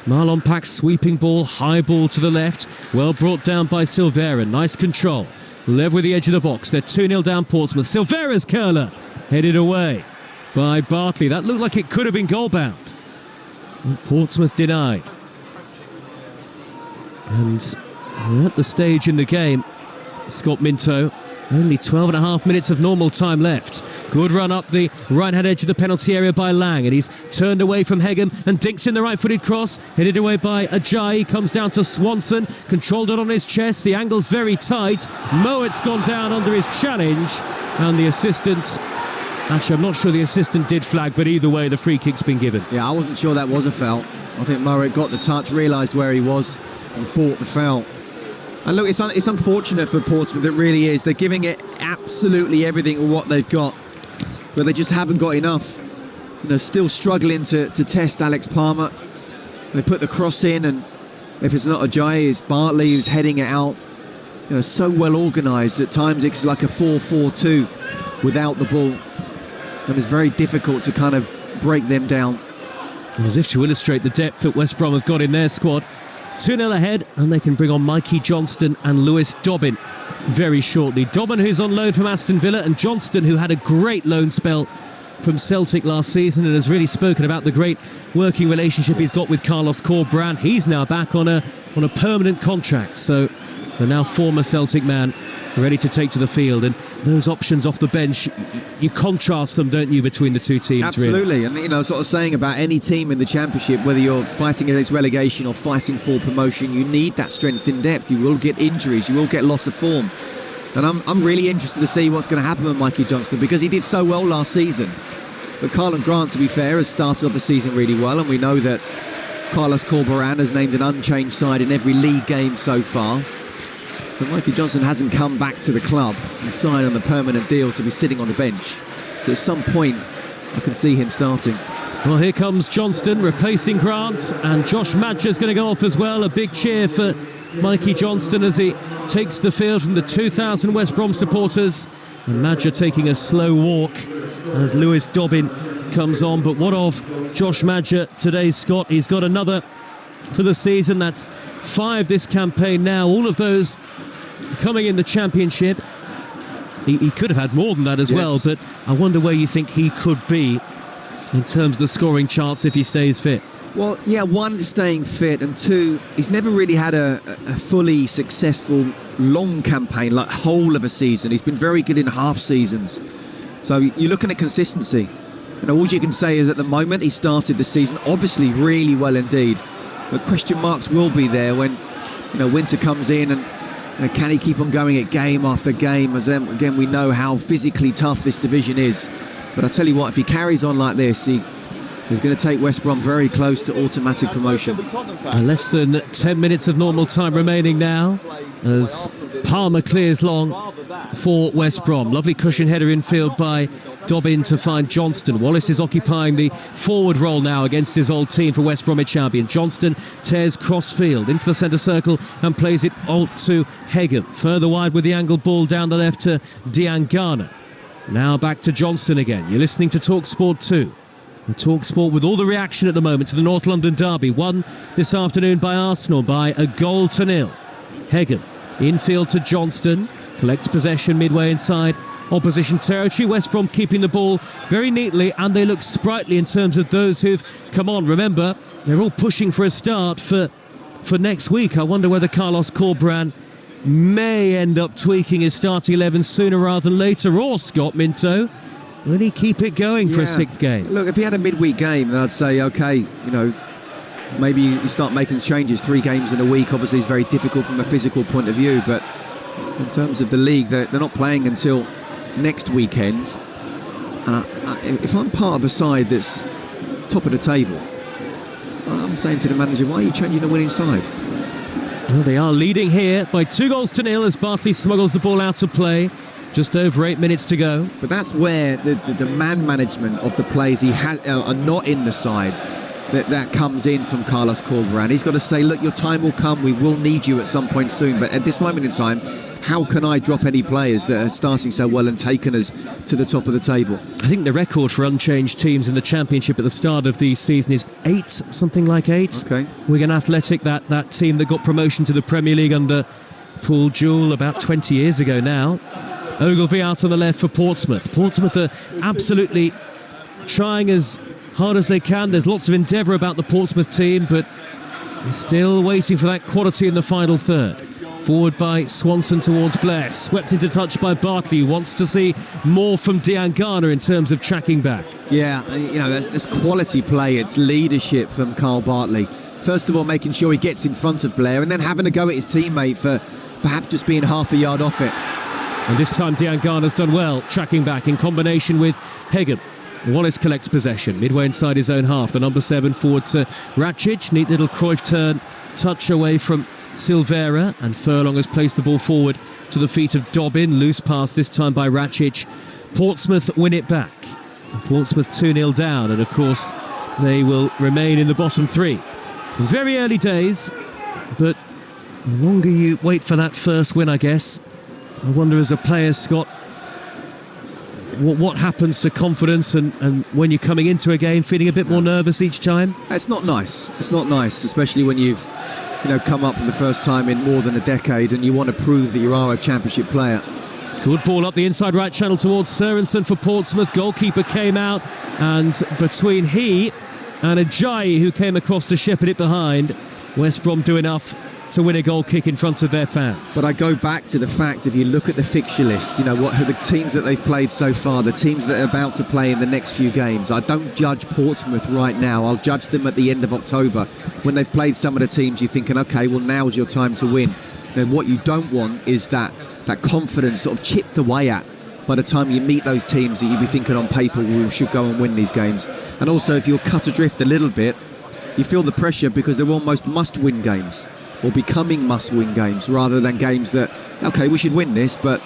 Marlon Pack's sweeping ball, high ball to the left. Well brought down by Silvera. Nice control. Level with the edge of the box. They're 2-0 down Portsmouth. Silvera's curler headed away by Bartley. That looked like it could have been goal-bound. Portsmouth denied. And at the stage in the game, Scott Minto, only 12.5 minutes of normal time left. Good run up the right-hand edge of the penalty area by Lang, and he's turned away from Hegem and dinks in the right-footed cross, headed away by Ajayi, comes down to Swanson, controlled it on his chest, the angle's very tight. Mowatt's gone down under his challenge, and the assistant... Actually, I'm not sure the assistant did flag, but either way, the free kick's been given. Yeah, I wasn't sure that was a foul. I think Mowat got the touch, realised where he was, and bought the foul. And look, it's unfortunate for Portsmouth, it really is. They're giving it absolutely everything with what they've got, but they just haven't got enough. You know, still struggling to test Alex Palmer. They put the cross in, and if it's not Ajayi, it's Bartley who's heading it out. You know, so well organised. At times it's like a 4-4-2 without the ball. And it's very difficult to kind of break them down. As if to illustrate the depth that West Brom have got in their squad. 2-0 ahead, and they can bring on Mikey Johnston and Lewis Dobbin very shortly. Dobbin, who's on loan from Aston Villa, and Johnston, who had a great loan spell from Celtic last season and has really spoken about the great working relationship he's got with Carlos Corberán. He's now back on a permanent contract, so the now former Celtic man ready to take to the field. And those options off the bench, you contrast them, don't you, between the two teams? Absolutely. Really. And, you know, sort of saying about any team in the Championship, whether you're fighting against relegation or fighting for promotion, you need that strength in depth. You will get injuries, you will get loss of form. And I'm really interested to see what's going to happen with Mikey Johnston, because he did so well last season. But Carlton Grant, to be fair, has started off the season really well, and we know that Carlos Corberán has named an unchanged side in every league game so far. But Mikey Johnston hasn't come back to the club and signed on the permanent deal to be sitting on the bench. So at some point, I can see him starting. Well, here comes Johnston replacing Grant, and Josh Madger's going to go off as well. A big cheer for Mikey Johnston as he takes the field from the 2,000 West Brom supporters. And Madger taking a slow walk as Lewis Dobbin comes on. But what of Josh Madger today, Scott? He's got another for the season. That's 5 this campaign now. All of those coming in the Championship. He could have had more than that as well, but I wonder where you think he could be in terms of the scoring charts if he stays fit. Well, yeah, 1, staying fit, and 2, he's never really had a fully successful long campaign, like whole of a season. He's been very good in half seasons. So you're looking at consistency. You know, all you can say is at the moment he started the season obviously really well indeed. But question marks will be there when, you know, winter comes in, and can he keep on going at game after game? As again, we know how physically tough this division is. But I tell you what, if he carries on like this, he's going to take West Brom very close to automatic promotion. Less than 10 minutes of normal time remaining now as Palmer clears long for West Brom. Lovely cushion header infield by Dobbin to find Johnston. Wallace is occupying the forward role now against his old team for West Bromwich Albion. Johnston tears cross-field into the centre circle and plays it out to Hegem. Further wide with the angled ball down the left to Diangana. Now back to Johnston again. You're listening to Talksport 2. And Talksport with all the reaction at the moment to the North London derby. Won this afternoon by Arsenal by 1-0. Hegem infield to Johnston. Collects possession midway inside opposition territory. West Brom keeping the ball very neatly, and they look sprightly in terms of those who've come on. Remember, they're all pushing for a start for next week. I wonder whether Carlos Corberán may end up tweaking his starting 11 sooner rather than later, or Scott Minto, will he keep it going for a 6th game? Look, if he had a midweek game, then I'd say, OK, you know, maybe you start making changes. 3 games in a week obviously is very difficult from a physical point of view, but in terms of the league, they're not playing until next weekend. And if I'm part of a side that's top of the table, I'm saying to the manager, why are you changing the winning side? Well, they are leading here by 2-0 as Bartley smuggles the ball out of play. Just over 8 minutes to go. But that's where the man management of the players he are not in the side, that comes in from Carlos Corberán. He's got to say, look, your time will come. We will need you at some point soon. But at this moment in time, how can I drop any players that are starting so well and taken us to the top of the table? I think the record for unchanged teams in the Championship at the start of the season is 8, something like 8. Okay. Wigan Athletic, that team that got promotion to the Premier League under Paul Jewell about 20 years ago now. Ogilvie out on the left for Portsmouth. Portsmouth are absolutely trying as hard as they can. There's lots of endeavour about the Portsmouth team, but they're still waiting for that quality in the final third. Forward by Swanson towards Blair. Swept into touch by Barkley, who wants to see more from Diangana in terms of tracking back. Yeah, there's quality play. It's leadership from Carl Bartley. First of all, making sure he gets in front of Blair and then having a go at his teammate for perhaps just being half a yard off it. And this time Diangana's done well, tracking back in combination with Hagan. Wallace collects possession, midway inside his own half. The number 7 forward to Ratchich. Neat little Cruyff turn, touch away from Silvera. And Furlong has placed the ball forward to the feet of Dobbin. Loose pass this time by Ratchich. Portsmouth win it back. And Portsmouth 2-0 down. And of course, they will remain in the bottom 3. Very early days, but the longer you wait for that first win, I guess, I wonder as a player, Scott, what happens to confidence and when you're coming into a game feeling a bit more nervous each time? It's not nice. It's not nice, especially when you've come up for the first time in more than a decade and you want to prove that you are a Championship player. Good ball up the inside right channel towards Sørensen for Portsmouth. Goalkeeper came out, and between he and Ajayi, who came across to shepherd it behind, West Brom do enough to win a goal kick in front of their fans. But I go back to the fact, if you look at the fixture list, who the teams that they've played so far, the teams that are about to play in the next few games, I don't judge Portsmouth right now. I'll judge them at the end of October when they've played some of the teams. You're thinking, okay, well, now's your time to win. Then what you don't want is that confidence sort of chipped away at by the time you meet those teams that you'd be thinking on paper, we should go and win these games. And also, if you're cut adrift a little bit, you feel the pressure because they're almost must-win games, or becoming must-win games, rather than games that, okay, we should win this, but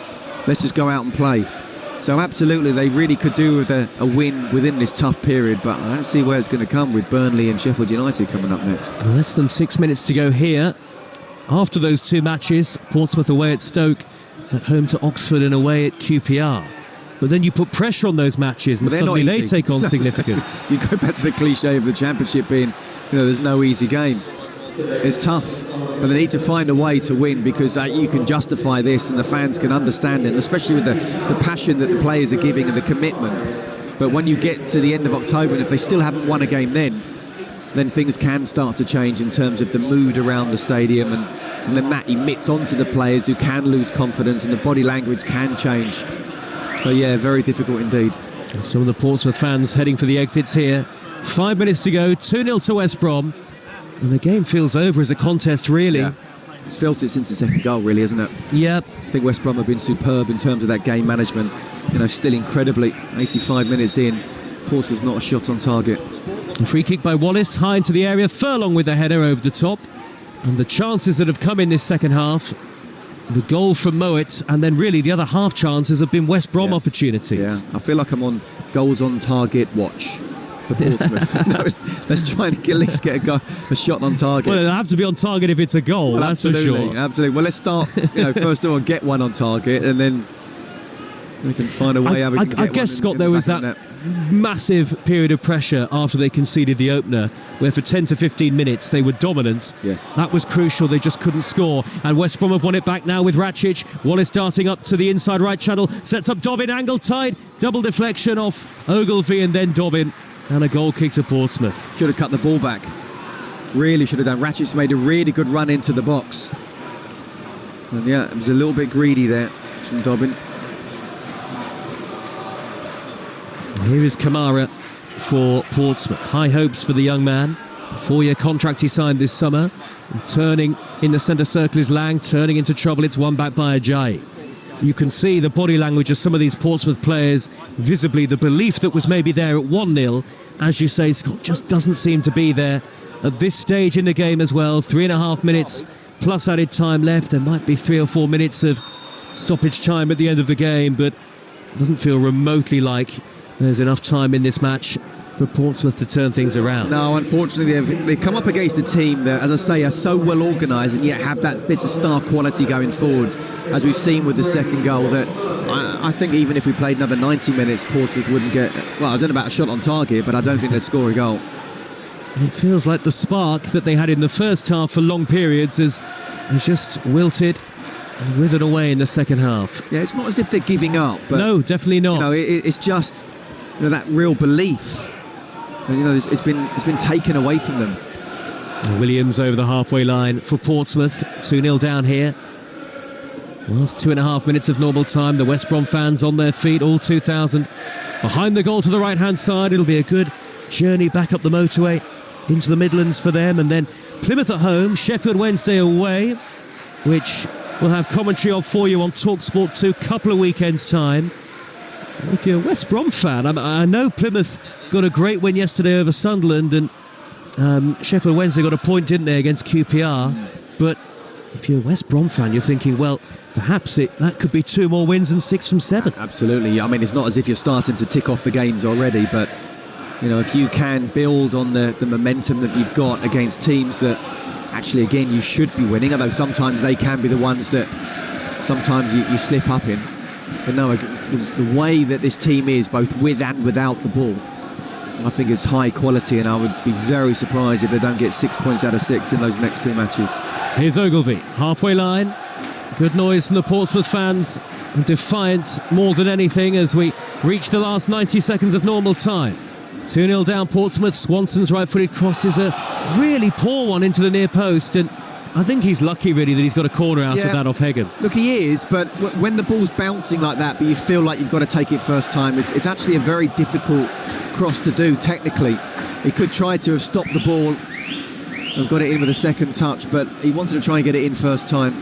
let's just go out and play. So absolutely, they really could do with a win within this tough period, but I don't see where it's going to come with Burnley and Sheffield United coming up next. Less than 6 minutes to go here. After those two matches, Portsmouth away at Stoke, at home to Oxford and away at QPR. But then you put pressure on those matches and suddenly they take on significance. You go back to the cliche of the Championship being, there's no easy game. It's tough, but they need to find a way to win, because you can justify this and the fans can understand it, especially with the passion that the players are giving and the commitment. But when you get to the end of October, and if they still haven't won a game then things can start to change in terms of the mood around the stadium, and then that emits onto the players who can lose confidence and the body language can change. So yeah, very difficult indeed. And some of the Portsmouth fans heading for the exits here. 5 minutes to go, 2-0 to West Brom. And the game feels over as a contest, really. Yeah. It's felt it since the second goal, really, isn't it? Yep. I think West Brom have been superb in terms of that game management. Still incredibly, 85 minutes in, Portsmouth's not a shot on target. A free kick by Wallace, high into the area, Furlong with the header over the top. And the chances that have come in this second half, the goal from Mowat, and then really the other half chances have been West Brom opportunities. Yeah, I feel like I'm on goals on target watch for Portsmouth. Let's try and at least get a shot on target. Well, it'll have to be on target if it's a goal, well, that's for sure. Absolutely. Well, let's start, first of all, get one on target, and then we can find a way how we can get I guess, Scott, there was that massive period of pressure after they conceded the opener, where for 10 to 15 minutes they were dominant. Yes. That was crucial, they just couldn't score. And West Brom have won it back now with Ratchich. Wallace darting up to the inside right channel, sets up Dobbin, angle tight, double deflection off Ogilvie and then Dobbin, and a goal kick to Portsmouth. Should have cut the ball back. Really should have done. Ratchich made a really good run into the box. And yeah, it was a little bit greedy there from Dobbin. Here is Kamara for Portsmouth. High hopes for the young man. A 4-year contract he signed this summer. And turning in the centre circle is Lang, turning into trouble. It's won back by Ajayi. You can see the body language of some of these Portsmouth players, visibly the belief that was maybe there at 1-0. As you say, Scott, just doesn't seem to be there at this stage in the game as well. 3.5 minutes plus added time left. There might be 3 or 4 minutes of stoppage time at the end of the game, but it doesn't feel remotely like there's enough time in this match for Portsmouth to turn things around. No, unfortunately, they've come up against a team that, as I say, are so well organised and yet have that bit of star quality going forward, as we've seen with the second goal, that I think even if we played another 90 minutes, Portsmouth wouldn't get, well, I don't know about a shot on target, but I don't think they'd score a goal. It feels like the spark that they had in the first half for long periods has just wilted and withered away in the second half. Yeah, it's not as if they're giving up. But, no, definitely not. You know, it's just, you know, that real belief. And, you know, it's been taken away from them. And Williams over the halfway line for Portsmouth. 2-0 down here. Last 2.5 minutes of normal time. The West Brom fans on their feet, all 2,000. Behind the goal to the right-hand side. It'll be a good journey back up the motorway into the Midlands for them. And then Plymouth at home, Sheffield Wednesday away, which we'll have commentary of for you on Talksport 2, couple of weekends' time. If you're a West Brom fan, I know Plymouth got a great win yesterday over Sunderland, and Sheffield Wednesday got a point, didn't they, against QPR. But if you're a West Brom fan, you're thinking, well, perhaps that could be 2 more wins and 6 from 7. Absolutely. I mean, it's not as if you're starting to tick off the games already, but you know, if you can build on the momentum that you've got against teams that actually, again, you should be winning, although sometimes they can be the ones that sometimes you slip up in. But no, the way that this team is, both with and without the ball, I think it's high quality, and I would be very surprised if they don't get 6 points out of 6 in those next 2 matches. Here's Ogilvie, halfway line. Good noise from the Portsmouth fans, and defiant more than anything as we reach the last 90 seconds of normal time. 2-0 down Portsmouth. Swanson's right-footed cross is a really poor one into the near post, and I think he's lucky really that he's got a corner out of that off Hagan. Look, he is, but when the ball's bouncing like that, but you feel like you've got to take it first time, it's actually a very difficult cross to do technically. He could try to have stopped the ball and got it in with a second touch, but he wanted to try and get it in first time.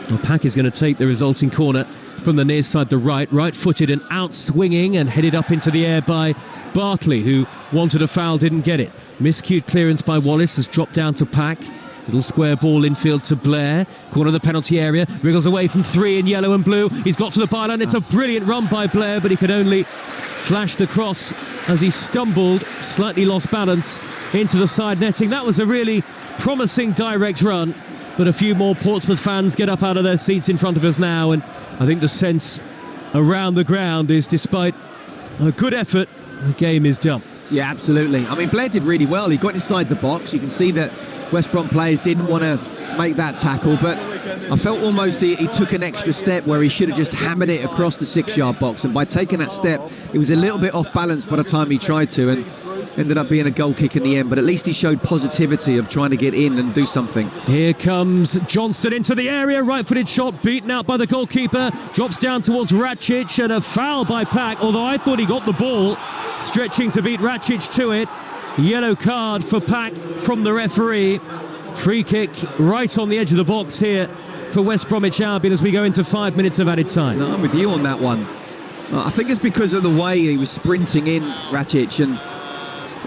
Well, Pack is going to take the resulting corner from the near side, the right-footed and out-swinging and headed up into the air by Bartley, who wanted a foul, didn't get it. Miscued clearance by Wallace has dropped down to Pack. Little square ball infield to Blair. Corner of the penalty area. Wriggles away from 3 in yellow and blue. He's got to the byline. It's a brilliant run by Blair, but he could only flash the cross as he stumbled, slightly lost balance into the side netting. That was a really promising direct run, but a few more Portsmouth fans get up out of their seats in front of us now, and I think the sense around the ground is, despite a good effort, the game is done. Yeah, absolutely. I mean, Blair did really well. He got inside the box. You can see that West Brom players didn't want to make that tackle, but I felt almost he took an extra step where he should have just hammered it across the 6-yard box, and by taking that step, it was a little bit off balance by the time he tried to, and ended up being a goal kick in the end, but at least he showed positivity of trying to get in and do something. Here comes Johnston into the area, right-footed shot, beaten out by the goalkeeper, drops down towards Racic, and a foul by Pack, although I thought he got the ball, stretching to beat Racic to it. Yellow card for Pack from the referee. Free kick right on the edge of the box here for West Bromwich Albion as we go into 5 minutes of added time. No, I'm with you on that one. I think it's because of the way he was sprinting in, Racic, and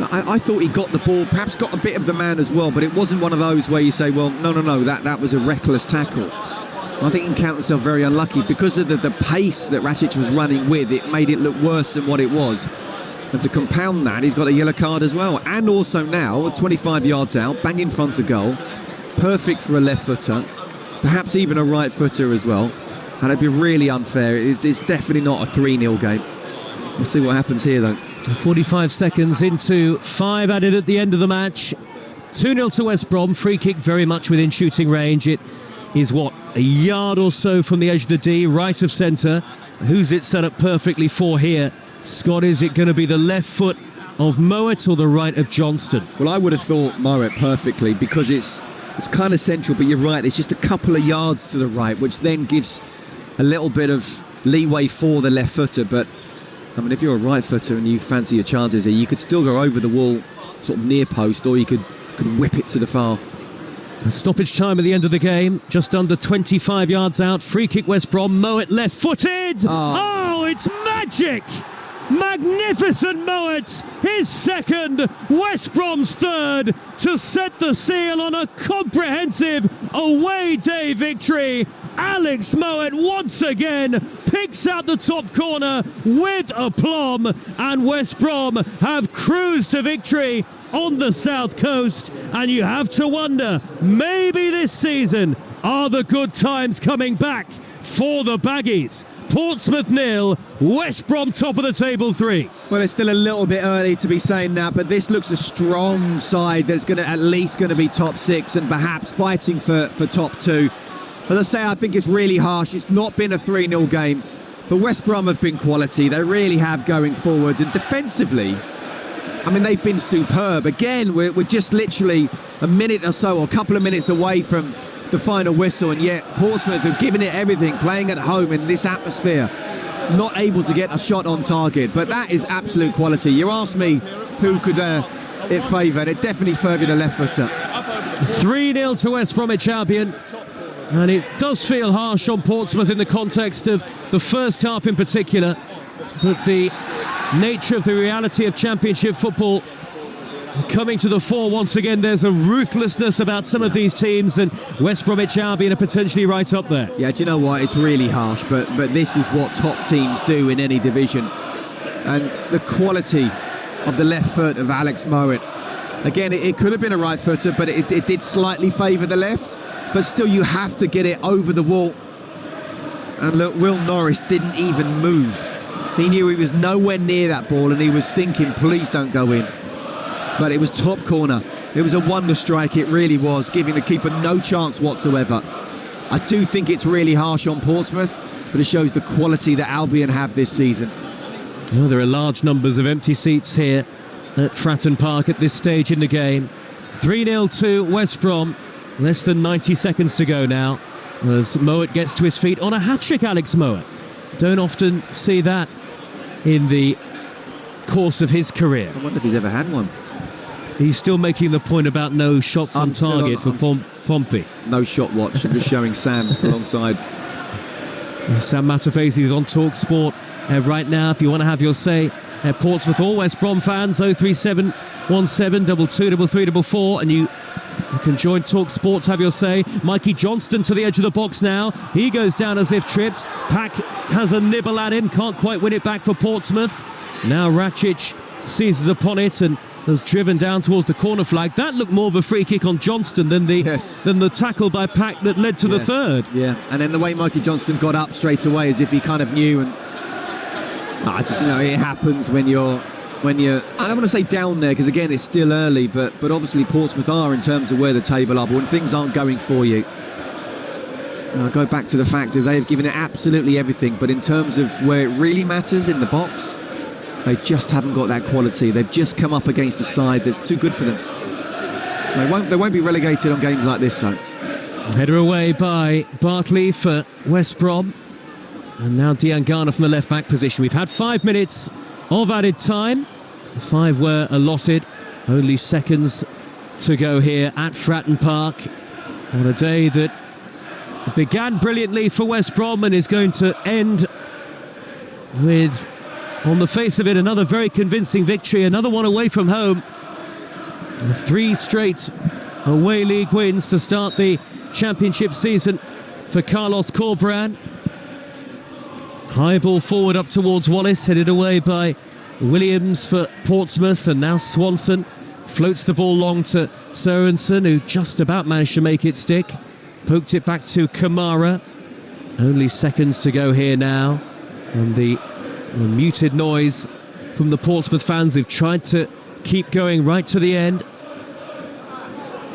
I thought he got the ball, perhaps got a bit of the man as well, but it wasn't one of those where you say, well, no, that was a reckless tackle. I think he can count himself very unlucky because of the pace that Racic was running with. It made it look worse than what it was. And to compound that, he's got a yellow card as well. And also now, 25 yards out, bang in front of goal. Perfect for a left footer, perhaps even a right footer as well. And it'd be really unfair. It's definitely not a 3-0 game. We'll see what happens here, though. 45 seconds into 5 added at the end of the match. 2-0 to West Brom. Free kick very much within shooting range. It is, a yard or so from the edge of the D, right of centre. Who's it set up perfectly for here? Scott, is it going to be the left foot of Mowat or the right of Johnston? Well, I would have thought Mowat perfectly because it's kind of central, but you're right, it's just a couple of yards to the right, which then gives a little bit of leeway for the left footer. But I mean, if you're a right footer and you fancy your chances here, you could still go over the wall, sort of near post, or you could whip it to the far. A stoppage time at the end of the game, just under 25 yards out. Free kick West Brom. Mowat left footed. Oh, it's magic! Magnificent Mowat, his second, West Brom's third, to set the seal on a comprehensive away day victory Alex Mowat once again picks out the top corner with aplomb, and West Brom have cruised to victory on the south coast. And you have to wonder, maybe this season are the good times coming back for the Baggies. Portsmouth 0, West Brom top of the table 3. Well, it's still a little bit early to be saying that, but this looks a strong side that's going to at least going to be top 6 and perhaps fighting for top 2. As I say, I think it's really harsh. It's not been a 3-0 game, but West Brom have been quality. They really have going forwards, and defensively, I mean, they've been superb. Again, we're just literally a minute or so, or a couple of minutes away from the final whistle, and yet Portsmouth have given it everything, playing at home in this atmosphere, not able to get a shot on target. But that is absolute quality. You ask me who could it favour, it definitely favoured a left footer. 3-0 to West Bromwich Albion, and it does feel harsh on Portsmouth in the context of the first half in particular, but the nature of the reality of Championship football coming to the fore once again. There's a ruthlessness about some of these teams, and West Bromwich Albion are potentially right up there. Yeah, do you know what? It's really harsh, but this is what top teams do in any division. And the quality of the left foot of Alex Mowat. Again, it could have been a right footer, but it did slightly favour the left. But still, you have to get it over the wall. And look, Will Norris didn't even move. He knew he was nowhere near that ball, and he was thinking, please don't go in. But it was top corner. It was a wonder strike, it really was, giving the keeper no chance whatsoever. I do think it's really harsh on Portsmouth, but it shows the quality that Albion have this season. Well, there are large numbers of empty seats here at Fratton Park at this stage in the game. 3-0 to West Brom, less than 90 seconds to go now, as Mowat gets to his feet on a hat-trick. Alex Mowat, don't often see that in the course of his career. I wonder if he's ever had one. He's still making the point about no shots on target for Pompey. No shot watch. I'm just showing Sam alongside. Sam Matafesi is on Talksport right now. If you want to have your say, Portsmouth or West Brom fans, 037 17 22 33 44, and you can join Talksport to have your say. Mikey Johnston to the edge of the box now. He goes down as if tripped. Pack has a nibble at him, can't quite win it back for Portsmouth. Now Racic seizes upon it and has driven down towards the corner flag. That looked more of a free kick on Johnston than the tackle by Pack that led to the third. Yeah, and then the way Mikey Johnston got up straight away as if he kind of knew. And I just, it happens when you're I don't want to say down there, because again it's still early, but obviously Portsmouth are in terms of where the table are. But when things aren't going for you, I go back to the fact that they have given it absolutely everything, but in terms of where it really matters in the box, they just haven't got that quality. They've just come up against a side that's too good for them. They won't be relegated on games like this, though. Header away by Bartley for West Brom. And now Diangana from the left-back position. We've had 5 minutes of added time. 5 were allotted. Only seconds to go here at Fratton Park on a day that began brilliantly for West Brom and is going to end with, on the face of it, another very convincing victory, another one away from home. 3 straight away league wins to start the Championship season for Carlos Corberán. High ball forward up towards Wallace, headed away by Williams for Portsmouth, and now Swanson floats the ball long to Sorensen, who just about managed to make it stick. Poked it back to Kamara. Only seconds to go here now, and the muted noise from the Portsmouth fans who've tried to keep going right to the end.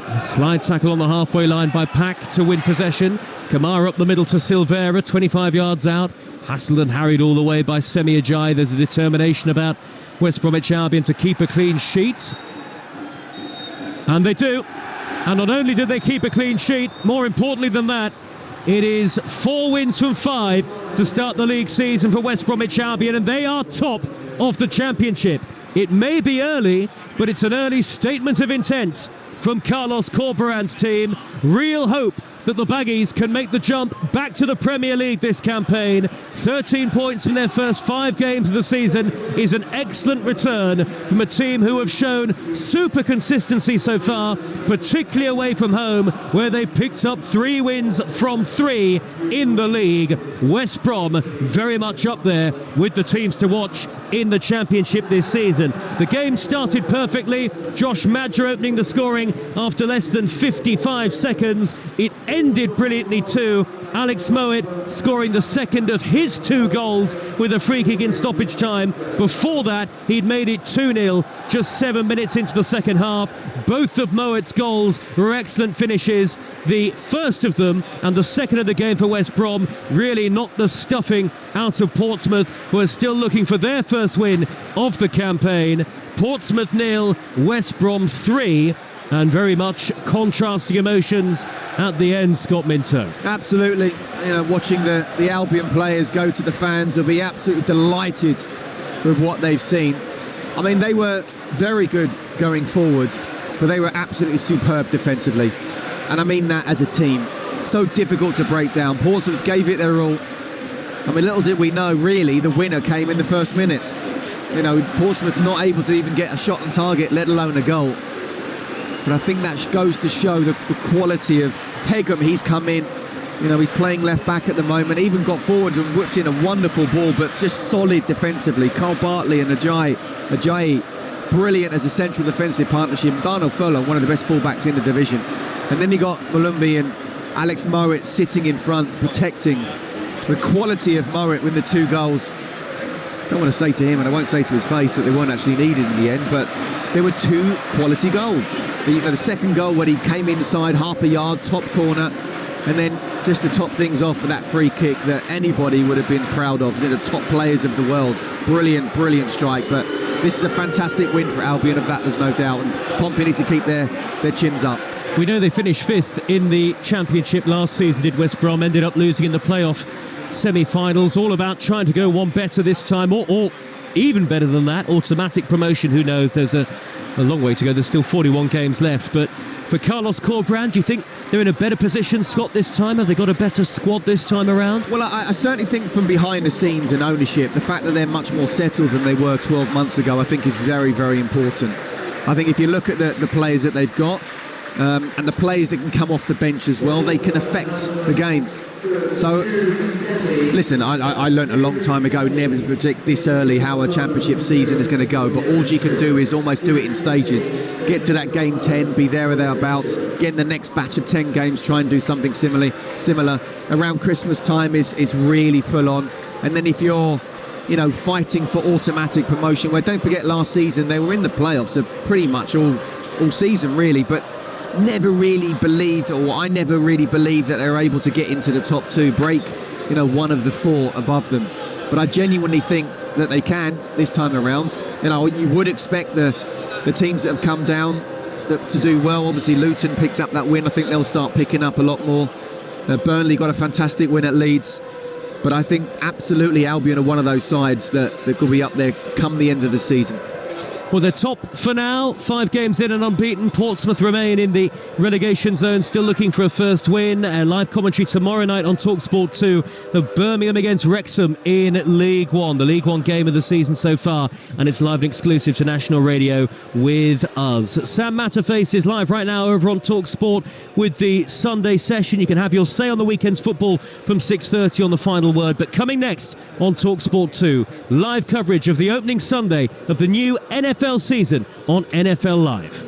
A slide tackle on the halfway line by Pack to win possession. Kamara up the middle to Silvera, 25 yards out. Hassled and harried all the way by Semi Ajayi. There's a determination about West Bromwich Albion to keep a clean sheet. And they do. And not only did they keep a clean sheet, more importantly than that, it is 4 wins from 5 to start the league season for West Bromwich Albion, and they are top of the Championship. It may be early, but it's an early statement of intent from Carlos Corberán's team. Real hope that the Baggies can make the jump back to the Premier League this campaign. 13 points from their first 5 games of the season is an excellent return from a team who have shown super consistency so far, particularly away from home, where they picked up 3 wins from 3 in the league. West Brom very much up there with the teams to watch in the Championship this season. The game started perfectly. Josh Madger opening the scoring after less than 55 seconds. It ended brilliantly too. Alex Mowat scoring the second of his 2 goals with a free kick in stoppage time. Before that, he'd made it 2-0 just 7 minutes into the second half. Both of Mowat's goals were excellent finishes. The first of them and the second of the game for West Brom really knocked the stuffing out of Portsmouth, who are still looking for their first win of the campaign. Portsmouth 0, West Brom 3. And very much contrasting emotions at the end, Scott Minto. Absolutely. You know, watching the Albion players go to the fans will be absolutely delighted with what they've seen. I mean, they were very good going forward, but they were absolutely superb defensively. And I mean that as a team. So difficult to break down. Portsmouth gave it their all. I mean, little did we know, really, the winner came in the first minute. You know, Portsmouth not able to even get a shot on target, let alone a goal. But I think that goes to show the quality of Pegum. He's come in, you know, he's playing left back at the moment, even got forward and whipped in a wonderful ball, but just solid defensively. Carl Bartley and Ajayi, brilliant as a central defensive partnership. Darnell Furlong, one of the best fullbacks in the division. And then you got Malumbi and Alex Mowat sitting in front, protecting. The quality of Mowat with the 2 goals. I don't want to say to him, and I won't say to his face, that they weren't actually needed in the end, but there were 2 quality goals. The second goal when he came inside half a yard, top corner, and then just to top things off for that free kick that anybody would have been proud of. They're the top players of the world. Brilliant, brilliant strike. But this is a fantastic win for Albion, of that there's no doubt. And Pompey need to keep their chins up. We know they finished 5th in the Championship last season, did West Brom, ended up losing in the playoff semi-finals. All about trying to go one better this time, or even better than that, automatic promotion. Who knows? There's a long way to go. There's still 41 games left. But for Carlos Corbrand, do you think they're in a better position, Scott, this time? Have they got a better squad this time around? Well, I certainly think from behind the scenes and ownership, the fact that they're much more settled than they were 12 months ago, I think is very, very important. I think if you look at the players that they've got, and the players that can come off the bench as well, they can affect the game. So, listen, I learnt a long time ago never to predict this early how a Championship season is going to go, but all you can do is almost do it in stages. Get to that game 10, be there or thereabouts, get in the next batch of 10 games, try and do something similar. Around Christmas time is really full on, and then if you're, you know, fighting for automatic promotion, where don't forget last season they were in the playoffs pretty much all season really, but never really believed, or I never really believed, that they were able to get into the top 2, break, you know, one of the 4 above them. But I genuinely think that they can this time around. You know, you would expect the teams that have come down to do well. Obviously Luton picked up that win. I think they'll start picking up a lot more. Burnley got a fantastic win at Leeds. But I think absolutely Albion are one of those sides that could be up there come the end of the season. Well, they're top for now, 5 games in and unbeaten. Portsmouth remain in the relegation zone, still looking for a first win. Live commentary tomorrow night on Talksport 2 of Birmingham against Wrexham in League One, the League One game of the season so far, and it's live and exclusive to national radio with us. Sam Matterface is live right now over on Talksport with the Sunday session. You can have your say on the weekend's football from 6:30 on The Final Word. But coming next on Talksport 2, live coverage of the opening Sunday of the new NFL season on NFL Live.